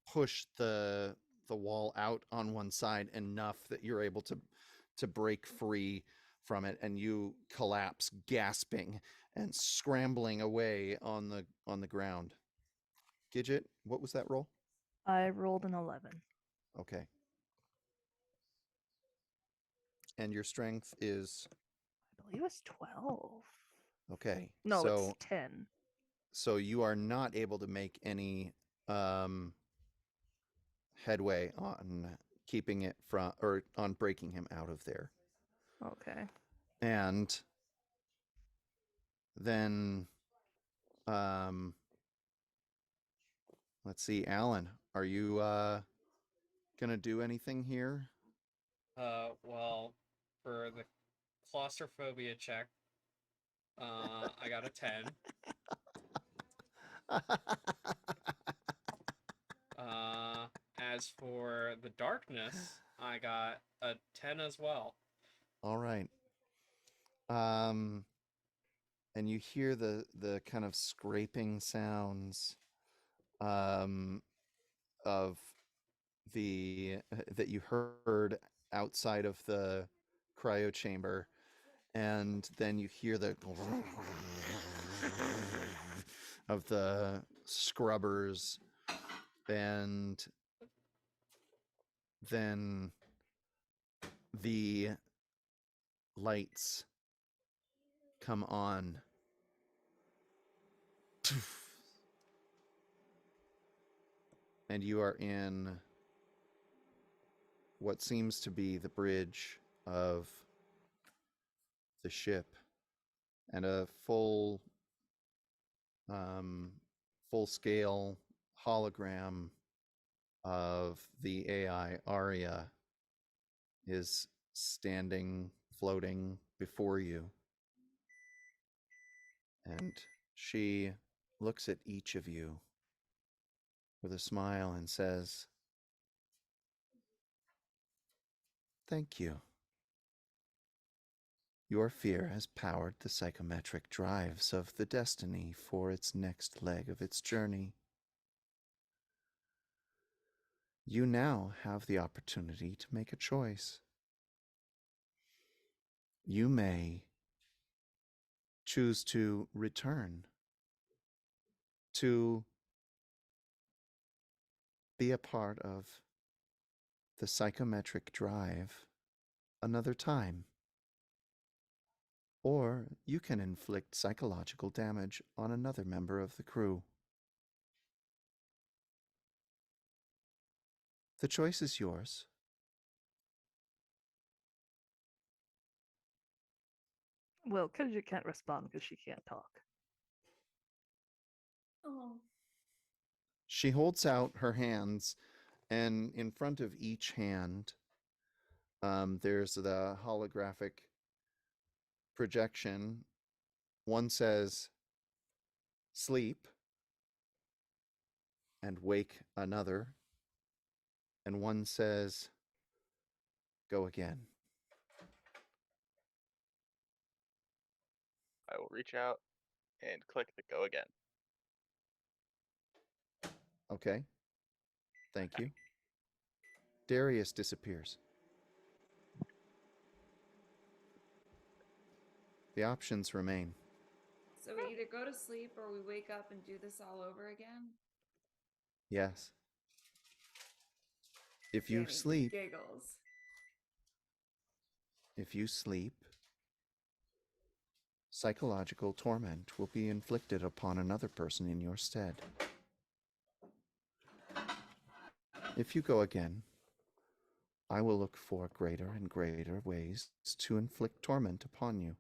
push the wall out on one side enough that you're able to break free. from it, and you collapse, gasping and scrambling away on the ground. Gidget, what was that roll?
I rolled an 11.
Okay. And your strength is
I believe it's 12.
okay.
No,
so
it's 10.
so you are not able to make any headway on keeping it from, or on breaking him out of there.
Okay.
And then let's see, Alan, are you gonna do anything here?
Well, for the claustrophobia check, I got a 10. As for the darkness, I got a 10 as well.
All right. And you hear the kind of scraping sounds of the that you heard outside of the cryo chamber, and then you hear the of the scrubbers, and then the lights come on. And you are in what seems to be the bridge of the ship, and a full scale hologram of the AI Aria is standing, floating before you. And she looks at each of you with a smile and says, "Thank you. Your fear has powered the psychometric drives of the Destiny for its next leg of its journey. You now have the opportunity to make a choice. You may choose to return, to be a part of the psychometric drive another time. Or you can inflict psychological damage on another member of the crew. The choice is yours."
Well, because you can't respond because she can't talk.
Oh.
She holds out her hands, and in front of each hand, there's the holographic projection. One says, "Sleep," and "Wake another." And one says, "Go again."
I will reach out and click the go again.
Okay. Thank you. Darius disappears. The options remain.
So we either go to sleep or we wake up and do this all over again?
Yes. If you
Danny
sleep,
giggles.
psychological torment will be inflicted upon another person in your stead. If you go again, I will look for greater and greater ways to inflict torment upon you.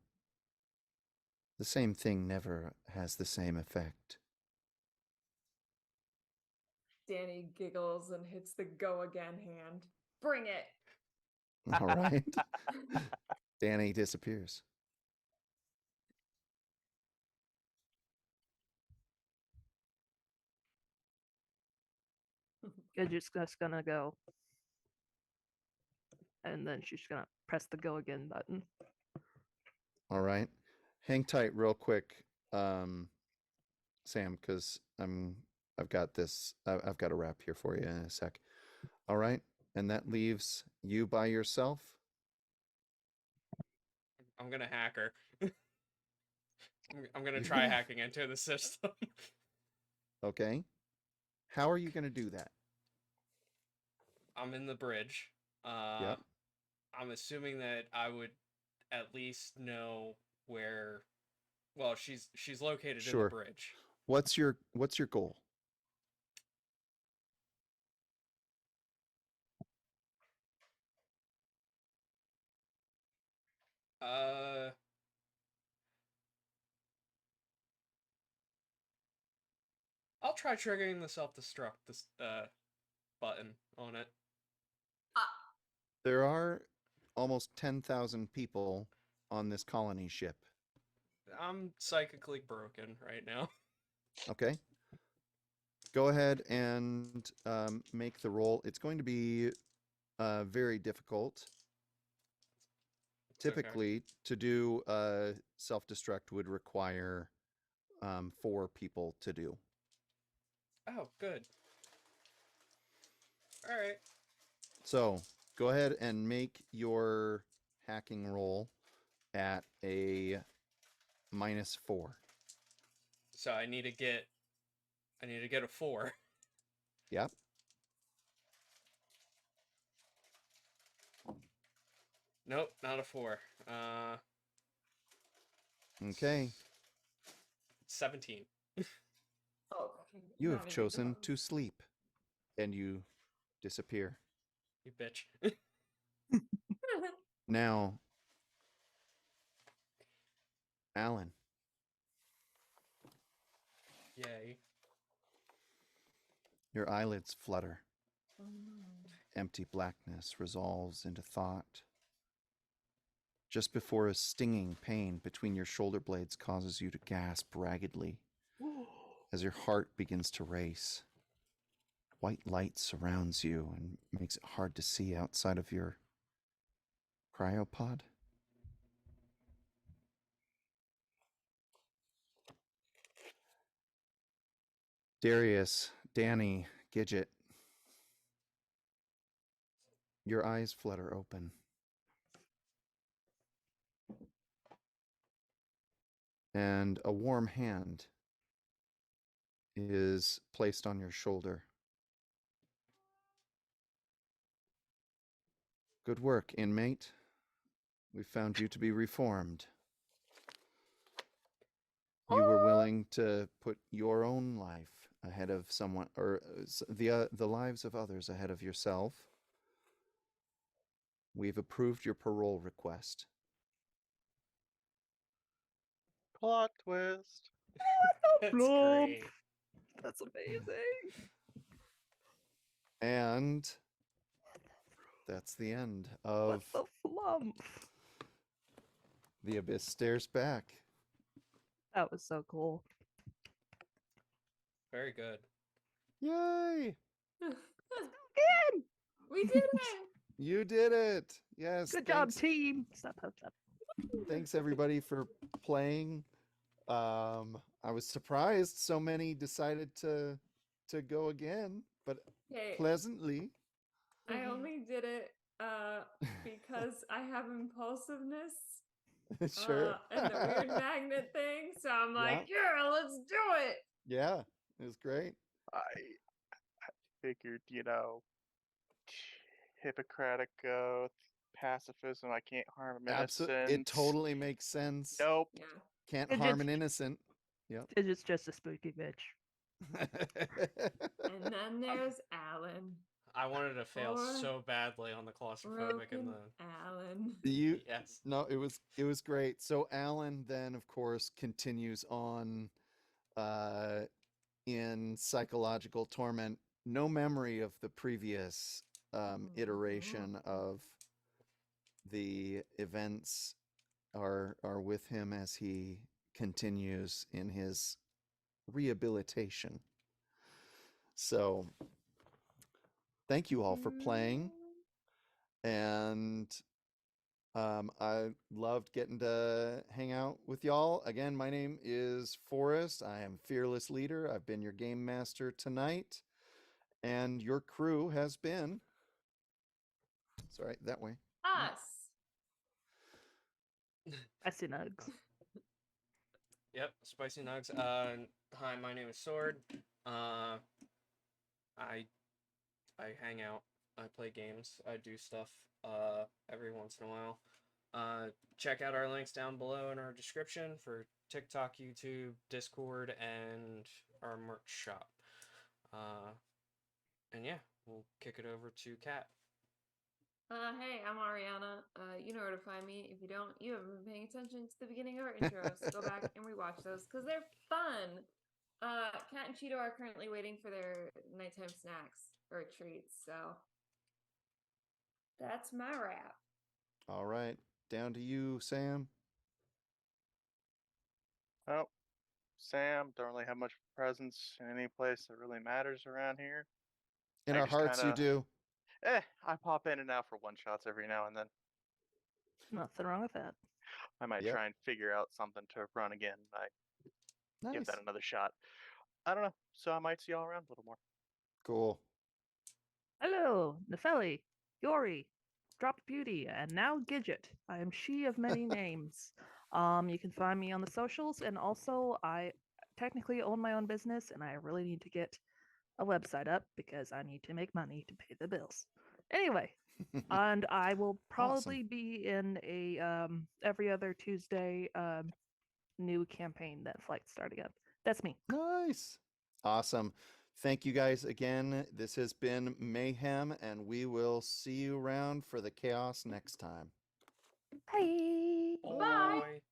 The same thing never has the same effect.
Danny giggles and hits the go again hand. Bring it.
All right. Danny disappears.
Gidget's just gonna go. And then she's gonna press the go again button.
All right. Hang tight real quick, Sam, because I've got this. I've got a wrap here for you in a sec. All right. And that leaves you by yourself.
I'm gonna hack her. I'm gonna try hacking into the system.
Okay. How are you going to do that?
I'm in the bridge.
Yep.
I'm assuming that I would at least know where. Well, she's located in
Sure.
the bridge.
What's your goal?
I'll try triggering the self-destruct this button on it.
There are almost 10,000 people on this colony ship.
I'm psychically broken right now.
Okay. Go ahead and make the roll. It's going to be very difficult.
It's okay.
Typically, to do self-destruct would require 4 people to do.
Oh, good. All right.
So go ahead and make your hacking roll at a -4.
So I need to get a 4.
Yep.
Nope, not a 4.
Okay.
17.
Oh,
You
not
have
even
chosen
close.
to sleep, and you disappear.
You bitch.
Now, Alan,
Yay.
your eyelids flutter.
Oh, no.
Empty blackness resolves into thought. Just before a stinging pain between your shoulder blades causes you to gasp raggedly as your heart begins to race. White light surrounds you and makes it hard to see outside of your cryopod. Darius, Danny, Gidget, your eyes flutter open. And a warm hand is placed on your shoulder. Good work, inmate. We found you to be reformed. You were willing to put your own life ahead of someone, or the lives of others ahead of yourself. We've approved your parole request.
Plot twist.
That's
Flump.
great.
That's amazing.
And that's the end
What
of
the flump?
The Abyss Stares Back.
That was so cool.
Very good.
Yay!
Again!
We did it!
You did it! Yes.
Good job,
thanks.
team. Stop.
Thanks everybody for playing. I was surprised so many decided to go again, but
Okay,
pleasantly.
I only did it because I have impulsiveness
Sure.
and the weird magnet thing. So I'm like,
Yeah.
yeah, let's do it.
Yeah, it was great.
I figured, Hippocratic oath, pacifism. I can't harm an innocent.
It totally makes sense.
Nope.
Yeah.
Can't
It
harm
just-
an innocent.
It's just a spooky bitch.
And then there's Alan.
I wanted to fail
Poor
so badly on the claustrophobic and
Broken
the
Alan.
yes.
No, it was great. So Alan then of course continues on in psychological torment. No memory of the previous iteration of the events are with him as he continues in his rehabilitation. So thank you all for playing, and I loved getting to hang out with y'all. Again, my name is Forrest. I am Fearless Leader. I've been your game master tonight, and your crew has been, sorry, that way.
Us.
Spicy nugs.
Yep, spicy nugs. Hi, my name is Sword. I hang out. I play games. I do stuff every once in a while. Check out our links down below in our description for TikTok, YouTube, Discord, and our merch shop. And yeah, we'll kick it over to Kat.
Hey, I'm Ariana. You know where to find me. If you don't, you haven't been paying attention to the beginning of our intros. Go back and rewatch those because they're fun. Kat and Cheeto are currently waiting for their nighttime snacks or treats, so that's my wrap.
All right, down to you, Sam.
Well, Sam, don't really have much presence in any place that really matters around here.
In
I
our
just
hearts, you
kinda-
do.
I pop in and out for one shots every now and then.
Nothing wrong with that.
I might
Yep.
try and figure out something to run again. I give
Nice.
that another shot. I don't know. So I might see y'all around a little more.
Cool.
Hello, Nefeli, Yori, Dropped Beauty, and now Gidget. I am she of many names. You can find me on the socials, and also I technically own my own business, and I really need to get a website up because I need to make money to pay the bills. Anyway, and I will probably be in a every other Tuesday new campaign that Flight's starting up. That's me.
Nice. Awesome. Thank you guys again. This has been Mayhem, and we will see you around for the chaos next time.
Bye.
Bye.